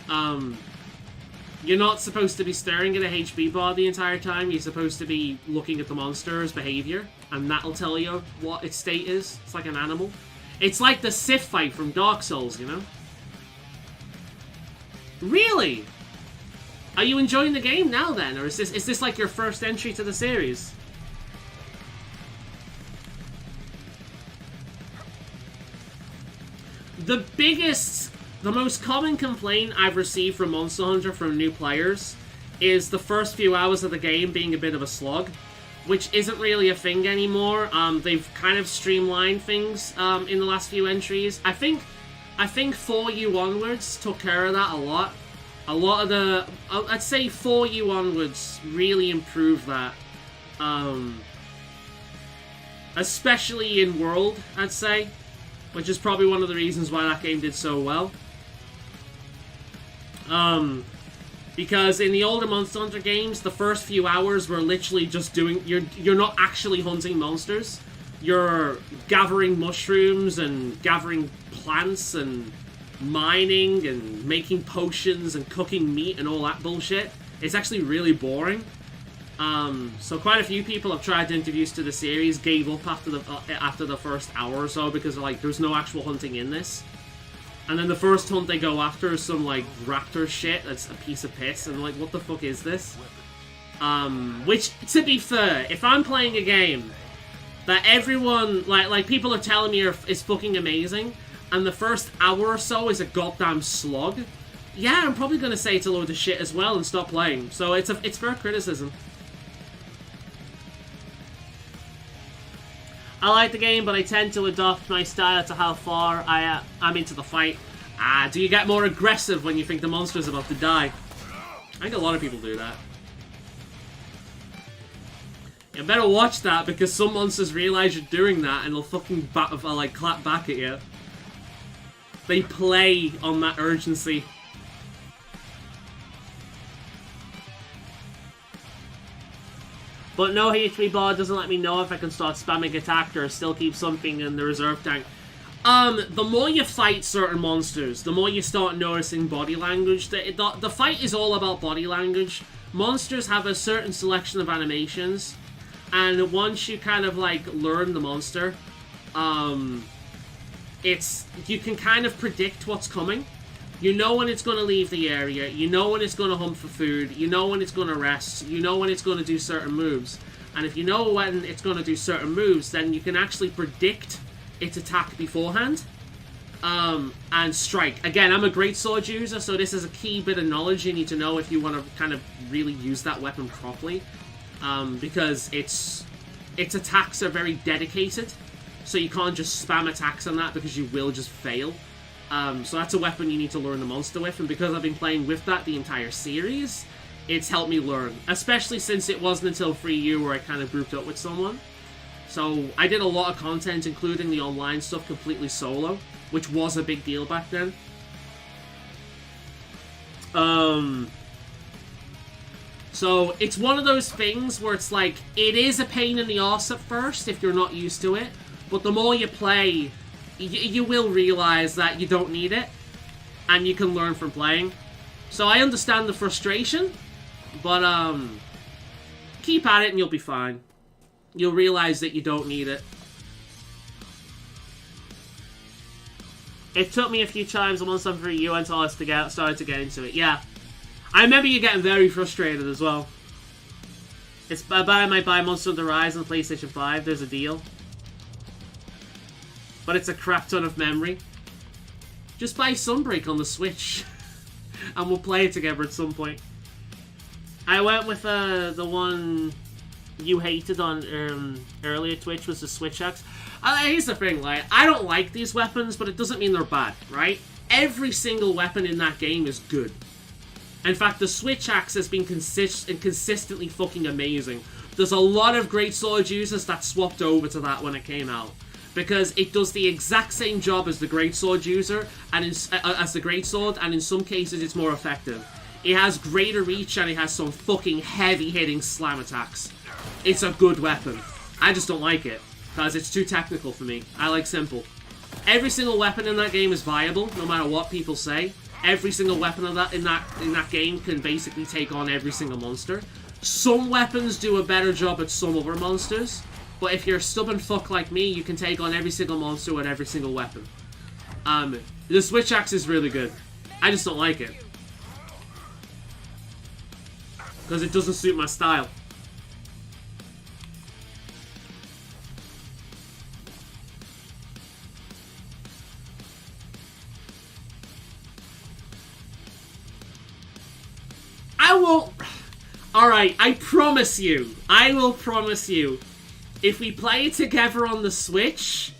You're not supposed to be staring at a HP bar the entire time. You're supposed to be looking at the monster's behavior, and that'll tell you what its state is. It's like an animal. It's like the Sith fight from Dark Souls, you know? Really? Are you enjoying the game now then, or is this like your first entry to the series? The most common complaint I've received from Monster Hunter from new players is the first few hours of the game being a bit of a slog, which isn't really a thing anymore. They've kind of streamlined things in the last few entries. I think 4U onwards took care of that a lot. A lot of the... I'd say 4U onwards really improved that. Especially in World, I'd say. Which is probably one of the reasons why that game did so well. Because in the older Monster Hunter games, the first few hours were literally just doing... You're not actually hunting monsters. You're gathering mushrooms and gathering plants and mining and making potions and cooking meat and all that bullshit. It's actually really boring. So quite a few people I've tried to introduce to the series gave up after the first hour or so because they're like, there's no actual hunting in this. And then the first hunt they go after is some like raptor shit that's a piece of piss, and like, what the fuck is this? Which, to be fair, if I'm playing a game that everyone, like people are telling me is fucking amazing, and the first hour or so is a goddamn slog, yeah, I'm probably gonna say it's a load of shit as well and stop playing. So it's fair criticism. I like the game, but I tend to adopt my style to how far I'm into the fight. Do you get more aggressive when you think the monster's about to die? I think a lot of people do that. You better watch that, because some monsters realize you're doing that and they'll fucking like clap back at you. They play on that urgency. But no HP bar doesn't let me know if I can start spamming attack or still keep something in the reserve tank. The more you fight certain monsters, the more you start noticing body language. The fight is all about body language. Monsters have a certain selection of animations, and once you kind of like learn the monster, you can kind of predict what's coming. You know when it's going to leave the area, you know when it's going to hunt for food, you know when it's going to rest, you know when it's going to do certain moves. And if you know when it's going to do certain moves, then you can actually predict its attack beforehand. And strike. Again, I'm a greatsword user, so this is a key bit of knowledge you need to know if you want to kind of really use that weapon properly. Because its attacks are very dedicated, so you can't just spam attacks on that because you will just fail. So that's a weapon you need to learn the monster with, and because I've been playing with that the entire series, it's helped me learn. Especially since it wasn't until 3U where I kind of grouped up with someone. So I did a lot of content, including the online stuff, completely solo, which was a big deal back then. So it's one of those things where it's like, it is a pain in the arse at first if you're not used to it, but the more you play, you will realize that you don't need it, and you can learn from playing. So I understand the frustration, but keep at it and you'll be fine. You'll realize that you don't need it. It took me a few times once I'm through you until I started to get into it. Yeah. I remember you getting very frustrated as well. It's I might buy Monster Hunter Rise on PlayStation 5. There's a deal. But it's a crap ton of memory. Just buy Sunbreak on the Switch. And we'll play it together at some point. I went with the one you hated on earlier Twitch, was the Switch Axe. Here's the thing, like, I don't like these weapons, but it doesn't mean they're bad, right? Every single weapon in that game is good. In fact, the Switch Axe has been consistently fucking amazing. There's a lot of greatsword users that swapped over to that when it came out, because it does the exact same job as the greatsword user, and as the greatsword, and in some cases it's more effective. It has greater reach, and it has some fucking heavy-hitting slam attacks. It's a good weapon. I just don't like it, because it's too technical for me. I like simple. Every single weapon in that game is viable, no matter what people say. Every single weapon in that game can basically take on every single monster. Some weapons do a better job at some other monsters, but if you're a stubborn fuck like me, you can take on every single monster with every single weapon. The Switch Axe is really good. I just don't like it, because it doesn't suit my style. I won't... Alright, I promise you. I will promise you. If we play it together on the Switch,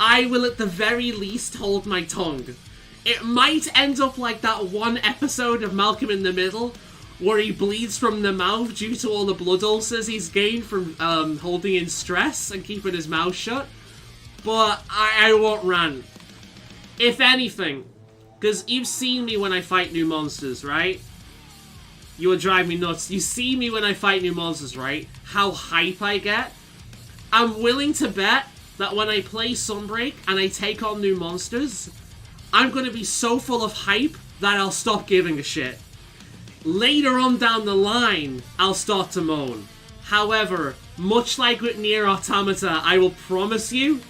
I will at the very least hold my tongue. It might end up like that one episode of Malcolm in the Middle, where he bleeds from the mouth due to all the blood ulcers he's gained from holding in stress and keeping his mouth shut. But I won't rant. If anything, because you've seen me when I fight new monsters, right? You would drive me nuts. You see me when I fight new monsters, right? How hype I get. I'm willing to bet that when I play Sunbreak and I take on new monsters, I'm going to be so full of hype that I'll stop giving a shit. Later on down the line, I'll start to moan. However, much like with Nier Automata, I will promise you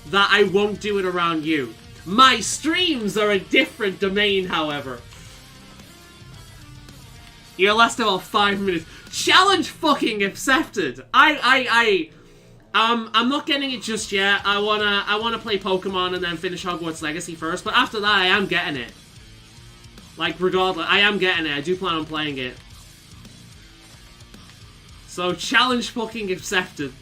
that I won't do it around you. My streams are a different domain, however. You'll last about 5 minutes. Challenge fucking accepted. I'm not getting it just yet. I wanna play Pokemon and then finish Hogwarts Legacy first. But after that, I am getting it. Like, regardless, I am getting it. I do plan on playing it. So, challenge fucking accepted.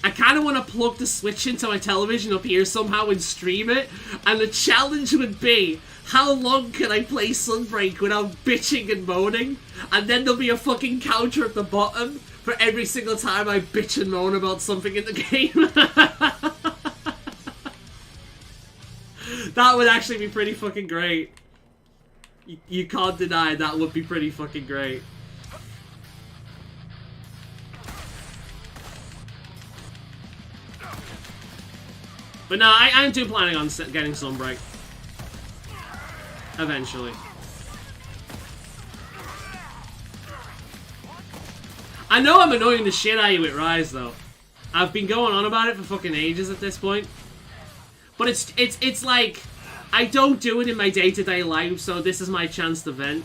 I kind of want to plug the Switch into my television up here somehow and stream it. And the challenge would be, how long can I play Sunbreak without bitching and moaning? And then there'll be a fucking counter at the bottom for every single time I bitch and moan about something in the game. That would actually be pretty fucking great. You can't deny that would be pretty fucking great. But no, I do planning on getting Sunbreak. Eventually. I know I'm annoying the shit out of you with Rise, though. I've been going on about it for fucking ages at this point. But it's like, I don't do it in my day-to-day life, so this is my chance to vent.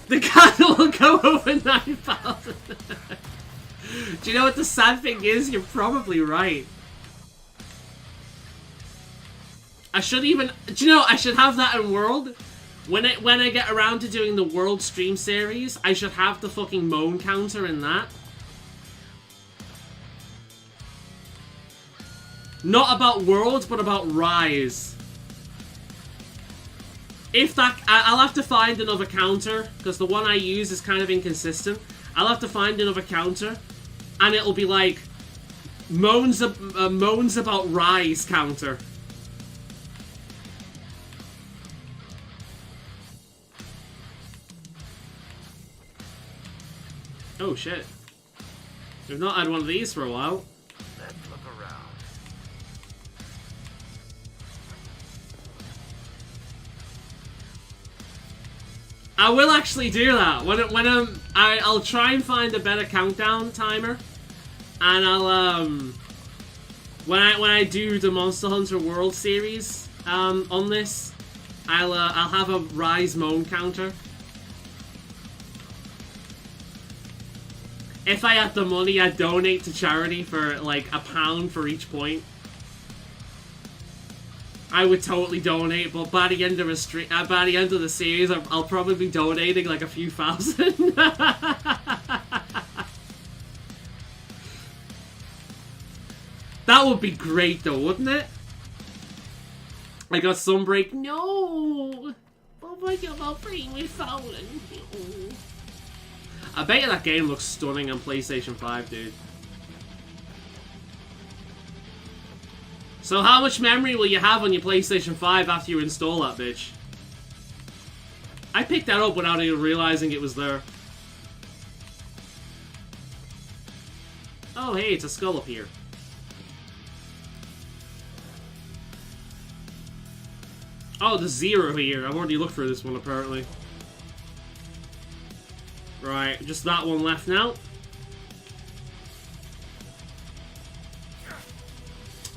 The candle will go over 9,000. Do you know what the sad thing is? You're probably right. I should even... Do you know, I should have that in World. When I get around to doing the World stream series, I should have the fucking moan counter in that. Not about World, but about Rise. If that... I'll have to find another counter, because the one I use is kind of inconsistent. I'll have to find another counter, and it'll be like... Moans about Rise counter. Oh shit. We've not had one of these for a while. Let's look around. I will actually do that. I'll try and find a better countdown timer. And I'll when I do the Monster Hunter World series on this, I'll have a Rise moan counter. If I had the money, I'd donate to charity for like £1 for each point. I would totally donate, but by the end of the series, I'll probably be donating like a few thousand. That would be great, though, wouldn't it? I got Sunbreak. No, oh my god, I'm playing with Faolan. No. I bet you that game looks stunning on PlayStation 5, dude. So how much memory will you have on your PlayStation 5 after you install that bitch? I picked that up without even realizing it was there. Oh hey, it's a skull up here. Oh, there's 0 here. I've already looked for this one, apparently. Right, just that one left now.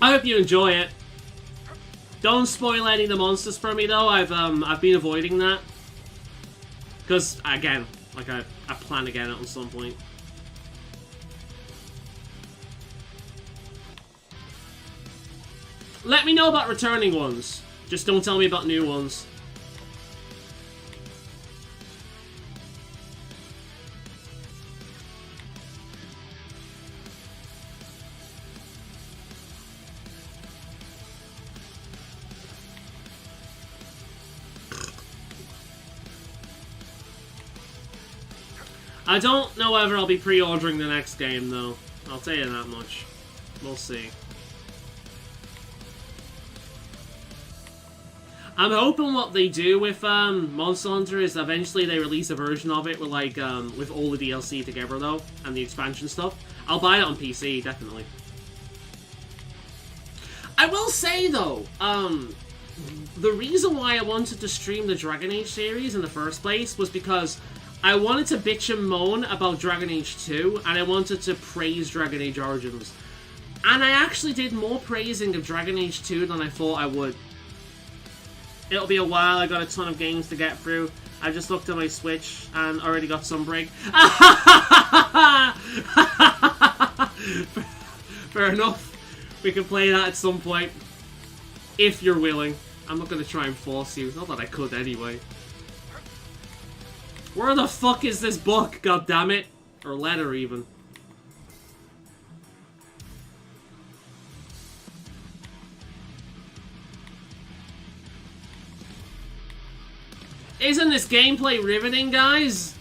I hope you enjoy it. Don't spoil any of the monsters for me though. I've been avoiding that. Because again, like I plan to get it at some point. Let me know about returning ones. Just don't tell me about new ones. I don't know whether I'll be pre-ordering the next game, though. I'll tell you that much. We'll see. I'm hoping what they do with Monster Hunter is eventually they release a version of it with like with all the DLC together, though, and the expansion stuff. I'll buy it on PC, definitely. I will say, though, the reason why I wanted to stream the Dragon Age series in the first place was because I wanted to bitch and moan about Dragon Age 2, and I wanted to praise Dragon Age Origins. And I actually did more praising of Dragon Age 2 than I thought I would. It'll be a while, I got a ton of games to get through. I just looked at my Switch and already got Sunbreak. Fair enough. We can play that at some point. If you're willing. I'm not going to try and force you. Not that I could anyway. Where the fuck is this book? God damn it! Or letter, even. Isn't this gameplay riveting, guys?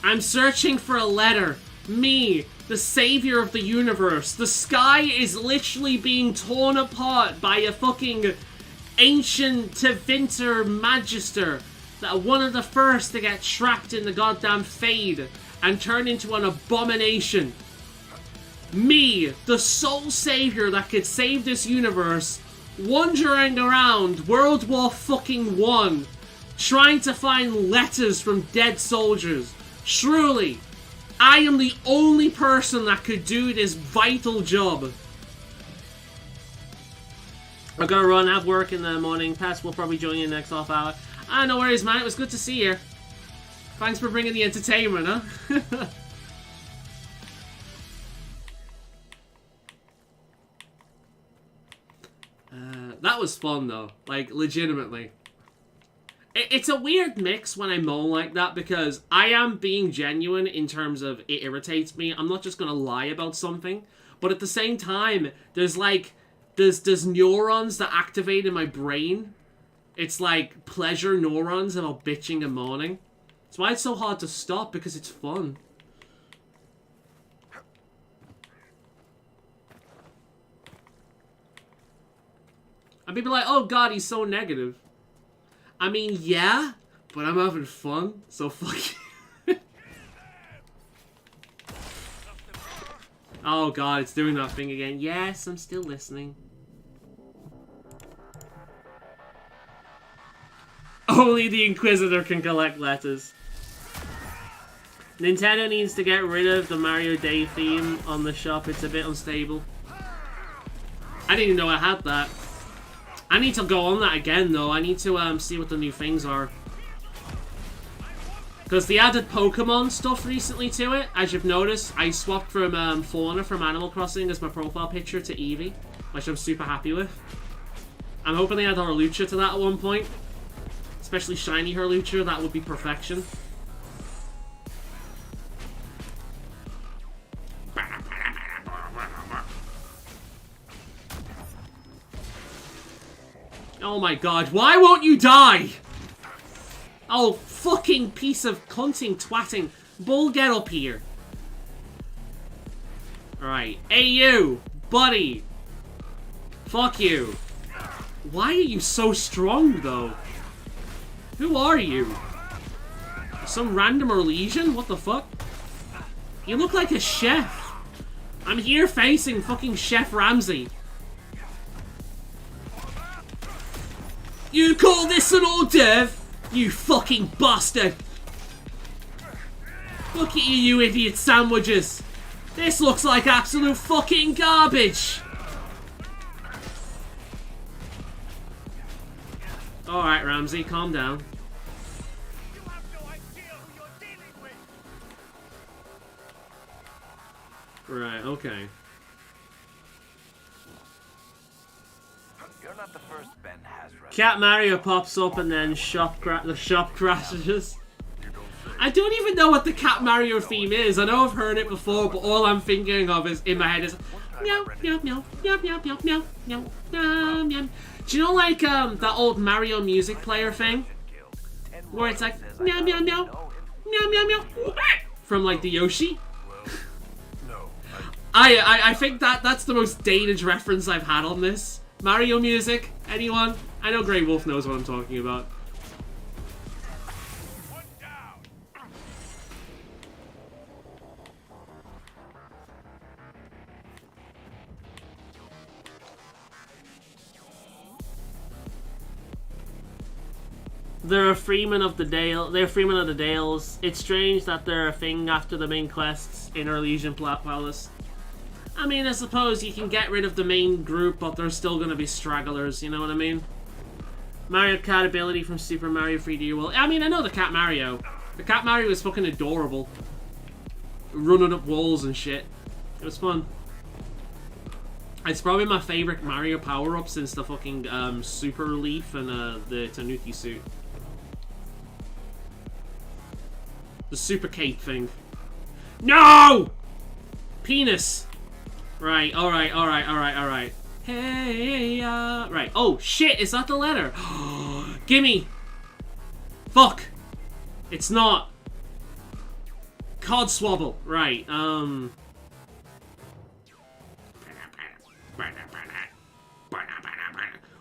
I'm searching for a letter. Me, the savior of the universe. The sky is literally being torn apart by a fucking ancient Tevinter Magister. That one of the first to get trapped in the goddamn Fade and turn into an abomination. Me, the sole savior that could save this universe, wandering around World War fucking One, trying to find letters from dead soldiers. Truly, I am the only person that could do this vital job. I've got to run, have work in the morning. Pets will probably join you in the next half hour. Ah, no worries, man. It was good to see you. Thanks for bringing the entertainment, huh? That was fun, though. Like, legitimately. It's a weird mix when I moan like that, because I am being genuine in terms of it irritates me. I'm not just gonna lie about something. But at the same time, there's like... There's neurons that activate in my brain. It's like pleasure neurons about bitching and moaning. That's why it's so hard to stop, because it's fun. And people are like, oh god, he's so negative. I mean, yeah, but I'm having fun, so fuck you. Oh god, it's doing that thing again. Yes, I'm still listening. Only the Inquisitor can collect letters. Nintendo needs to get rid of the Mario Day theme on the shop. It's a bit unstable. I didn't even know I had that. I need to go on that again, though. I need to see what the new things are. Because they added Pokemon stuff recently to it. As you've noticed, I swapped from Fauna from Animal Crossing as my profile picture to Eevee, which I'm super happy with. I'm hoping they add Horlucha to that at one point. Especially shiny Horlucha, that would be perfection. Oh my god, why won't you die? Oh, fucking piece of cunting twatting. Bull, get up here. Alright. Hey, you! Buddy! Fuck you. Why are you so strong, though? Who are you? Some random Orlesian? What the fuck? You look like a chef. I'm here facing fucking Chef Ramsay. You call this an hors d'oeuvre? You fucking bastard! Look at you idiot sandwiches! This looks like absolute fucking garbage! Alright, Ramsay, calm down. You have no idea who you're dealing with. Right, okay. You're not the first Ben has run. Cat Mario pops up and then the shop crashes. I don't even know what the Cat Mario theme is. I know I've heard it before, but all I'm thinking of is in my head is meow meow meow meow meow meow meow meow meow meow. Do you know like that old Mario music player thing? Where it's like meow meow meow meow meow meow from like the Yoshi? I think that's the most dated reference I've had on this. Mario music? Anyone? I know Grey Wolf knows what I'm talking about. They're a Freeman of the Dale. They're Freeman of the Dales. It's strange that they're a thing after the main quests in Orlesian Palace. I mean, I suppose you can get rid of the main group, but there's still gonna be stragglers, you know what I mean? Mario Kart ability from Super Mario 3D World. I mean, I know the Cat Mario. The Cat Mario was fucking adorable. Running up walls and shit. It was fun. It's probably my favorite Mario power-up since the fucking Super Leaf and the Tanuki suit. The Super Cape thing. No! Penis. Right, alright. Hey, right. Oh, shit, is that the letter? Gimme. Fuck. It's not. Codswabble. Right,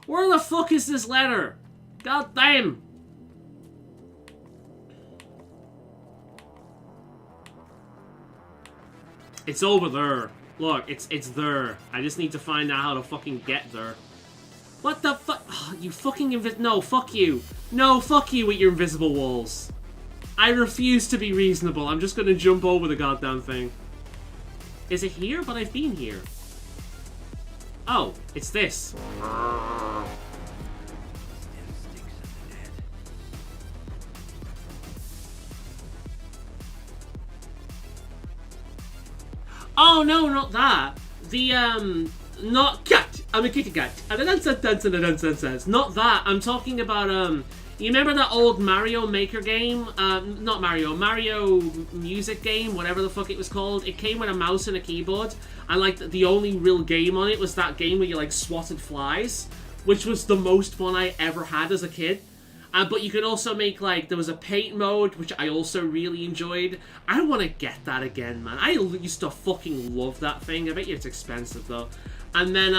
Where the fuck is this letter? God damn. It's over there. Look, it's there. I just need to find out how to fucking get there. What the fuck? Oh, you fucking no, fuck you. No, fuck you with your invisible walls. I refuse to be reasonable. I'm just gonna jump over the goddamn thing. Is it here? But I've been here. Oh, it's this. Oh no, not that. The not cat. I'm a kitty cat. And a dance. Not that. I'm talking about you remember that old Mario Maker game? Not Mario music game, whatever the fuck it was called. It came with a mouse and a keyboard, and like the only real game on it was that game where you like swatted flies, which was the most fun I ever had as a kid. But you could also make, like, there was a paint mode, which I also really enjoyed. I want to get that again, man. I used to fucking love that thing. I bet you it's expensive, though. And then,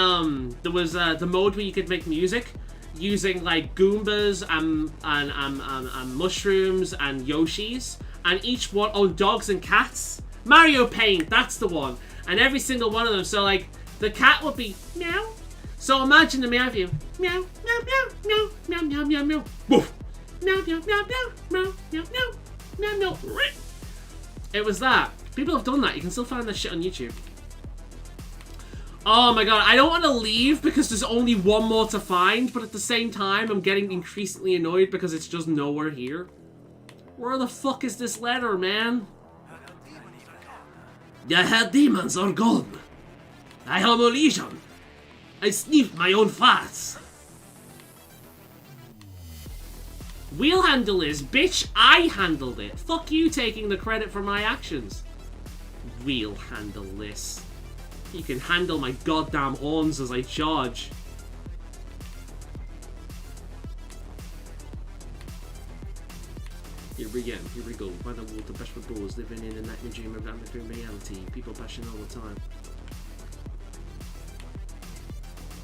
there was, the mode where you could make music using, like, Goombas and mushrooms and Yoshis. And each one, oh, dogs and cats. Mario Paint, that's the one. And every single one of them, so, like, the cat would be meow. So imagine the meow view. Meow, meow, meow, meow, meow, meow, meow, meow. Woof. Meow, meow, meow, meow, meow, meow, meow, meow, meow. It was that. People have done that. You can still find that shit on YouTube. Oh my god, I don't want to leave because there's only one more to find, but at the same time, I'm getting increasingly annoyed because it's just nowhere here. Where the fuck is this letter, man? Your head demons are gone. I am a legion. I sniffed my own farts. We'll handle this, bitch. I handled it. Fuck you taking the credit for my actions. We'll handle this. You can handle my goddamn horns as I charge. Here we go. By the water, bashful balls, living in a nightmare dream of amateur reality. People bashing all the time.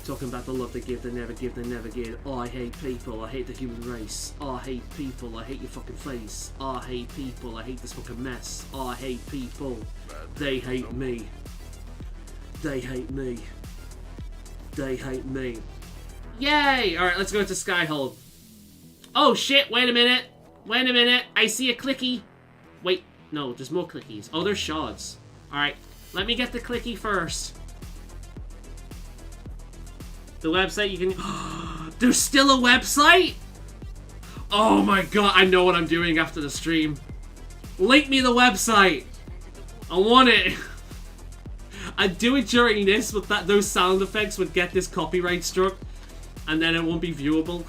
Talking about the love they give, they never give, they never give. Oh, I hate people, I hate the human race. Oh, I hate people, I hate your fucking face. Oh, I hate people, I hate this fucking mess. Oh, I hate people. They hate me. They hate me. They hate me. Yay! Alright, let's go to Skyhold. Oh shit, wait a minute. Wait a minute, I see a clicky. Wait, no, there's more clickies. Oh, there's shards. Alright, let me get the clicky first. The website you can... There's still a website? Oh my god, I know what I'm doing after the stream. Link me the website. I want it. I'd do it during this, but those sound effects would get this copyright struck. And then it won't be viewable.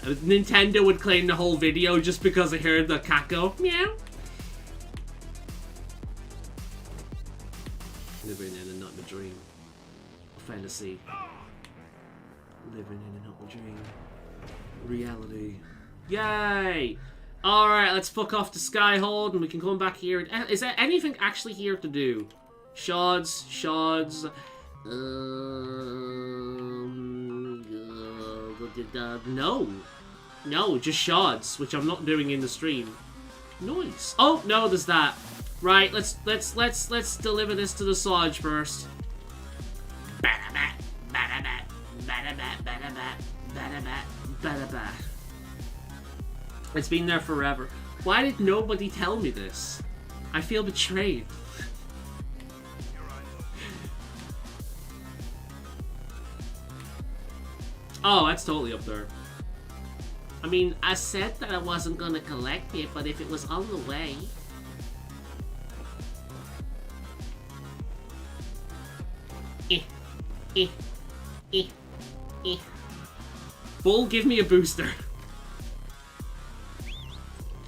Nintendo would claim the whole video just because I heard the cat go, meow. Living in a nightmare dream. A fantasy. Living in a nightmare dream. Reality. Yay! Alright, let's fuck off to Skyhold and we can come back here. Is there anything actually here to do? Shards. No, just shards, which I'm not doing in the stream. Nice. Oh, no, there's that. Right, let's deliver this to the Sarge first. It's been there forever. Why did nobody tell me this? I feel betrayed. Oh, that's totally up there. I mean, I said that I wasn't gonna collect it, but if it was on the way... Bull, give me a booster.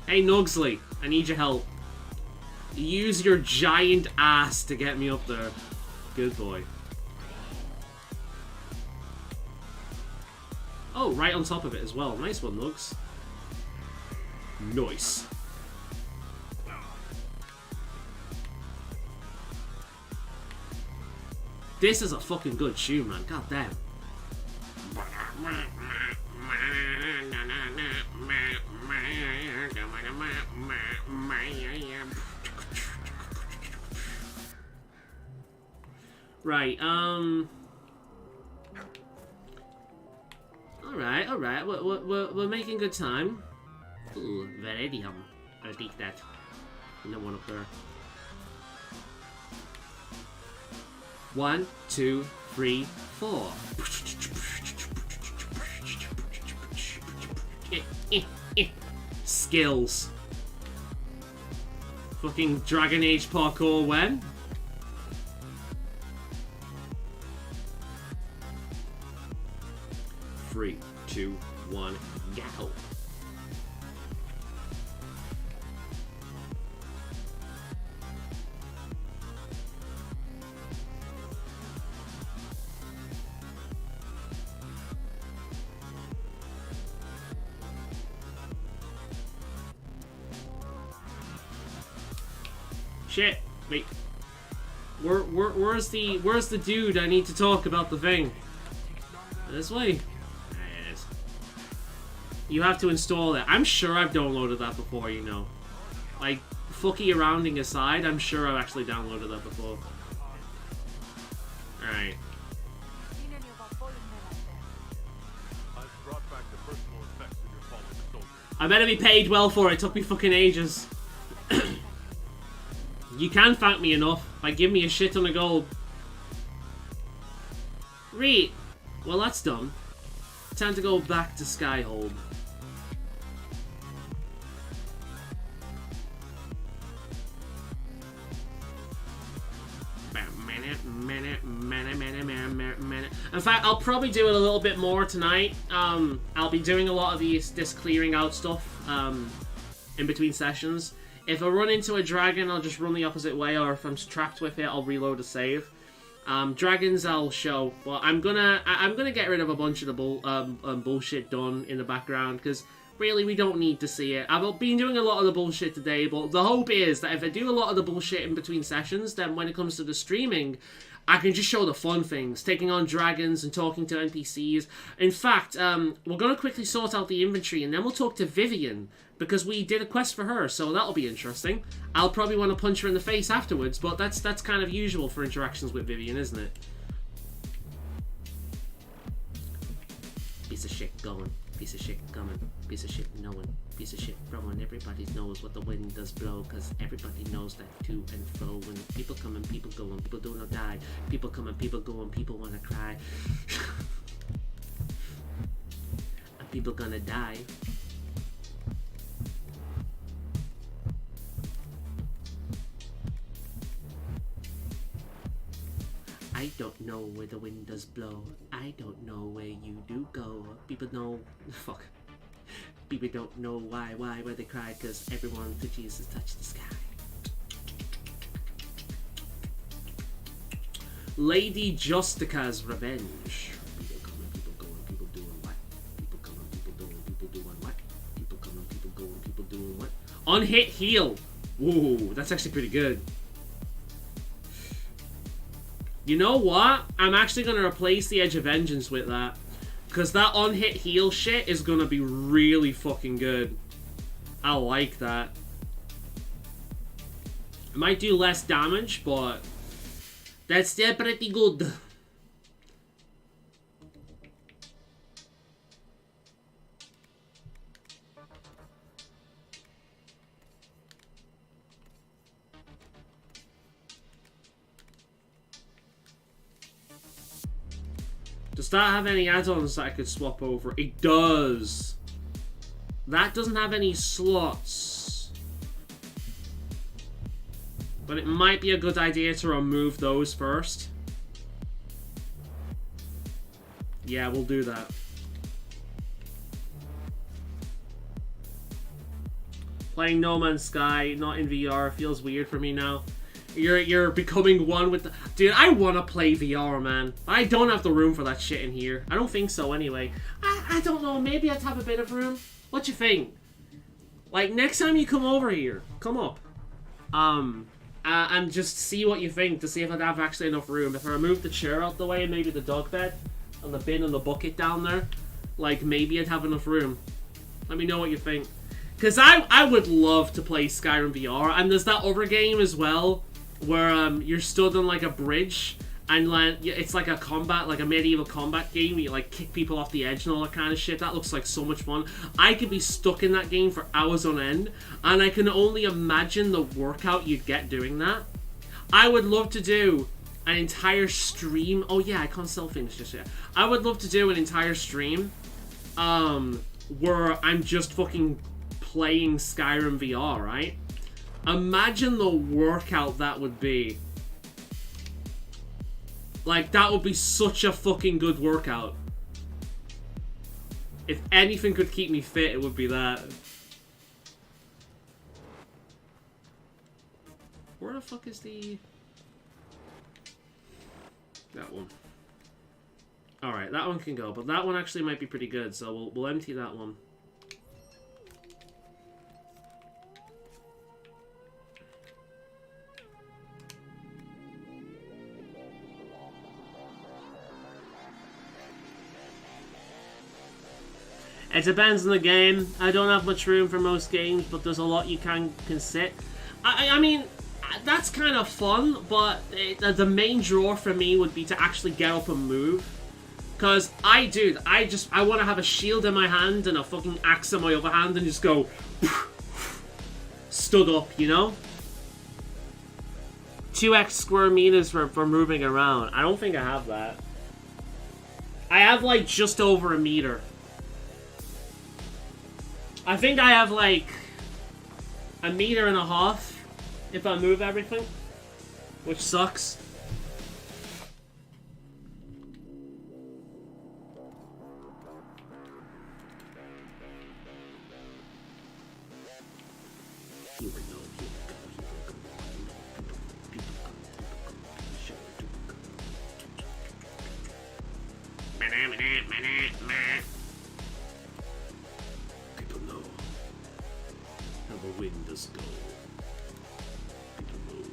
Hey, Nugsley, I need your help. Use your giant ass to get me up there. Good boy. Oh, right on top of it as well. Nice one, Nugs. Nice. This is a fucking good tune, man. God damn. Right, alright, we're making good time. Ooh, Veridium. I'll take that. No one up there. 1, 2, 3, 4. Skills. Fucking Dragon Age parkour when? Three, 2, 1, go. Shit! Wait. Where's the dude I need to talk about the thing? This way. You have to install it. I'm sure I've downloaded that before, you know. Like, fucky arounding aside, I'm sure I've actually downloaded that before. Alright. I better be paid well for it. It took me fucking ages. You can thank me enough by giving me a shit ton of gold. Right. Well, that's done. Time to go back to Skyhold. In fact, I'll probably do it a little bit more tonight. I'll be doing a lot of this clearing out stuff in between sessions. If I run into a dragon, I'll just run the opposite way, or if I'm trapped with it, I'll reload a save. Dragons I'll show, but I'm gonna get rid of a bunch of the bullshit done in the background, because really we don't need to see it. I've been doing a lot of the bullshit today, but the hope is that if I do a lot of the bullshit in between sessions, then when it comes to the streaming, I can just show the fun things, taking on dragons and talking to NPCs. In fact, we're gonna quickly sort out the inventory, and then we'll talk to Vivian, because we did a quest for her, so that'll be interesting. I'll probably want to punch her in the face afterwards, but that's kind of usual for interactions with Vivian, isn't it? Piece of shit going, piece of shit coming, piece of shit knowing, piece of shit throwing. Everybody knows what the wind does blow, cause everybody knows that to and fro. When people come and people go and people do not die, people come and people go and people wanna cry. And people gonna die. I don't know where the wind does blow. I don't know where you do go. People know... Fuck. People don't know why they cry, because everyone to Jesus touched the sky. Lady Justica's Revenge. People coming, people going, people doing what? People coming, people going, people doing what? People coming, people going, people doing what? Unhit heal. Whoa, that's actually pretty good. You know what? I'm actually going to replace the Edge of Vengeance with that. Because that unhit heal shit is going to be really fucking good. I like that. It might do less damage, but that's still pretty good. Does that have any add-ons that I could swap over? It does. That doesn't have any slots. But it might be a good idea to remove those first. Yeah, we'll do that. Playing No Man's Sky, not in VR, feels weird for me now. You're becoming one with the... Dude, I want to play VR, man. I don't have the room for that shit in here. I don't think so, anyway. I don't know, maybe I'd have a bit of room. What you think? Like, next time you come over here, come up. And just see what you think, to see if I'd have actually enough room. If I remove the chair out the way and maybe the dog bed, and the bin and the bucket down there, like, maybe I'd have enough room. Let me know what you think. Because I would love to play Skyrim VR, and there's that other game as well, where you're stood on like a bridge and like it's like a combat, like a medieval combat game where you like kick people off the edge and all that kind of shit. That looks like so much fun. I could be stuck in that game for hours on end, and I can only imagine the workout you'd get doing that. I would love to do an entire stream. Oh yeah, I can't sell things just yet. I would love to do an entire stream where I'm just fucking playing Skyrim VR, right? Imagine the workout that would be. Like, that would be such a fucking good workout. If anything could keep me fit, it would be that. Where the fuck is the... That one. Alright, that one can go, but that one actually might be pretty good, so we'll empty that one. It depends on the game. I don't have much room for most games, but there's a lot you can sit. I mean, that's kind of fun, but the main draw for me would be to actually get up and move. Because I want to have a shield in my hand and a fucking axe in my other hand and just go stood up, you know? 2x square meters for moving around. I don't think I have that. I have like just over a meter. I think I have like a meter and a half if I move everything, which sucks. People know how the wind does go. People move.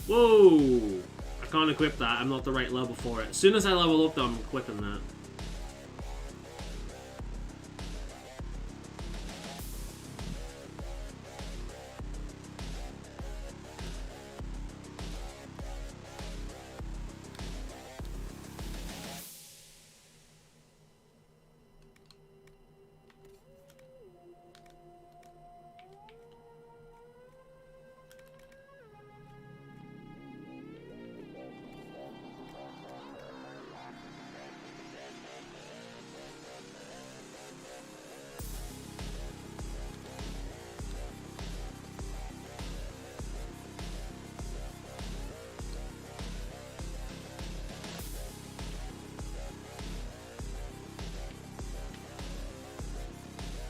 Whoa! I can't equip that. I'm not the right level for it. As soon as I level up, though, I'm equipping that.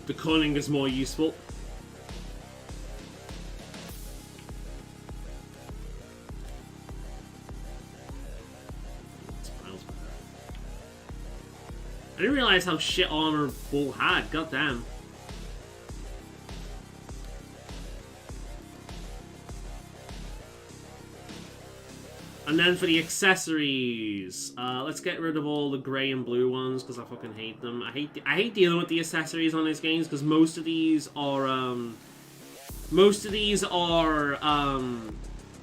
The cunning is more useful. I didn't realize how shit armor Bull had. Goddamn. And then for the accessories, let's get rid of all the grey and blue ones because I fucking hate them. I hate dealing with the accessories on these games because most of these are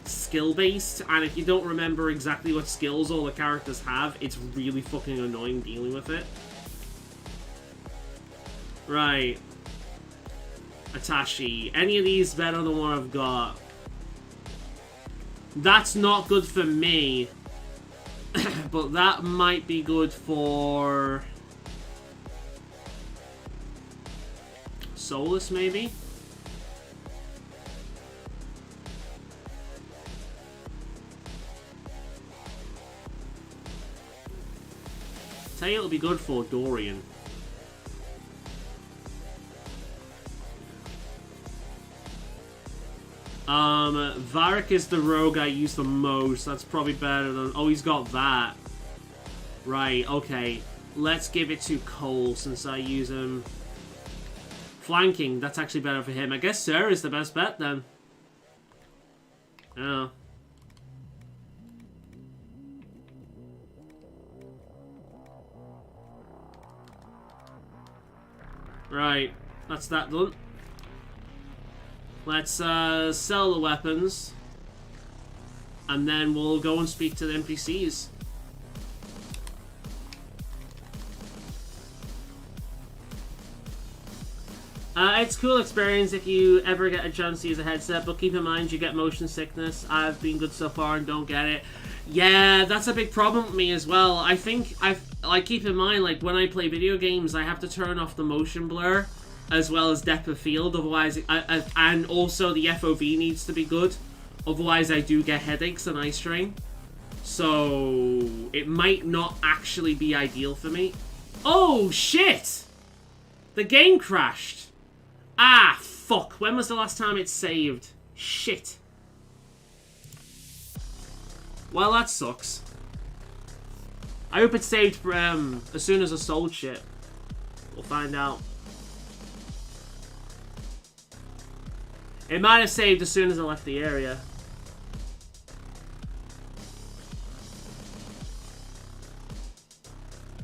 skill based, and if you don't remember exactly what skills all the characters have, it's really fucking annoying dealing with it. Right. Atashi. Any of these better than what I've got? That's not good for me, but that might be good for Solus, maybe? Tell you it'll be good for Dorian. Varric is the rogue I use the most. That's probably better than... Oh, he's got that. Right, okay. Let's give it to Cole since I use him. Flanking, that's actually better for him. I guess Sir is the best bet then. Oh. Right, that's that done. Let's sell the weapons. And then we'll go and speak to the NPCs. It's a cool experience if you ever get a chance to use a headset, but keep in mind you get motion sickness. I've been good so far and don't get it. Yeah, that's a big problem with me as well. I think keep in mind, like, when I play video games, I have to turn off the motion blur as well as depth of field, otherwise, and also the FOV needs to be good, otherwise I do get headaches and eye strain. So, it might not actually be ideal for me. Oh, shit! The game crashed. Ah, fuck. When was the last time it saved? Shit. Well, that sucks. I hope it saved for, as soon as I sold shit. We'll find out. It might have saved as soon as I left the area.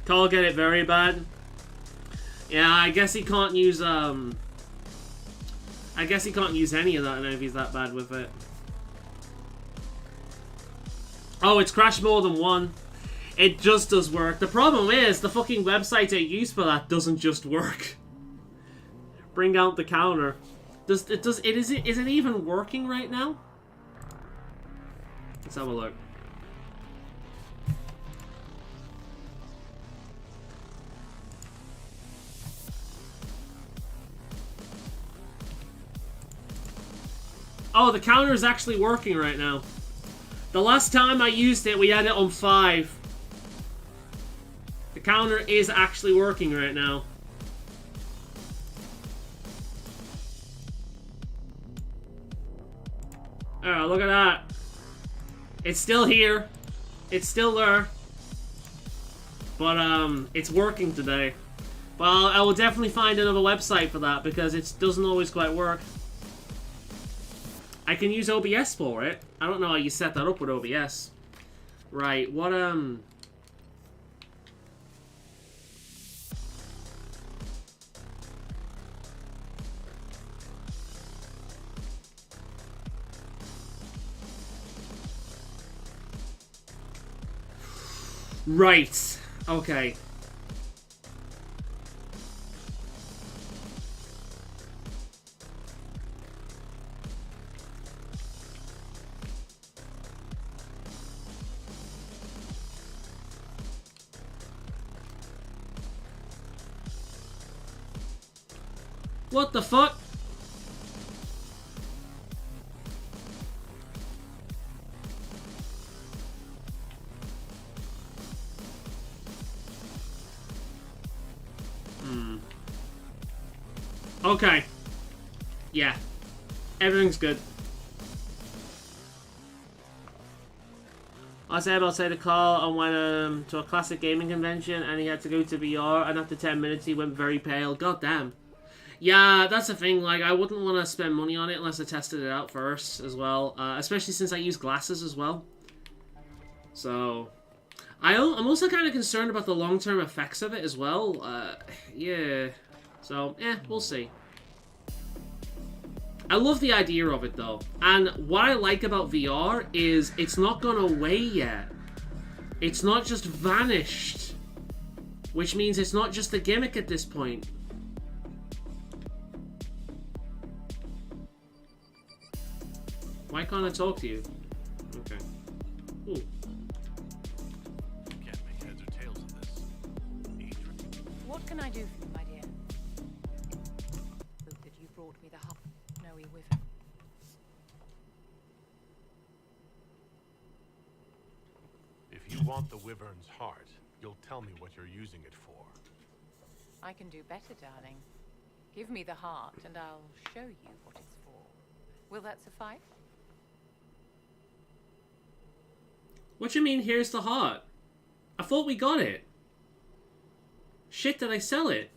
Cole get it very bad. Yeah, I guess he can't use, I guess he can't use any of that now if he's that bad with it. Oh, it's crashed more than one. It just does work. The problem is, the fucking website I use for that doesn't just work. Bring out the counter. Is it even working right now? Let's have a look. Oh, the counter is actually working right now. The last time I used it, we had it on 5. The counter is actually working right now. Oh, look at that. It's still here. It's still there. But, it's working today. Well, I will definitely find another website for that because it doesn't always quite work. I can use OBS for it. I don't know how you set that up with OBS. Right, what, Right. Okay. What the fuck? Okay. Yeah. Everything's good. I was able to take a call and went to a classic gaming convention and he had to go to VR and after 10 minutes he went very pale. God damn. Yeah, that's the thing, like, I wouldn't want to spend money on it unless I tested it out first as well. Especially since I use glasses as well. So, I'm also kind of concerned about the long-term effects of it as well. Yeah. So, we'll see. I love the idea of it, though. And what I like about VR is it's not gone away yet. It's not just vanished. Which means it's not just a gimmick at this point. Why can't I talk to you? Okay. Ooh. Can't make heads or tails of this. What can I do for you, my dear? Hope that you brought me the snowy wyvern. If you want the wyvern's heart, you'll tell me what you're using it for. I can do better, darling. Give me the heart, and I'll show you what it's for. Will that suffice? What you mean, here's the heart? I thought we got it. Shit, did I sell it?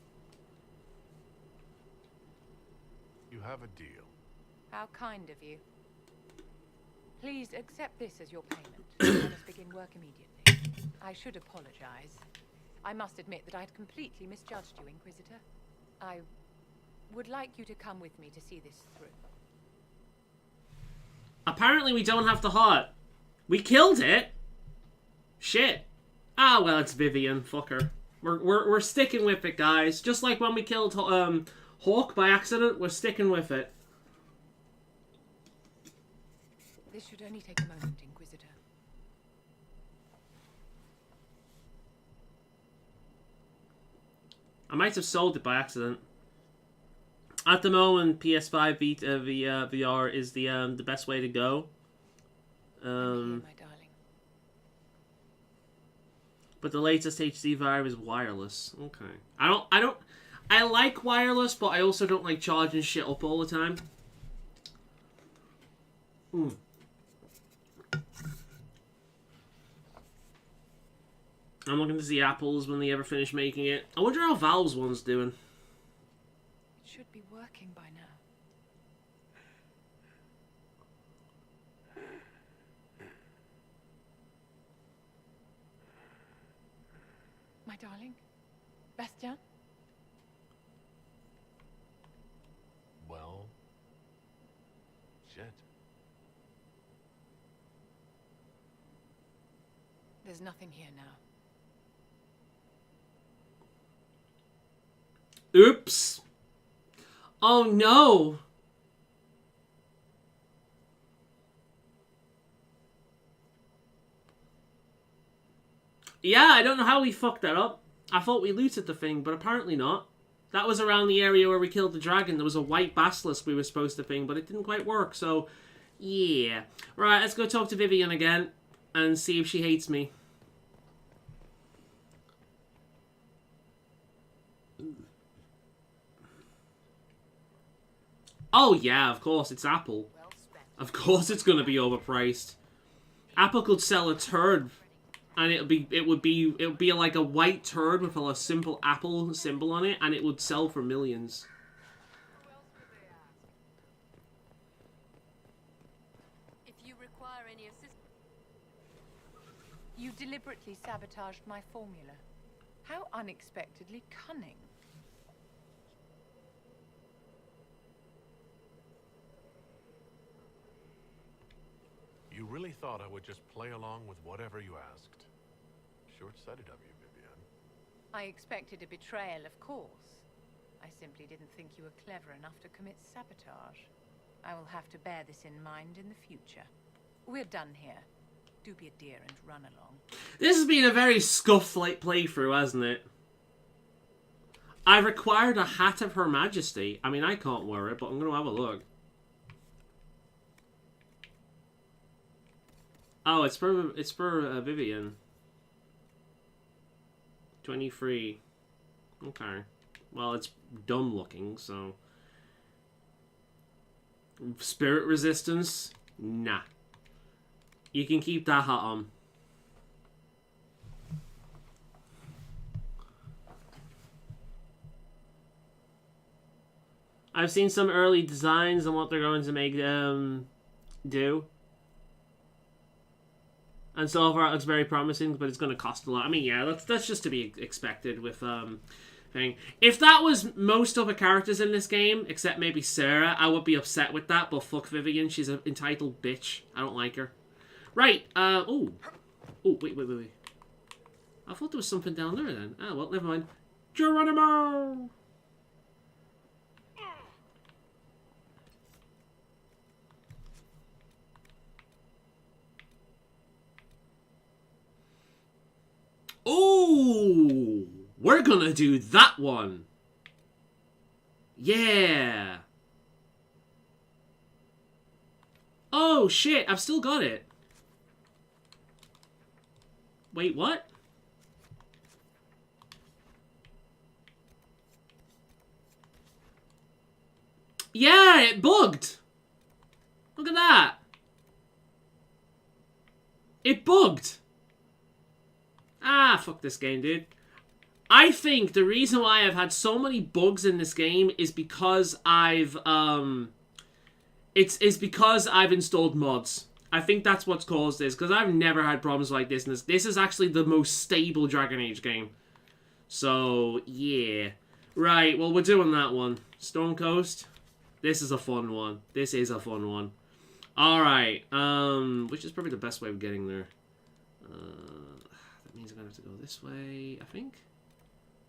You have a deal. How kind of you. Please accept this as your payment. Let us begin work immediately. I should apologize. I must admit that I'd completely misjudged you, Inquisitor. I would like you to come with me to see this through. Apparently we don't have the heart. We killed it? Shit. Ah, well, it's Vivian. Fuck her. We're sticking with it, guys. Just like when we killed Hawk by accident, we're sticking with it. This should only take a moment, Inquisitor. I might have sold it by accident. At the moment, PS5 VR is the best way to go. I'm here, my darling. But the latest HD VR is wireless. Okay. I like wireless, but I also don't like charging shit up all the time. I'm looking to see Apple's when they ever finish making it. I wonder how Valve's one's doing. It should be working by now. My darling? Bastian? Well... shit. There's nothing here now. Oops. Oh no. Yeah, I don't know how we fucked that up. I thought we looted the thing, but apparently not. That was around the area where we killed the dragon. There was a white basilisk we were supposed to ping, but it didn't quite work, so... yeah. Right, let's go talk to Vivian again and see if she hates me. Oh yeah, of course, it's Apple. Of course it's gonna be overpriced. Apple could sell a turd and it would be like a white turd with a simple Apple symbol on it, and it would sell for millions. If you require any assistance... You deliberately sabotaged my formula. How unexpectedly cunning. You really thought I would just play along with whatever you asked. Short-sighted of you, Vivian. I expected a betrayal, of course. I simply didn't think you were clever enough to commit sabotage. I will have to bear this in mind in the future. We're done here. Do be a dear and run along. This has been a very scuff-like playthrough, hasn't it? I required a hat of Her Majesty. I mean, I can't wear it, but I'm going to have a look. Oh, it's for Vivian. 23. Okay. Well, it's dumb looking, so... Spirit resistance? Nah. You can keep that hat on. I've seen some early designs on what they're going to make do. And so far it looks very promising, but it's going to cost a lot. I mean, yeah, that's just to be expected with thing. If that was most of the characters in this game, except maybe Sarah, I would be upset with that, but fuck Vivian, she's an entitled bitch. I don't like her. Right, oh, wait. I thought there was something down there then. Ah, well, never mind. Geronimo! Oh, we're gonna do that one. Yeah. Oh, shit, I've still got it. Wait, what? Yeah, it bugged. Look at that. It bugged. Ah, fuck this game, dude. I think the reason why I've had so many bugs in this game is because I've, it's because I've installed mods. I think that's what's caused this, because I've never had problems like this. And this is actually the most stable Dragon Age game. So, yeah. Right, well, we're doing that one. Storm Coast. This is a fun one. This is a fun one. Alright, which is probably the best way of getting there. That means I'm gonna have to go this way, I think.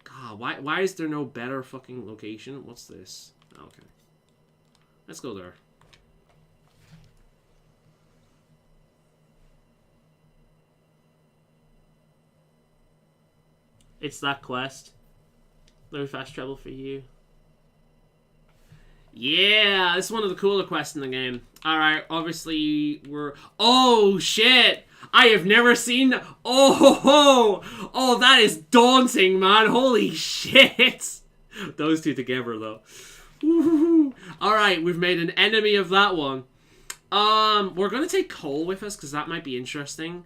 God, why is there no better fucking location? What's this? Okay. Let's go there. It's that quest. No fast travel for you. Yeah, this is one of the cooler quests in the game. Alright, obviously we're... Oh, shit! I have never seen... Oh, that is daunting, man. Holy shit! Those two together, though. Alright, we've made an enemy of that one. We're gonna take Cole with us, because that might be interesting.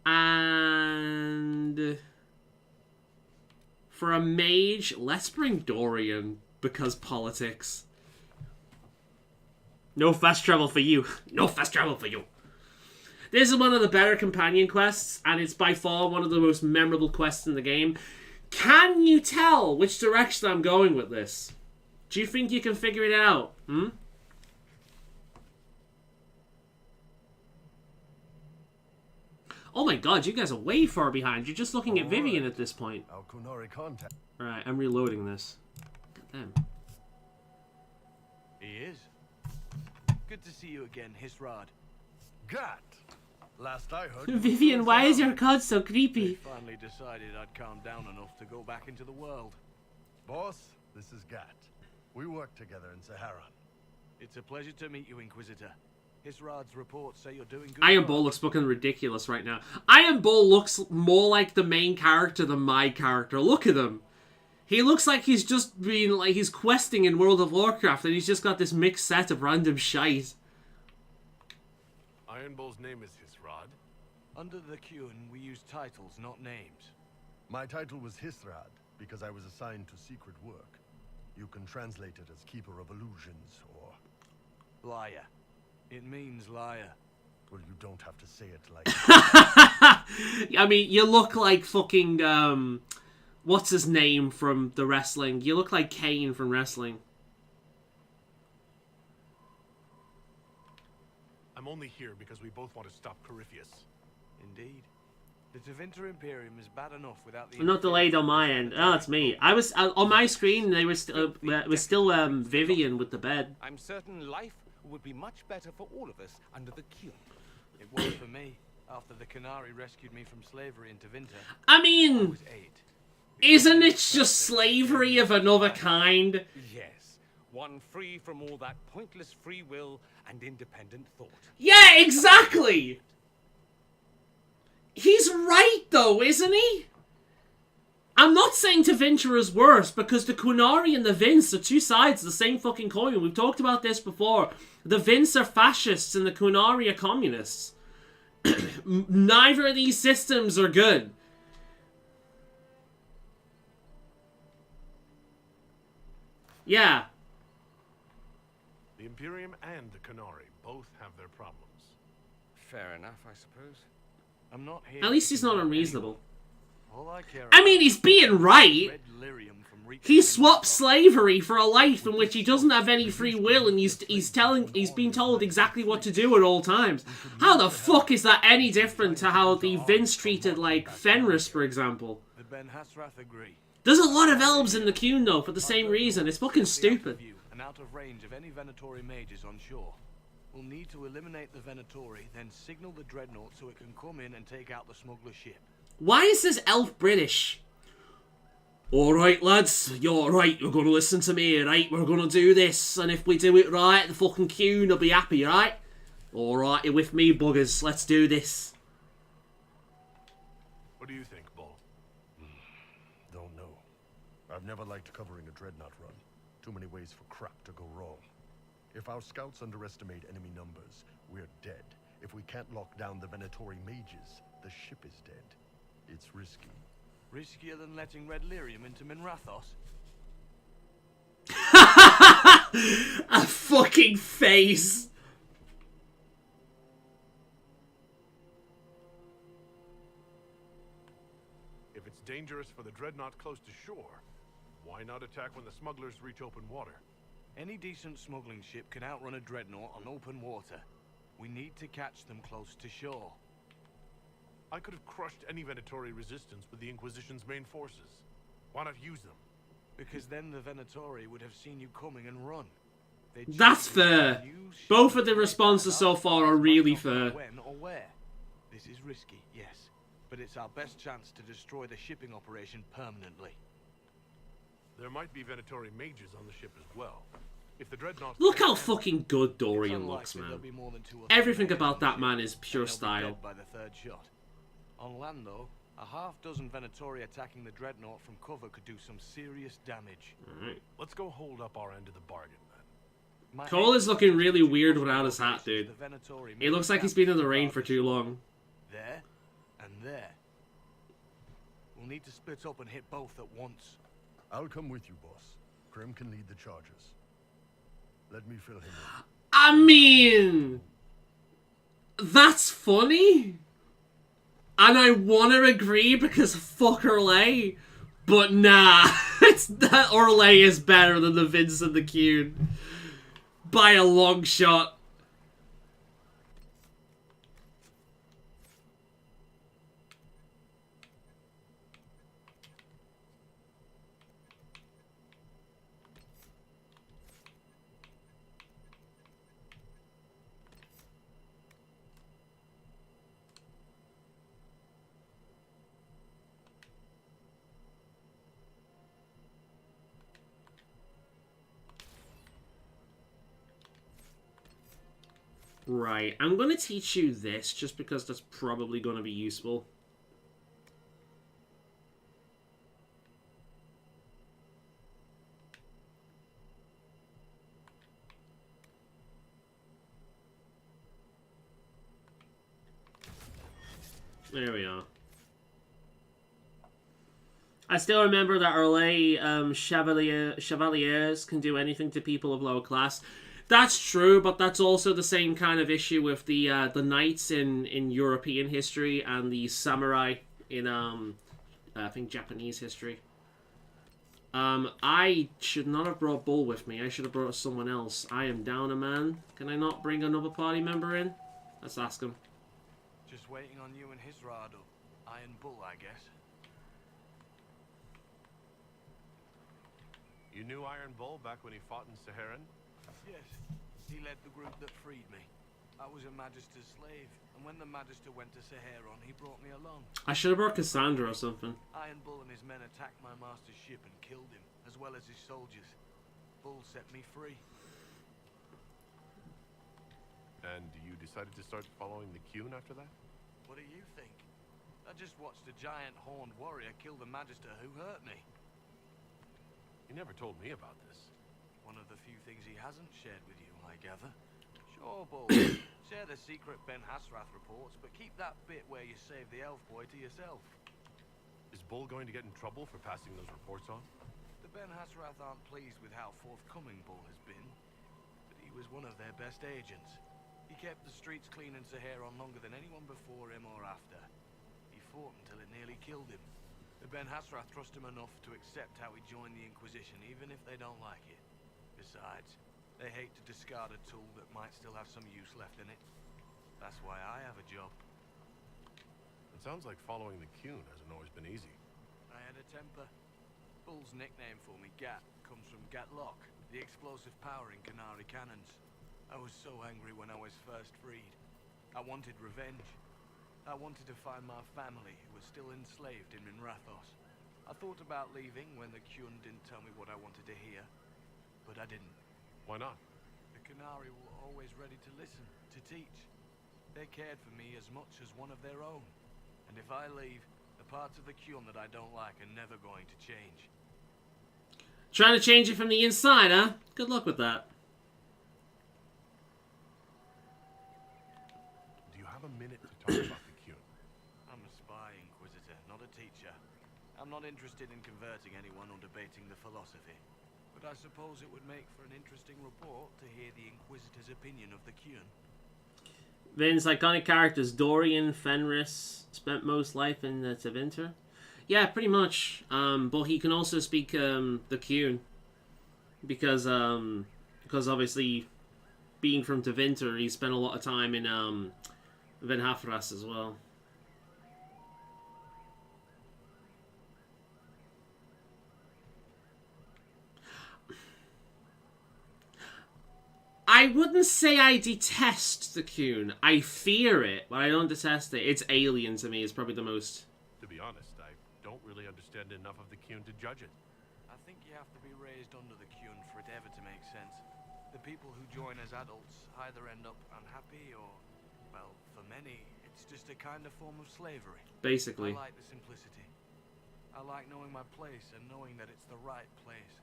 And... for a mage, let's bring Dorian, because politics. No fast travel for you. No fast travel for you. This is one of the better companion quests, and it's by far one of the most memorable quests in the game. Can you tell which direction I'm going with this? Do you think you can figure it out? Hmm? Oh my god, you guys are way far behind. You're just looking at Vivian at this point. Alright, I'm reloading this. Look at them. He is. Good to see you again, Hisrad. Gat! Last I heard... Vivian, why is your cod so creepy? I finally decided I'd calmed down enough to go back into the world. Boss, this is Gat. We work together in Saharan. It's a pleasure to meet you, Inquisitor. Hisrad's reports say you're doing good. Iron Bull looks fucking ridiculous right now. Iron Bull looks more like the main character than my character. Look at him. He looks like he's just been, like, he's questing in World of Warcraft and he's just got this mixed set of random shite. Iron Bull's name is Hisrad. Under the Qun, we use titles, not names. My title was Hisrad because I was assigned to secret work. You can translate it as Keeper of Illusions or... Liar. It means liar. Well, you don't have to say it like I mean, you look like fucking, what's his name from the wrestling? You look like Kane from wrestling. I'm only here because we both want to stop Corypheus. Indeed. The Tevinter Imperium is bad enough without the... I'm not delayed on my end. Oh, it's me. I was, on my screen, they were it was still, Vivian with the bed. I'm certain life would be much better for all of us under the Qun. It was for me, after the Canary rescued me from slavery in Tevinter. I I mean, was 8. isn't it just slavery of another kind? Yes, one free from all that pointless free will and independent thought. Yeah, exactly! He's right, though, isn't he? I'm not saying Tevinter is worse, because the Qunari and the Vince are two sides of the same fucking coin. We've talked about this before. The Vince are fascists and the Qunari are communists. Neither of these systems are good. Yeah. The Imperium and the Qunari both have their problems. Fair enough, I suppose. I'm not here. At least he's not to unreasonable. All I care I mean, he's being right. red lyrium from reaching He the swapped slavery for a life in which he doesn't have any free will, and he's being told exactly what to do at all times. How the fuck is that any different to how the Vince treated, like, Fenris, for example? The Ben Hasrath agree. There's a lot of elves in the Qun, though, for the same reason. It's fucking stupid. And out of range of any Venatori mages on shore. We'll need to eliminate the Venatori, then signal the Dreadnought so it can come in and take out the smuggler ship. Why is this elf British? Alright, lads, you're right, you're gonna listen to me, right? We're gonna do this, and if we do it right, the fucking Qun will be happy, right? Alright, you're with me, buggers, let's do this. What do you think, Bull? Don't know. I've never liked covering a dreadnought run. Too many ways for crap to go wrong. If our scouts underestimate enemy numbers, we're dead. If we can't lock down the Venatori mages, the ship is dead. It's risky. Riskier than letting Red Lyrium into Minrathos? A fucking face. If it's dangerous for the dreadnought close to shore, why not attack when the smugglers reach open water? Any decent smuggling ship can outrun a dreadnought on open water. We need to catch them close to shore. I could have crushed any Venatori resistance with the Inquisition's main forces. Why not use them? Because then the Venatori would have seen you coming and run. That's fair. Both of the responses so far are really fair. When or where? This is risky, yes. But it's our best chance to destroy the shipping operation permanently. There might be Venatori mages on the ship as well. If the dreadnought... Look how fucking good Dorian looks, man. Everything about that man is pure style. By the third shot. On land, though, a half-dozen Venatori attacking the dreadnought from cover could do some serious damage. Alright. Let's go hold up our end of the bargain, then. Cole is looking really weird without his hat, dude. It looks like he's been in the rain for too long. There and there. We'll need to split up and hit both at once. I'll come with you, boss. Grim can lead the charges. Let me fill him in. I mean... That's funny. And I want to agree because fuck Orlais. But nah. It's that Orlais is better than the Vincent the Cune. By a long shot. Right, I'm going to teach you this just because that's probably going to be useful. There we are. I still remember that Orlais chevaliers can do anything to people of lower class. That's true, but that's also the same kind of issue with the knights in European history and the samurai in I think Japanese history. I should not have brought Bull with me. I should have brought someone else. I am down a man. Can I not bring another party member in? Let's ask him. Just waiting on you and his Rado. Iron Bull, I guess. You knew Iron Bull back when he fought in Saharan? Yes, he led the group that freed me. I was a Magister's slave, and when the Magister went to Saharan, he brought me along. I should have brought Cassandra or something. Iron Bull and his men attacked my master's ship and killed him, as well as his soldiers. Bull set me free. And you decided to start following the Cune after that? What do you think? I just watched a giant horned warrior kill the Magister who hurt me. You never told me about this. One of the few things he hasn't shared with you, I gather. Sure, Bull. Share the secret Ben Hasrath reports, but keep that bit where you save the elf boy to yourself. Is Bull going to get in trouble for passing those reports on? The Ben Hasrath aren't pleased with how forthcoming Bull has been, but he was one of their best agents. He kept the streets clean in Saharan longer than anyone before him or after. He fought until it nearly killed him. The Ben Hasrath trust him enough to accept how he joined the Inquisition, even if they don't like it. Besides, they hate to discard a tool that might still have some use left in it. That's why I have a job. It sounds like following the Cune hasn't always been easy. I had a temper. Bull's nickname for me, Gat, comes from Gatlock, the explosive power in Canary cannons. I was so angry when I was first freed. I wanted revenge. I wanted to find my family who was still enslaved in Minrathos. I thought about leaving when the Cune didn't tell me what I wanted to hear. But I didn't. Why not? The Canary were always ready to listen, to teach. They cared for me as much as one of their own. And if I leave, the parts of the Cune that I don't like are never going to change. Trying to change it from the inside, huh? Good luck with that. have a minute to talk about the Qun? I'm a spy, Inquisitor, not a teacher. I'm not interested in converting anyone or debating the philosophy. But I suppose it would make for an interesting report to hear the Inquisitor's opinion of the Qun. Vin's iconic characters, Dorian, Fenris, spent most life in Tevinter. Yeah, pretty much. But he can also speak the Qun. Because obviously, being from Tevinter, he spent a lot of time in Venhafras as well. I wouldn't say I detest the Qun. I fear it, but I don't detest it. It's alien to me. It's probably the most... To be honest, I don't really understand enough of the Qun to judge it. I think you have to be raised under the Qun for it ever to make sense. The people who join as adults either end up unhappy or, well, for many, it's just a kind of form of slavery. Basically. I like the simplicity. I like knowing my place and knowing that it's the right place.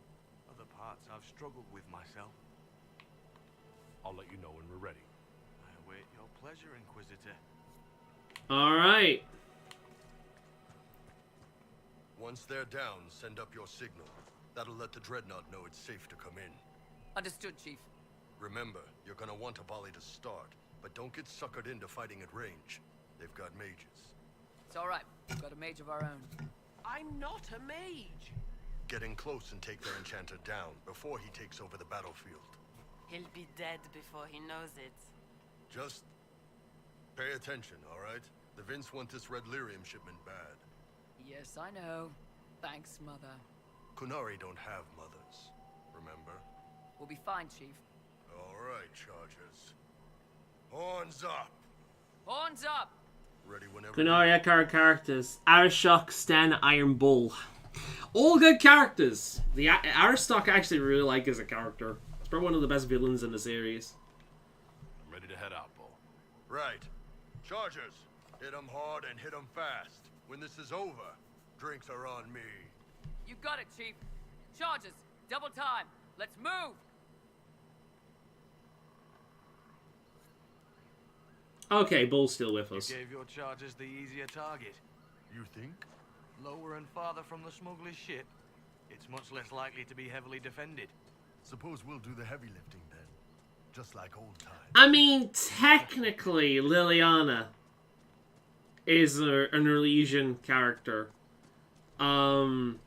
Other parts I've struggled with myself. I'll let you know when we're ready. I await your pleasure, Inquisitor. Alright. Once they're down, send up your signal. That'll let the Dreadnought know it's safe to come in. Understood, Chief. Remember, you're gonna want a volley to start, but don't get suckered into fighting at range. They've got mages. It's all right. We've got a mage of our own. I'm not a mage. Get in close and take their enchanter down before he takes over the battlefield. He'll be dead before he knows it. Just pay attention, all right? The Vince want this red lyrium shipment bad. Yes, I know. Thanks, Mother. Kunari don't have mothers, remember? We'll be fine, Chief. All right, Chargers. Horns up! Horns up! Ready whenever. Kunari Ekar characters. Arishok, Sten, Iron Bull. All good characters. The Aristoc I actually really like as a character. He's probably one of the best villains in the series. I'm ready to head out, Bull. Right. Chargers, hit 'em hard and hit 'em fast. When this is over, drinks are on me. You got it, Chief. Charges. Double time. Let's move! Okay, Bull's still with You us. gave your chargers the easier target. You think? Lower and farther from the smuggler's ship, it's much less likely to be heavily defended. Suppose we'll do the heavy lifting then. Just like old times. I mean, technically, Liliana is an Elysian character. And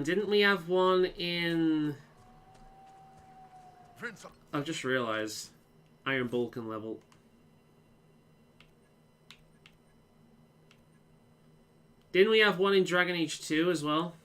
didn't we have one in... Vince, I've just realized. Iron Bull can level. Didn't we have one in Dragon Age 2 as well?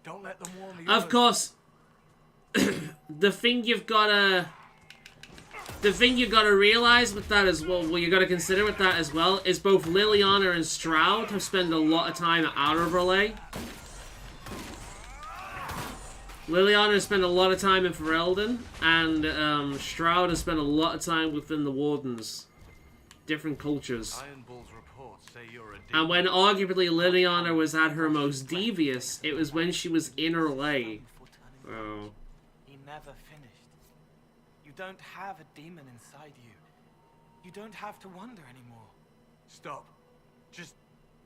Don't let them warn the Of others. course, the thing you've gotta realize with that as well, you gotta consider with that as well, is both Liliana and Stroud have spent a lot of time at Outer Relay. Liliana has spent a lot of time in Ferelden, and Stroud has spent a lot of time within the Wardens. Different cultures. Iron Bull's reports say you're a And when arguably Liliana was at her most devious, it was when she was in Relay. Oh. He never finished. You don't have a demon inside you. You don't have to wonder anymore. Stop. Just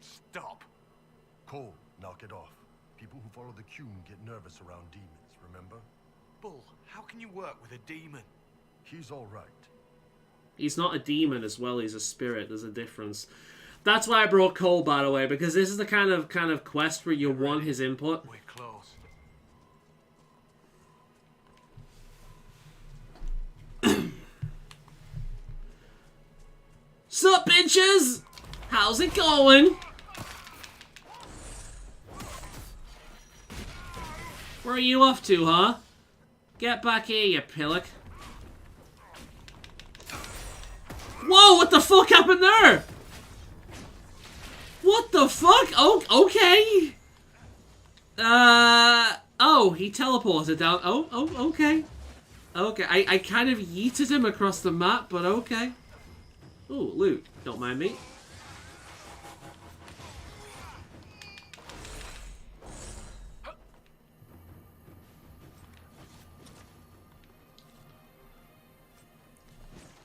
stop. Cole, knock it off. People who follow the Qun get nervous around demons, remember? Bull, how can you work with a demon? He's all right. He's not a demon as well, he's a spirit. There's a difference. That's why I brought Cole, by the way, because this is the kind of quest where you want his input. We're close. Sup, bitches? How's it going? Where are you off to, huh? Get back here, you pillock. Whoa, what the fuck happened there? What the fuck? Oh, okay. Oh, he teleported down. Oh, okay. Okay, I kind of yeeted him across the map, but okay. Ooh, loot. Don't mind me.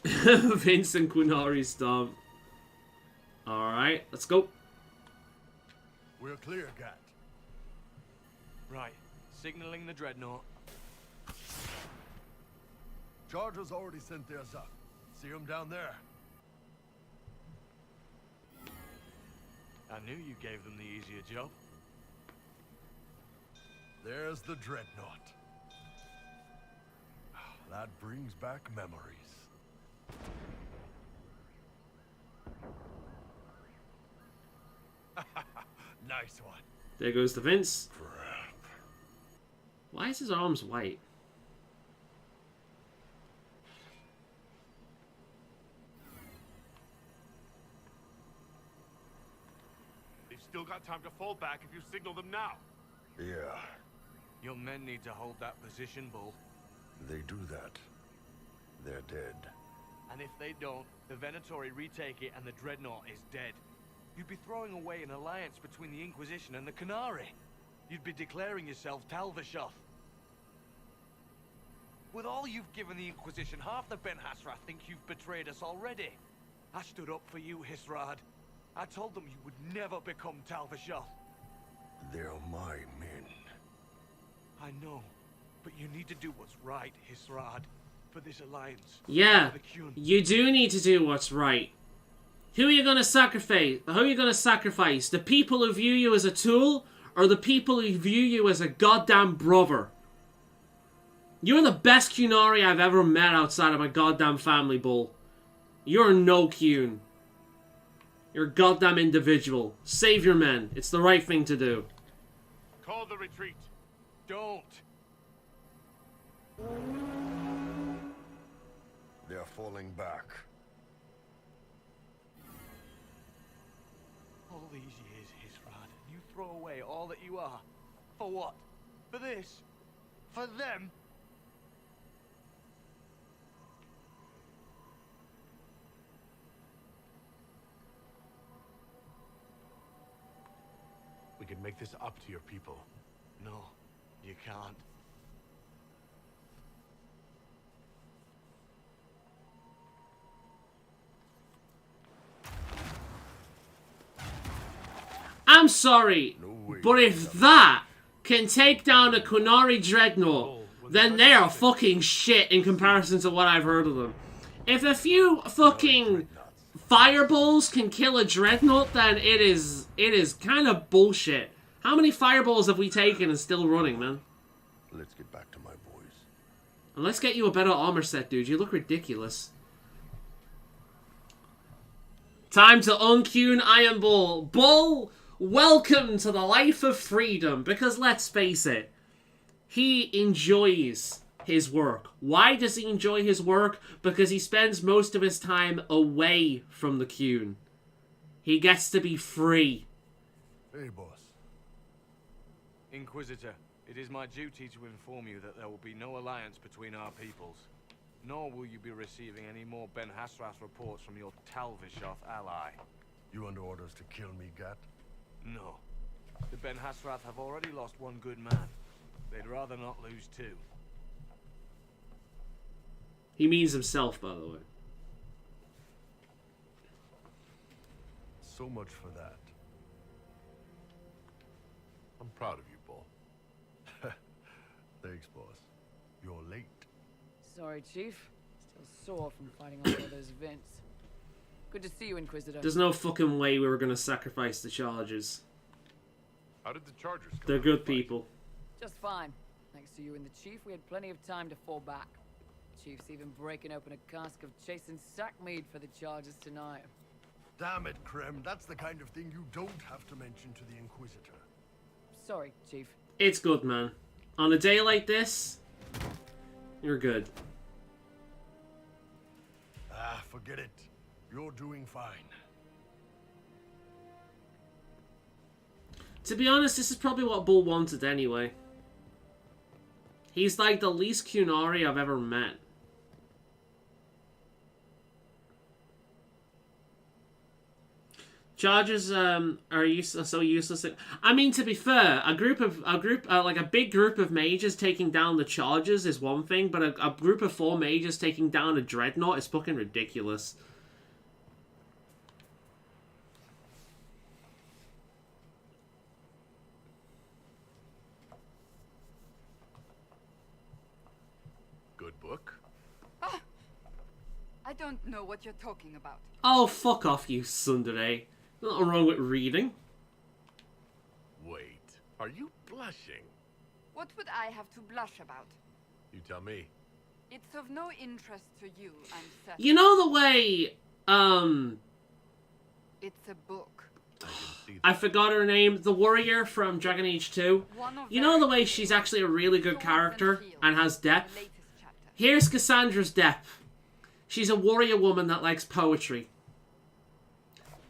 Vincent Quinari Stomp. Alright, let's go. We're clear, Gat. Right. Signaling the dreadnought. Chargers already sent theirs up. See them down there. I knew you gave them the easier job. There's the dreadnought. That brings back memories. Nice one. There goes the Vince. Crap. Why is his arms white? They've still got time to fall back if you signal them now. Yeah, Your men need to hold that position, Bull. they do that. They're dead. And if they don't, the Venatori retake it and the dreadnought is dead. You'd be throwing away an alliance between the Inquisition and the Canary. You'd be declaring yourself Talvishoth. With all you've given the Inquisition, half the Ben Hasrath think you've betrayed us already. I stood up for you, Hisrad. I told them you would never become Talvishoth. They're my men. I know, but you need to do what's right, Hisrad. For this alliance. Yeah, For the Qun. you do need to do what's right. Who are you gonna sacrifice? Who are you gonna sacrifice? The people who view you as a tool, or the people who view you as a goddamn brother? You're the best Qunari I've ever met outside of my goddamn family, Bull. You're no Qun. You're a goddamn individual. Save your men. It's the right thing to do. Call the retreat. Don't. They're falling back. All these years, Hisrad, you throw away all that you are. For what? For this? For them? We can make this up to your people. No, you can't. I'm sorry, but if that can take down a Qunari dreadnought, then they are fucking shit in comparison to what I've heard of them. If a few fucking fireballs can kill a dreadnought, then it is kind of bullshit. How many fireballs have we taken and still running, man? Let's get back to my boys. And let's get you a better armor set, dude. You look ridiculous. Time to unqune Iron Bull. Bull, welcome to the life of freedom. Because let's face it, he enjoys his work. Why does he enjoy his work? Because he spends most of his time away from the Qun. He gets to be free. Hey, boss. Inquisitor, it is my duty to inform you that there will be no alliance between our peoples. Nor will you be receiving any more Ben Hasrath reports from your Talvishoth ally. You under orders to kill me, Gat? No. The Ben Hasrath have already lost one good man. They'd rather not lose two. He means himself, by the way. So much for that. I'm proud of you, Bull. Thanks, boss. You're late. Sorry, Chief. Still sore from fighting all of those Vince. Good to see you, Inquisitor. There's no fucking way we were gonna sacrifice the Chargers. How did the Chargers come They're out of the good fight? people. Just fine. Thanks to you and the Chief, we had plenty of time to fall back. Chief's even breaking open a cask of chasing sackmead for the Chargers tonight. Damn it, Krem. That's the kind of thing you don't have to mention to the Inquisitor. Sorry, Chief. It's good, man. On a day like this, you're good. Ah, forget it. You're doing fine. To be honest, this is probably what Bull wanted anyway. He's like the least Kunari I've ever met. Charges are so useless. I mean, to be fair, like a big group of mages taking down the charges is one thing, but a group of 4 mages taking down a dreadnought is fucking ridiculous. Good book? I don't know what you're talking about. Oh, fuck off, you tsundere. Nothing wrong with reading. Wait, are you blushing? What would I have to blush about? You tell me. It's of no interest to you, I'm certain. You know the way, It's a book. I forgot her name, the warrior from Dragon Age 2. You know the way she's actually a really good character and has depth? Here's Cassandra's depth. She's a warrior woman that likes poetry.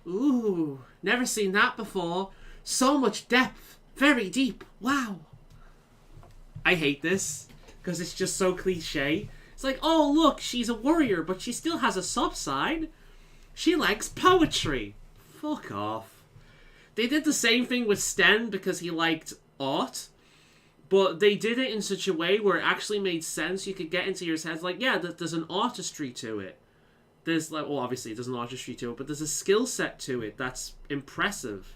Ooh, never seen that before. So much depth. Very deep. Wow. I hate this, because it's just so cliche. It's like, oh look, she's a warrior, but she still has a soft side. She likes poetry. Fuck off. They did the same thing with Sten because he liked art, but they did it in such a way where it actually made sense. You could get into your head like, yeah, there's an artistry to it. There's like, well, obviously there's an artistry to it, but there's a skill set to it that's impressive.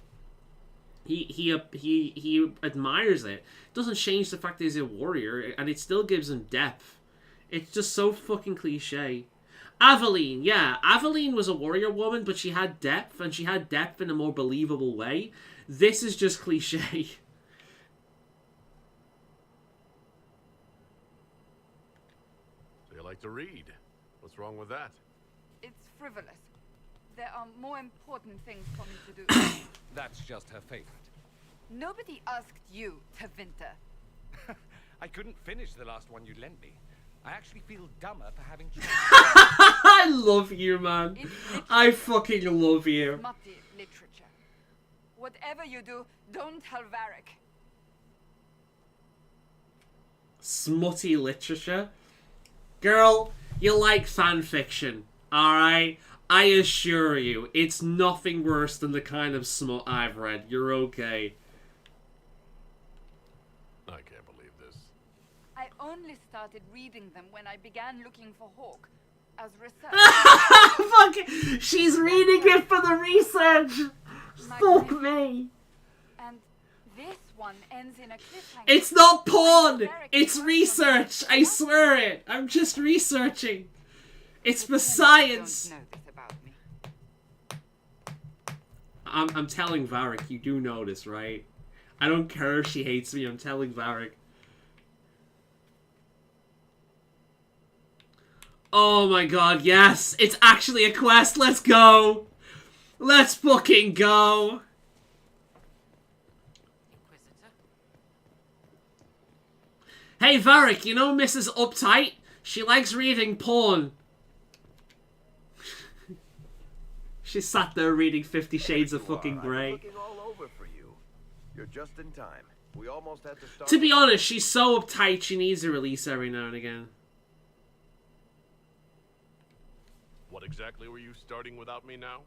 He admires it. Doesn't change the fact that he's a warrior, and it still gives him depth. It's just so fucking cliche. Aveline, yeah, Aveline was a warrior woman, but she had depth, and she had depth in a more believable way. This is just cliche. So you like to read? What's wrong with that? It's frivolous. There are more important things for me to do. That's just her favorite. Nobody asked you, Tevinter. I couldn't finish the last one you lent me. I actually feel dumber for having I love you, man. I fucking love you. Smutty literature. Whatever you do, don't tell Varric. Smutty literature? Girl, you like fan fiction, alright? I assure you, it's nothing worse than the kind of smut I've read. You're okay. I can't believe this. I only started reading them when I began looking for Hawk as research. Fuck it. She's reading it for the research. Fuck me. And this one ends in a cliffhanger. It's not porn. It's research. I swear it. I'm just researching. It's for science. Don't know this about me. I'm telling Varric, you do know this, right? I don't care if she hates me. I'm telling Varric. Oh my god, yes! It's actually a quest! Let's go! Let's fucking go! Inquisitor? Hey Varric, you know Mrs. Uptight? She likes reading porn. She sat there reading 50 Shades of fucking Grey. I'm looking all over for you. You're just in time. We almost had to start. To be honest, she's so uptight she needs a release every now and again. What exactly were you starting without me now?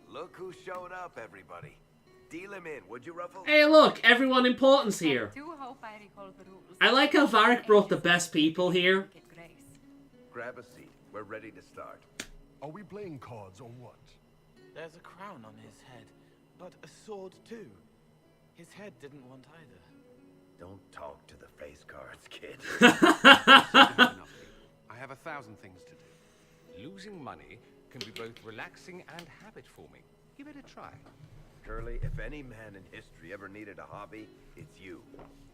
Look who showed up, everybody. Deal him in, would you, Ruffle? Hey look, everyone important's here. I do hope I recall the rules. I like how Varric brought the best people here. Grab a seat. We're ready to start. Are we playing cards or what? There's a crown on his head, but a sword too. His head didn't want either. Don't talk to the face cards, kid. I have 1,000 things to do. Losing money can be both relaxing and habit-forming. Give it a try. Curly, if any man in history ever needed a hobby, it's you.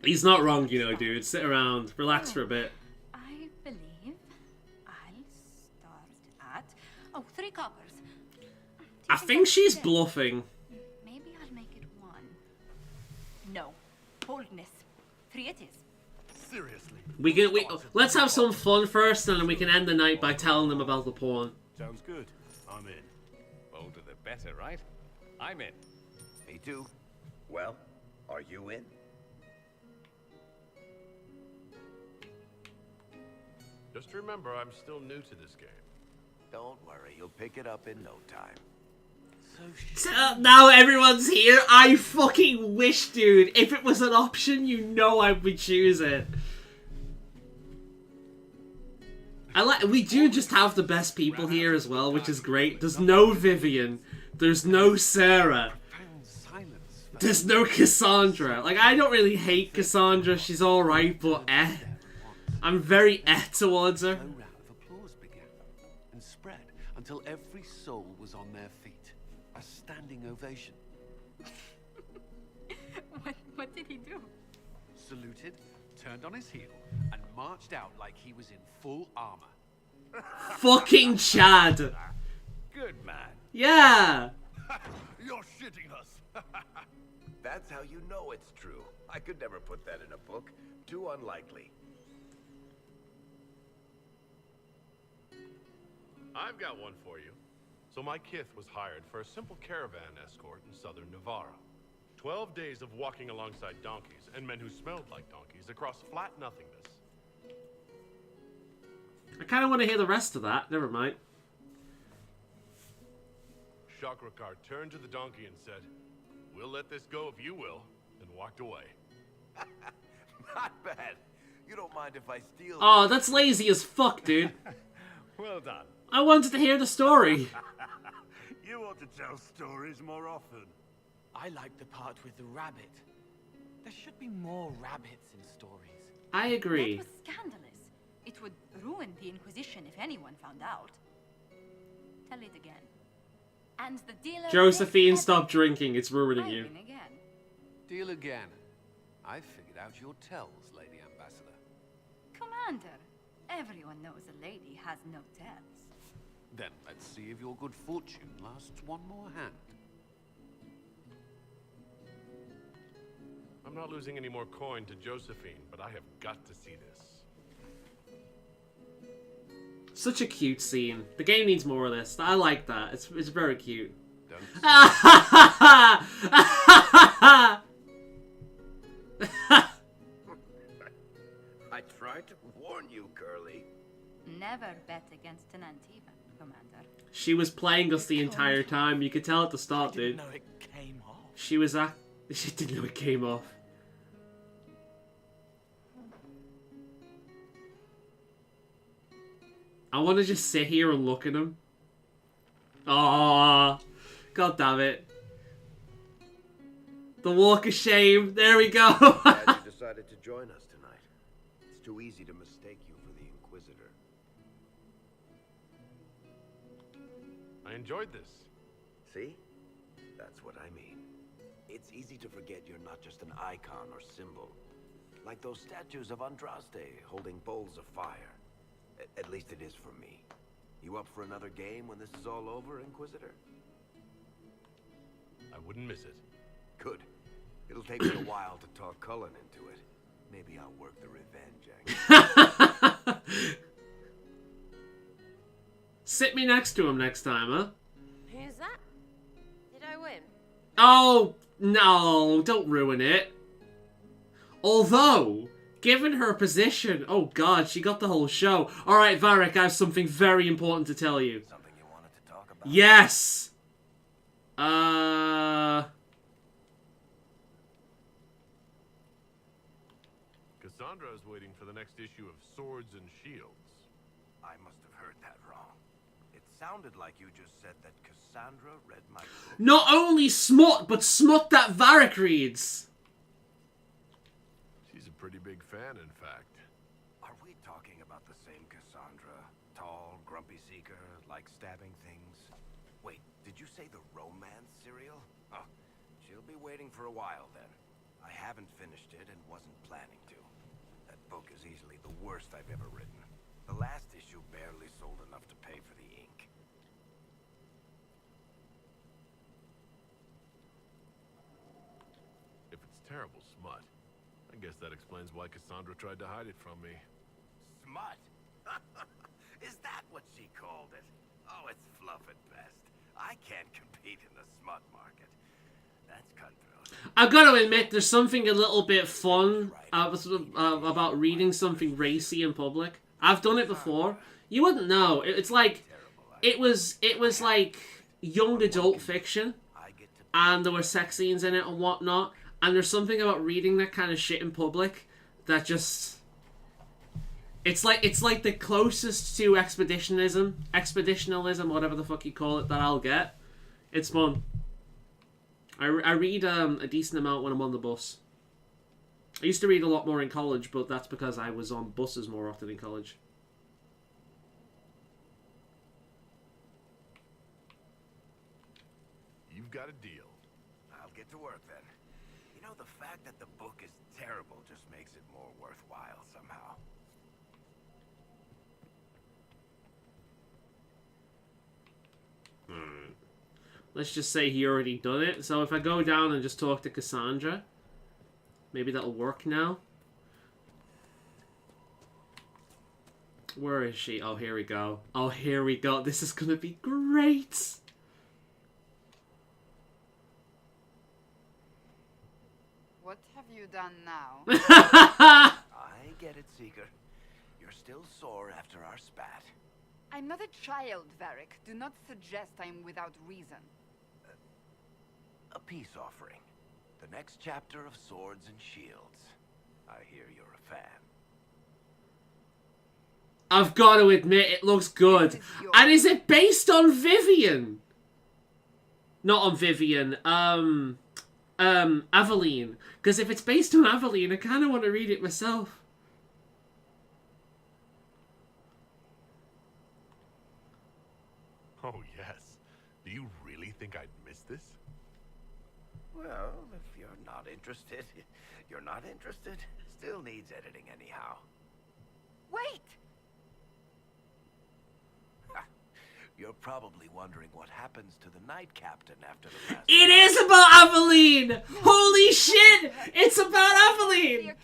He's not wrong, you know, dude. Sit around, relax for a bit. I believe I'll start at 3 coppers. I think she's bluffing. Maybe I'll make it 1. No, boldness. 3 it is. Seriously? Let's have some fun first, and then we can end the night by telling them about the porn. Sounds good. I'm in. Older the better, right? I'm in. Me too. Well, are you in? Just remember, I'm still new to this game. Don't worry, you'll pick it up in no time. So now everyone's here. I fucking wish, dude. If it was an option, you know I would choose it. We do just have the best people here as well, which is great. There's no Vivian. There's no Sarah. There's no Cassandra. Like, I don't really hate Cassandra. She's alright, but I'm very towards her. A round of applause began and spread until every soul was on their feet. A standing ovation. What did he do? Saluted, turned on his heel, and marched out like he was in full armor. Fucking Chad. Good man. Yeah. You're shitting us. That's how you know it's true. I could never put that in a book. Too unlikely. I've got one for you. So my kith was hired for a simple caravan escort in southern Navarra. 12 days of walking alongside donkeys and men who smelled like donkeys across flat nothingness. I kind of want to hear the rest of that. Never mind. Chakrakar turned to the donkey and said, "We'll let this go if you will," and walked away. Not bad. You don't mind if I steal... Oh, that's lazy as fuck, dude. Well done. I wanted to hear the story. You ought to tell stories more often. I like the part with the rabbit. There should be more rabbits in stories. I agree. That was scandalous. It would ruin the Inquisition if anyone found out. Tell it again. And the dealer... Josephine, stop drinking. It's ruining I you. win again. Deal again. I figured out your tells, Lady Ambassador. Commander, everyone knows a lady has no tells. Then let's see if your good fortune lasts one more hand. I'm not losing any more coin to Josephine, but I have got to see this. Such a cute scene. The game needs more of this. I like that. It's very cute. I tried to warn you, Curly. Never bet against an Antiva, Commander. She was playing us the entire time. You could tell at the start, I didn't dude. know it came off. She was She didn't know it came off. I want to just sit here and look at him. Oh, God damn it. The walk of shame. There we go. Glad you decided to join us tonight. It's too easy to mistake you for the Inquisitor. I enjoyed this. See? That's what I mean. It's easy to forget you're not just an icon or symbol. Like those statues of Andraste holding bowls of fire. At least it is for me. You up for another game when this is all over, Inquisitor? I wouldn't miss it. Good. It'll take me a while to talk Cullen into it. Maybe I'll work the revenge angle. Sit me next to him next time, huh? Who's that? Did I win? Oh, no. Don't ruin it. Although... given her position, oh god, she got the whole show. Alright, Varric, I have something very important to tell you. Something you wanted to talk about? Yes! Cassandra is waiting for the next issue of Swords and Shields. I must have heard that wrong. It sounded like you just said that Cassandra read my book. Not only smut, but smut that Varric reads. She's a pretty big fan, in fact. Are we talking about the same Cassandra? Tall, grumpy seeker, like stabbing things? Wait, did you say the romance serial? Oh, she'll be waiting for a while then. I haven't finished it and wasn't planning to. That book is easily the worst I've ever written. The last issue barely sold enough to pay for the ink. If it's terrible smut, I guess that explains why Cassandra tried to hide it from me. Smut? Is that what she called it? Oh, it's bluff at best. I can't compete in the smut market. That's cutthroat. I've got to admit, there's something a little bit fun about reading something racy in public. I've done it before. You wouldn't know. It's like it was like young adult fiction, and there were sex scenes in it and whatnot. And there's something about reading that kind of shit in public that just it's like the closest to expeditionalism, whatever the fuck you call it, that I'll get. It's fun. I read a decent amount when I'm on the bus. I used to read a lot more in college, but that's because I was on buses more often in college. You've got a deal. I'll get to work then. You know, the fact that the book is terrible just makes it more worthwhile somehow. Let's just say he already done it. So if I go down and just talk to Cassandra, maybe that'll work now. Where is she? Oh, here we go. Oh, here we go. This is gonna be great. What have you done now? I get it, Seeker. You're still sore after our spat. I'm not a child, Varric. Do not suggest I'm without reason. A peace offering. The next chapter of Swords and Shields. I hear you're a fan. I've got to admit, it looks good. And is it based on Vivian? Not on Vivian. Aveline. Because if it's based on Aveline, I kind of want to read it myself. Oh, yes. Do you really think I'd miss this? Well, if you're not interested, you're not interested. Still needs editing anyhow. Wait! You're probably wondering what happens to the Knight Captain after the last... It is about Aveline! Holy shit! It's about Aveline!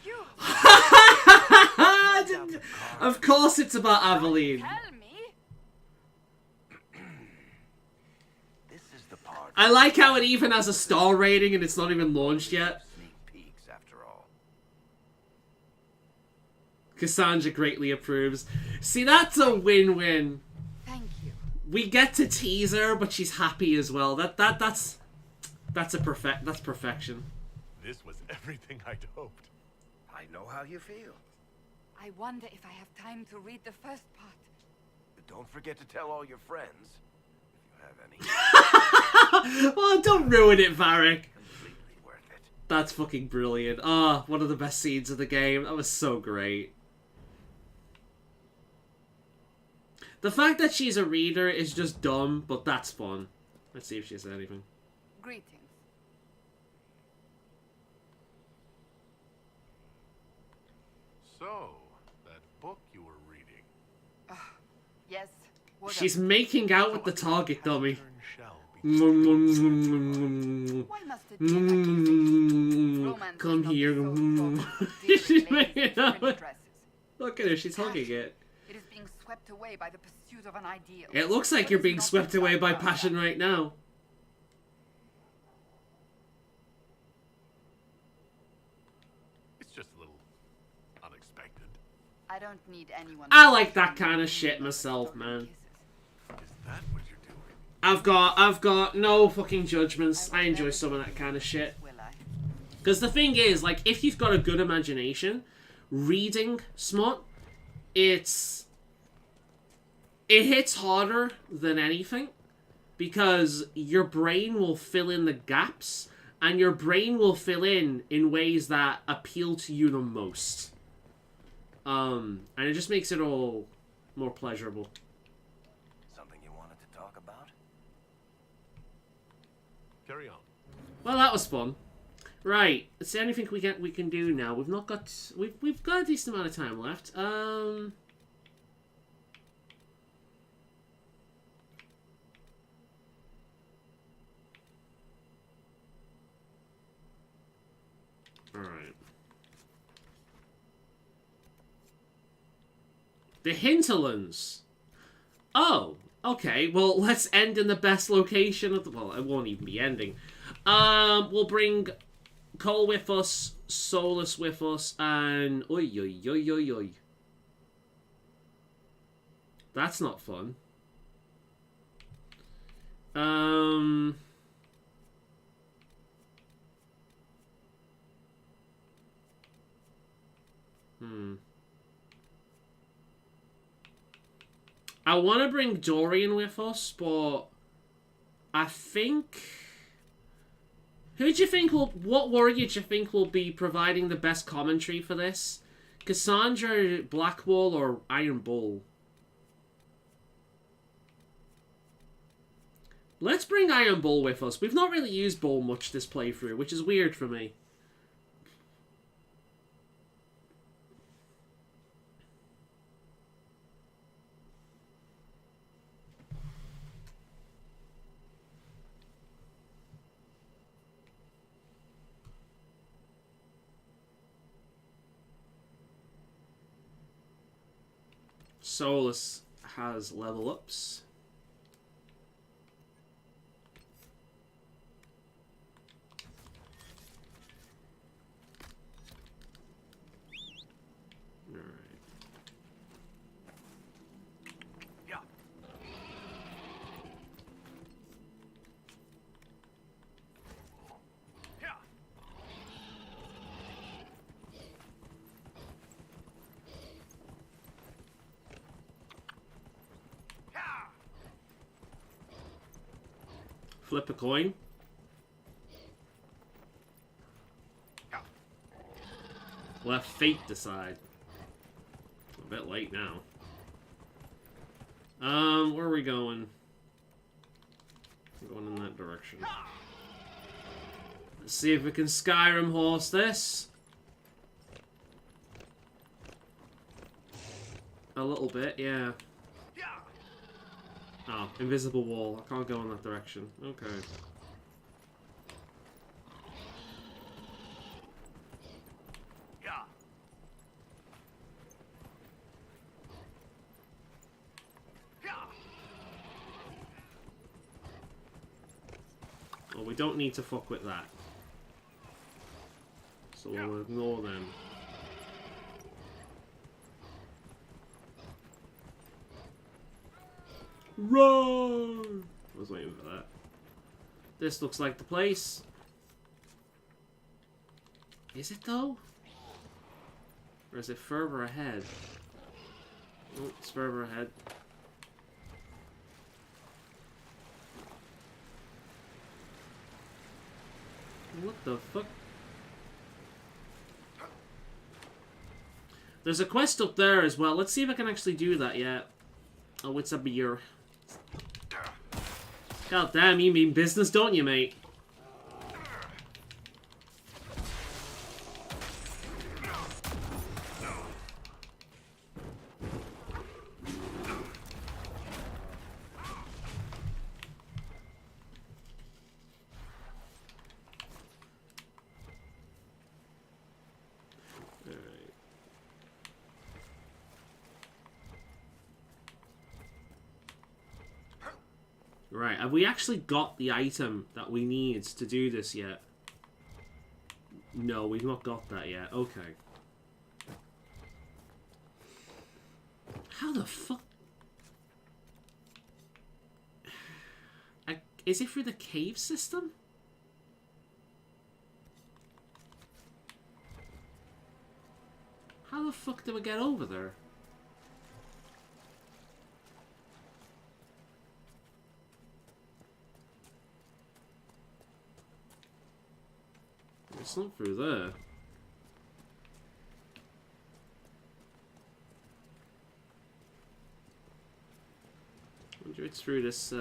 Of course it's about Aveline. Tell me. This is the part... I like how it even has a star rating and it's not even launched yet. Sneak peeks, after all. Cassandra greatly approves. See, that's a win-win. Thank you. We get to tease her, but she's happy as well. That's perfection. This was everything I'd hoped. I know how you feel. I wonder if I have time to read the first part. But don't forget to tell all your friends, if you have any. Oh, don't ruin it, Varric. Completely worth it. That's fucking brilliant. Ah, one of the best scenes of the game. That was so great. The fact that she's a reader is just dumb, but that's fun. Let's see if she says anything. Greetings. So, that book you were reading. Yes. What She's of it? making out with the target dummy. Why must it be like this? Romance Come is not here. the sole problem. She's Dear making ladies, out pretty with... dresses. Look at her, she's hugging it. It is being swept away by the pursuit of an ideal. It looks like What you're is being not swept the away by background passion that? right now. It's just a little unexpected. I don't need anyone. I like that kind of shit myself, man. Is that what you're doing? I've got no fucking judgments. I enjoy some of that kind of shit. Will I? Because the thing is, like, if you've got a good imagination, reading smut, it hits harder than anything. Because your brain will fill in the gaps, and your brain will fill in ways that appeal to you the most. And it just makes it all more pleasurable. Something you wanted to talk about? Carry on. Well, that was fun. Right, is there anything we can do now? We've not got we've got a decent amount of time left. All right. The hinterlands. Oh, Okay, well, let's end in the best location of the... Well, it won't even be ending. We'll bring Cole with us, Solus with us, and... Oi, oi, oi, oi, oi. That's not fun. I want to bring Dorian with us, but I think... Who do you think will... What warrior do you think will be providing the best commentary for this? Cassandra, Blackwall, or Iron Bull? Let's bring Iron Bull with us. We've not really used Bull much this playthrough, which is weird for me. Solus has level ups. Flip a coin. Let fate decide. A bit late now. Where are we going? We're going in that direction. Let's see if we can Skyrim horse this. A little bit, yeah. Oh, invisible wall. I can't go in that direction. Okay. Well, we don't need to fuck with that. So we'll ignore them. Run! I was waiting for that. This looks like the place. Is it though? Or is it further ahead? Oh, it's further ahead. What the fuck? There's a quest up there as well. Let's see if I can actually do that yet. Oh, it's a beer. God damn, you mean business, don't you, mate? Right, have we actually got the item that we need to do this yet? No, we've not got that yet. Okay. How the fuck? Is it through the cave system? How the fuck do we get over there? It's not through there. I wonder if it's through this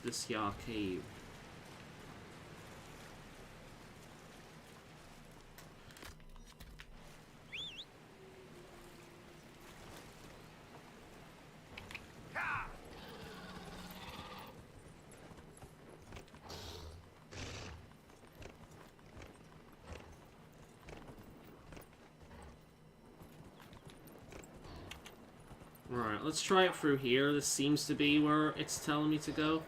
this Yar cave. Right. Alright, let's try it through here. This seems to be where it's telling me to go.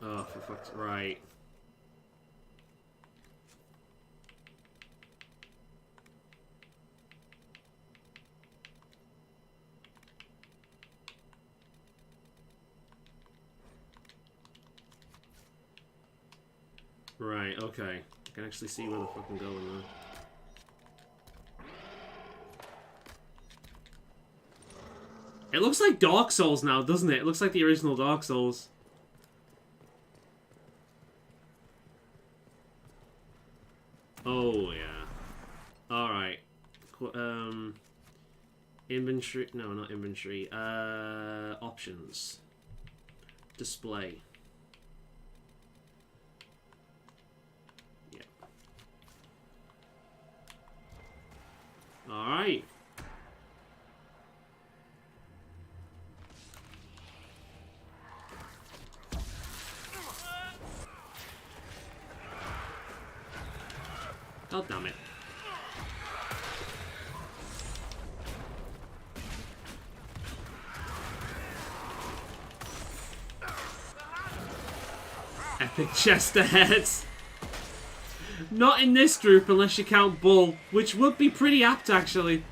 Oh, for fuck's... Right. Right, okay. I can actually see where the fuck I'm going now. It looks like Dark Souls now, doesn't it? It looks like the original Dark Souls. Oh, yeah. Alright. Inventory... No, not inventory. Options. Display. Yeah. Alright. God damn it. Epic chest ahead. Not in this group unless you count Bull, which would be pretty apt actually.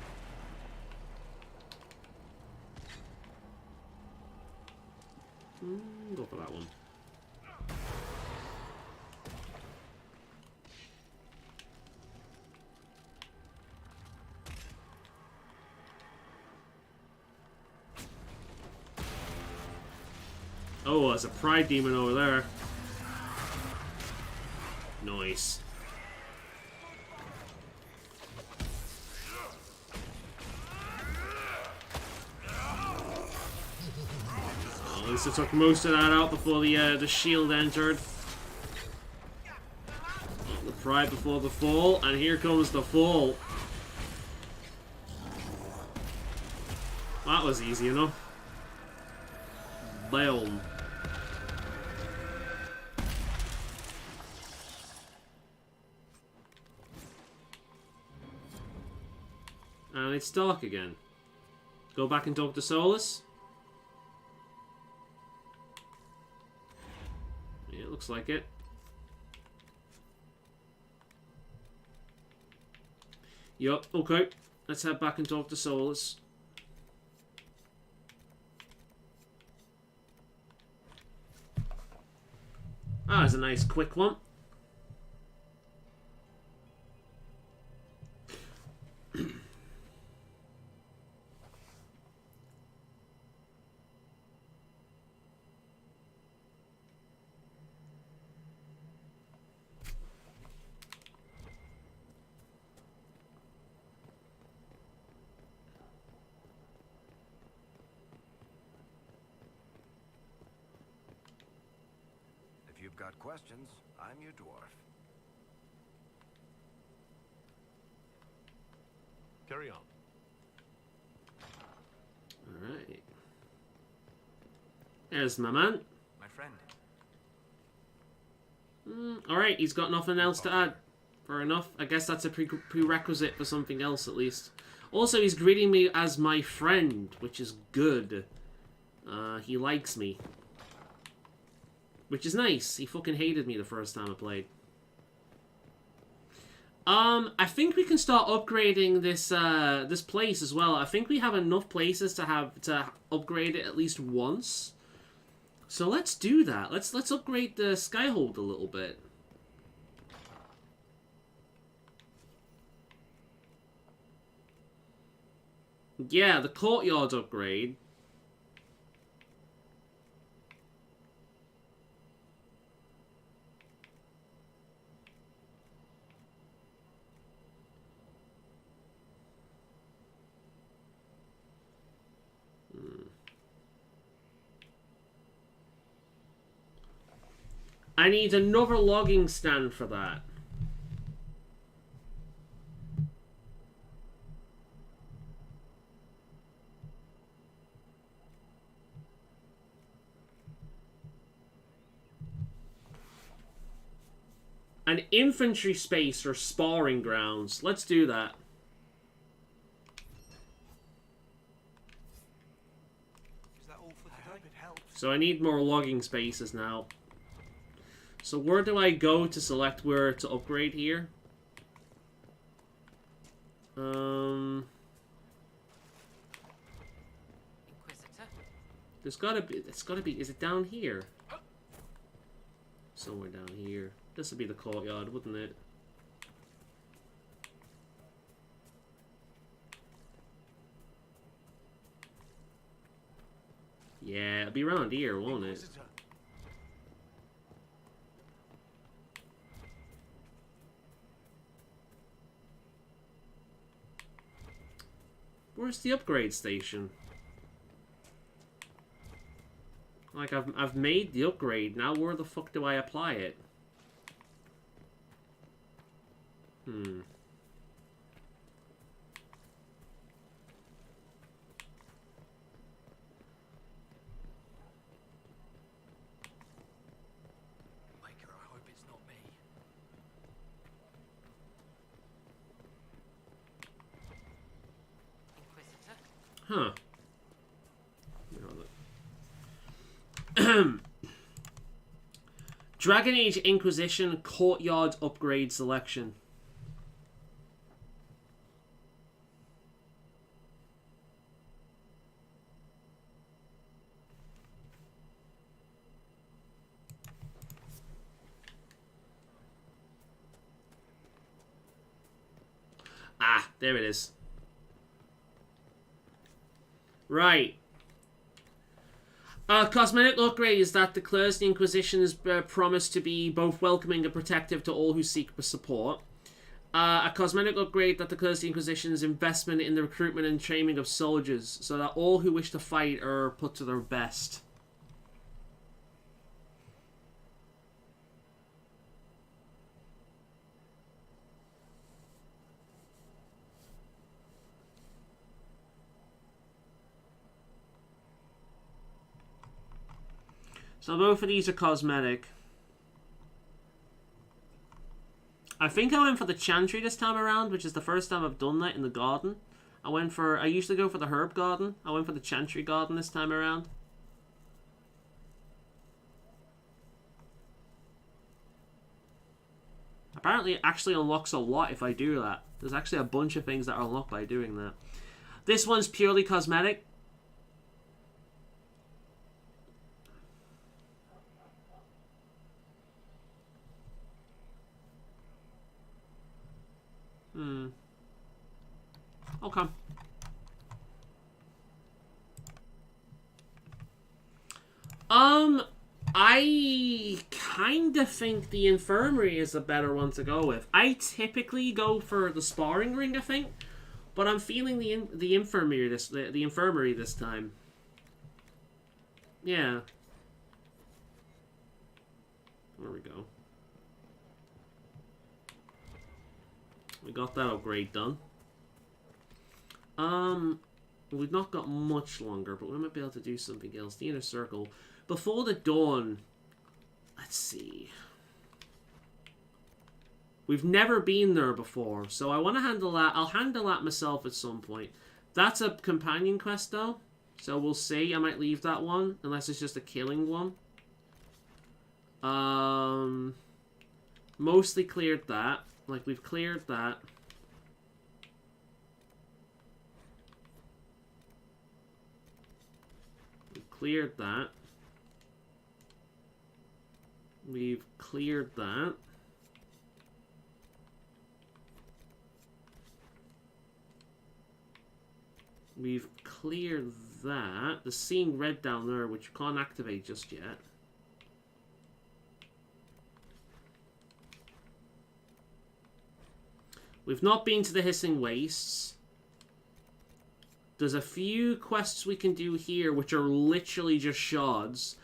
Go for that one. Oh, there's a pride demon over there. Nice. Well, at least I took most of that out before the shield entered. Oh, the pride before the fall, and here comes the fall. That was easy enough. Boom. And it's dark again. Go back and talk to Solus. Yeah, it looks like it. Yup, okay. Let's head back and talk to Solus. Ah, that's a nice quick one. If you've got questions, I'm your dwarf. Carry on. Alright. There's my man. My friend. Alright, he's got nothing else to add. Fair enough. I guess that's a prerequisite for something else, at least. Also, he's greeting me as my friend, which is good. He likes me. Which is nice. He fucking hated me the first time I played. I think we can start upgrading this this place as well. I think we have enough places to upgrade it at least once. So let's do that. Let's upgrade the Skyhold a little bit. Yeah, the courtyard upgrade. I need another logging stand for that. An infantry space or sparring grounds. Let's do that. Is that all for the hope it helps? So I need more logging spaces now. So where do I go to select where to upgrade here? There's gotta be. It's gotta be. Is it down here? Somewhere down here. This would be the courtyard, wouldn't it? Yeah, it'll be around here, won't it? Where's the upgrade station? Like, I've made the upgrade, now where the fuck do I apply it? Maker, I hope it's not me. Huh. Dragon Age Inquisition Courtyard Upgrade Selection. Ah, there it is. Right. Cosmetic upgrade is that declares the Inquisition is promised to be both welcoming and protective to all who seek support. A cosmetic upgrade that declares the Inquisition's investment in the recruitment and training of soldiers, so that all who wish to fight are put to their best. So both of these are cosmetic. I think I went for the Chantry this time around, which is the first time I've done that in the garden. I usually go for the herb garden. I went for the Chantry garden this time around. Apparently it actually unlocks a lot if I do that. There's actually a bunch of things that are unlocked by doing that. This one's purely cosmetic. Okay. I kind of think the infirmary is a better one to go with. I typically go for the sparring ring, I think, but I'm feeling the infirmary this time. Yeah. There we go. We got that upgrade done. We've not got much longer, but we might be able to do something else. The inner circle. Before the dawn, let's see. We've never been there before, so I want to handle that. I'll handle that myself at some point. That's a companion quest, though, so we'll see. I might leave that one, unless it's just a killing one. Mostly cleared that. Like, we've cleared that. We've cleared that. We've cleared that. We've cleared that. The seeing red down there, which you can't activate just yet. We've not been to the Hissing Wastes. There's a few quests we can do here, which are literally just shards.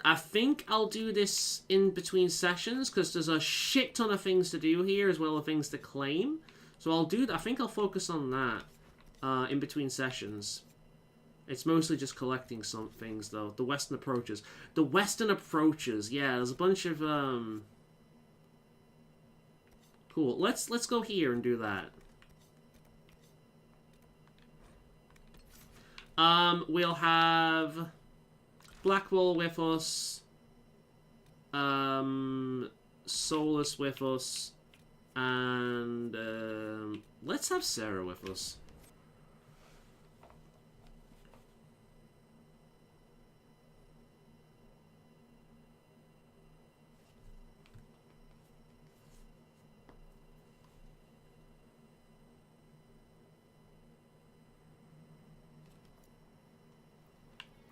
I think I'll do this in between sessions, because there's a shit ton of things to do here, as well as things to claim. So I'll do that. I think I'll focus on that in between sessions. It's mostly just collecting some things, though. The Western Approaches. The Western Approaches, yeah, there's a bunch of, Cool. Let's go here and do that. We'll have Blackwall with us. Solus with us. And let's have Sarah with us.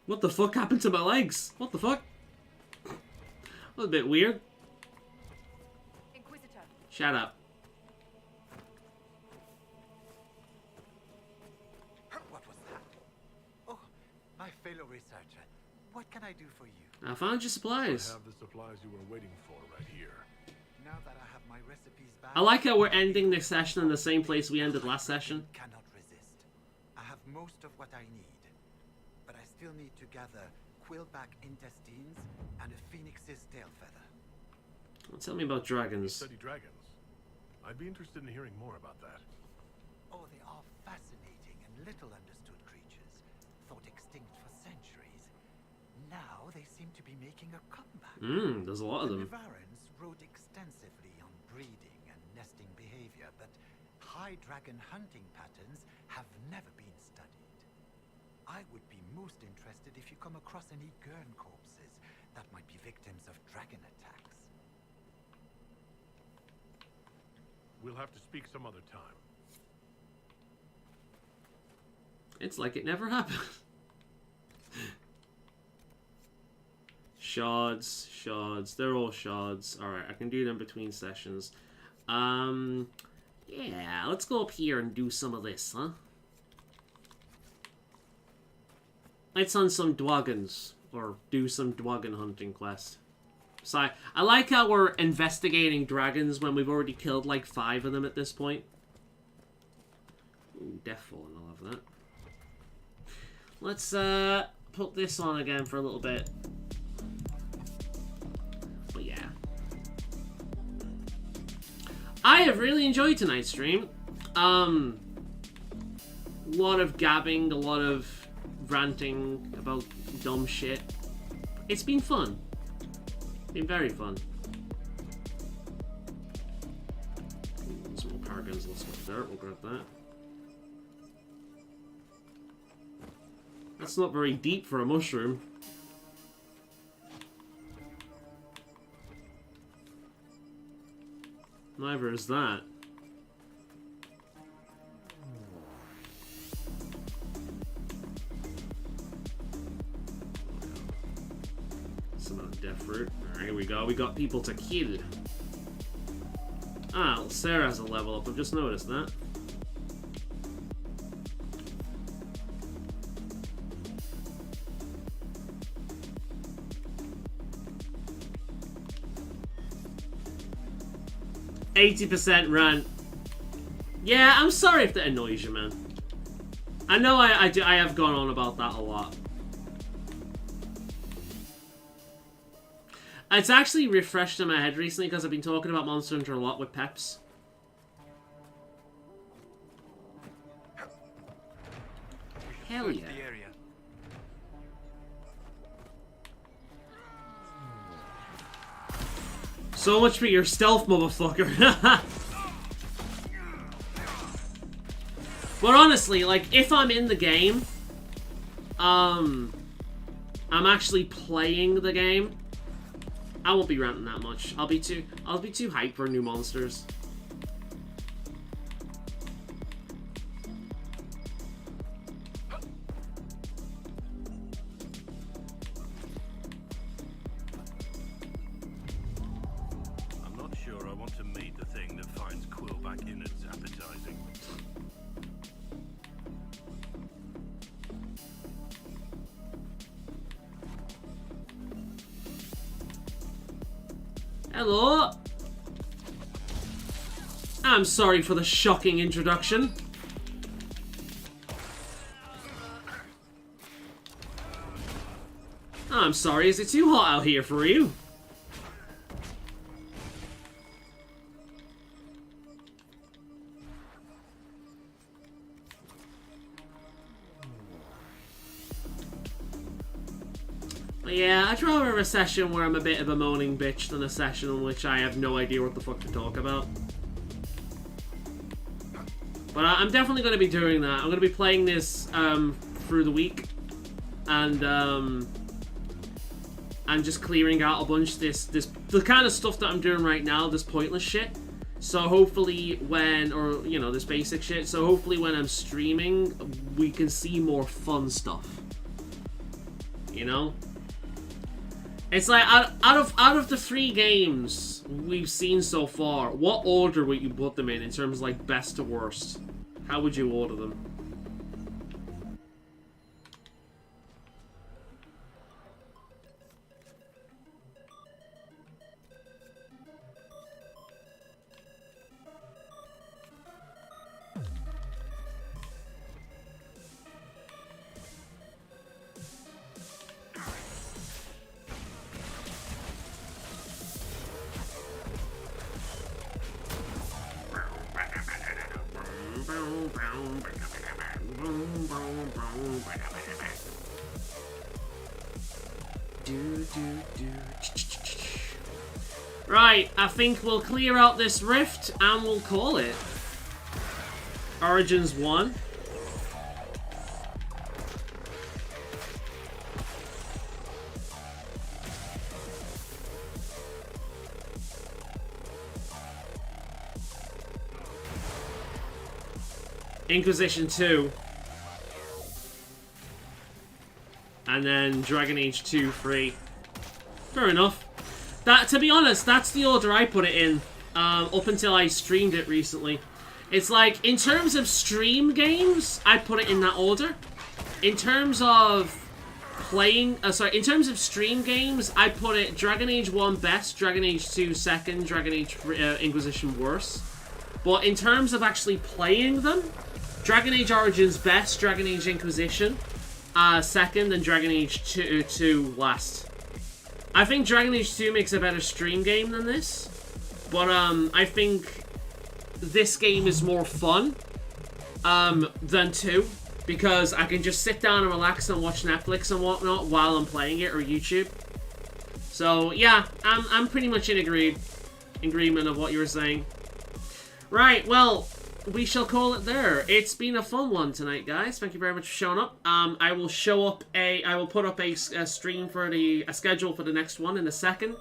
What the fuck happened to my legs? What the fuck? That was a bit weird. Inquisitor. Shut up. What was that? Oh, my fellow researcher. What can I do for you? I found your supplies. I have the supplies you were waiting for right here. Now that I have my recipes back, I like how we're ending this session in the same place we ended last session. Cannot resist. I have most of what I need, but I still need to gather quillback intestines and a phoenix's tail feather. Well, tell me about dragons. Study dragons. I'd be interested in hearing more about that. Oh, they are fascinating and little understood creatures, thought extinct for centuries. Now they seem to be making a comeback. There's a lot of them. The Nevarans wrote extensively on breeding and nesting behavior, but high dragon hunting patterns have never been studied. I would be most interested if you come across any Gurn corpses that might be victims of dragon attacks. We'll have to speak some other time. It's like it never happened. Shards, shards. They're all shards. Alright, I can do them between sessions. Yeah, let's go up here and do some of this, huh? Let's hunt some dwagons. Or do some dwagon hunting quest. So I like how we're investigating dragons when we've already killed like 5 of them at this point. Ooh, Deathfallen, I love that. Let's put this on again for a little bit. But yeah. I have really enjoyed tonight's stream. A lot of gabbing, a lot of ranting about dumb shit. It's been fun. Been very fun. Some more cargons, let's go there, we'll grab that. That's not very deep for a mushroom. Neither is that. Some of the death fruit. Alright, here we go. We got people to kill. Ah, well, Sarah has a level up. I've just noticed that. %, run. Yeah, I'm sorry if that annoys you, man. I know I have gone on about that a lot. It's actually refreshed in my head recently because I've been talking about Monster Hunter a lot with Peps. Hell yeah. So much for your stealth, motherfucker. But honestly, like, if I'm in the game, I'm actually playing the game, I won't be ranting that much. I'll be too hyped for new monsters. I'm not sure I want to meet the thing that finds Quill back in its appetizing. Hello! I'm sorry for the shocking introduction. I'm sorry, is it too hot out here for you? But yeah, I'd rather have a session where I'm a bit of a moaning bitch than a session in which I have no idea what the fuck to talk about. But I'm definitely going to be doing that. I'm going to be playing this through the week. And just clearing out a bunch of the kind of stuff that I'm doing right now, this pointless shit. So hopefully this basic shit. So hopefully when I'm streaming, we can see more fun stuff. You know? It's like, out of the 3 games we've seen so far, what order would you put them in terms of, like, best to worst? How would you order them? Right, I think we'll clear out this rift and we'll call it. Origins 1. Inquisition 2. And then Dragon Age 2 free. Fair enough. That, to be honest, that's the order I put it in, up until I streamed it recently. It's like, in terms of stream games, I put it in that order. In terms of in terms of stream games, I put it Dragon Age 1 best, Dragon Age 2 second, Dragon Age Inquisition worst. But in terms of actually playing them, Dragon Age Origins best, Dragon Age Inquisition second, and Dragon Age 2 last. I think Dragon Age 2 makes a better stream game than this, but I think this game is more fun than 2, because I can just sit down and relax and watch Netflix and whatnot while I'm playing it, or YouTube. So yeah, I'm pretty much in agreement of what you were saying. Right, well, we shall call it there. It's been a fun one tonight, guys. Thank you very much for showing up. I will put up a stream for a schedule for the next one in a second.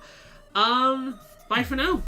Bye for now.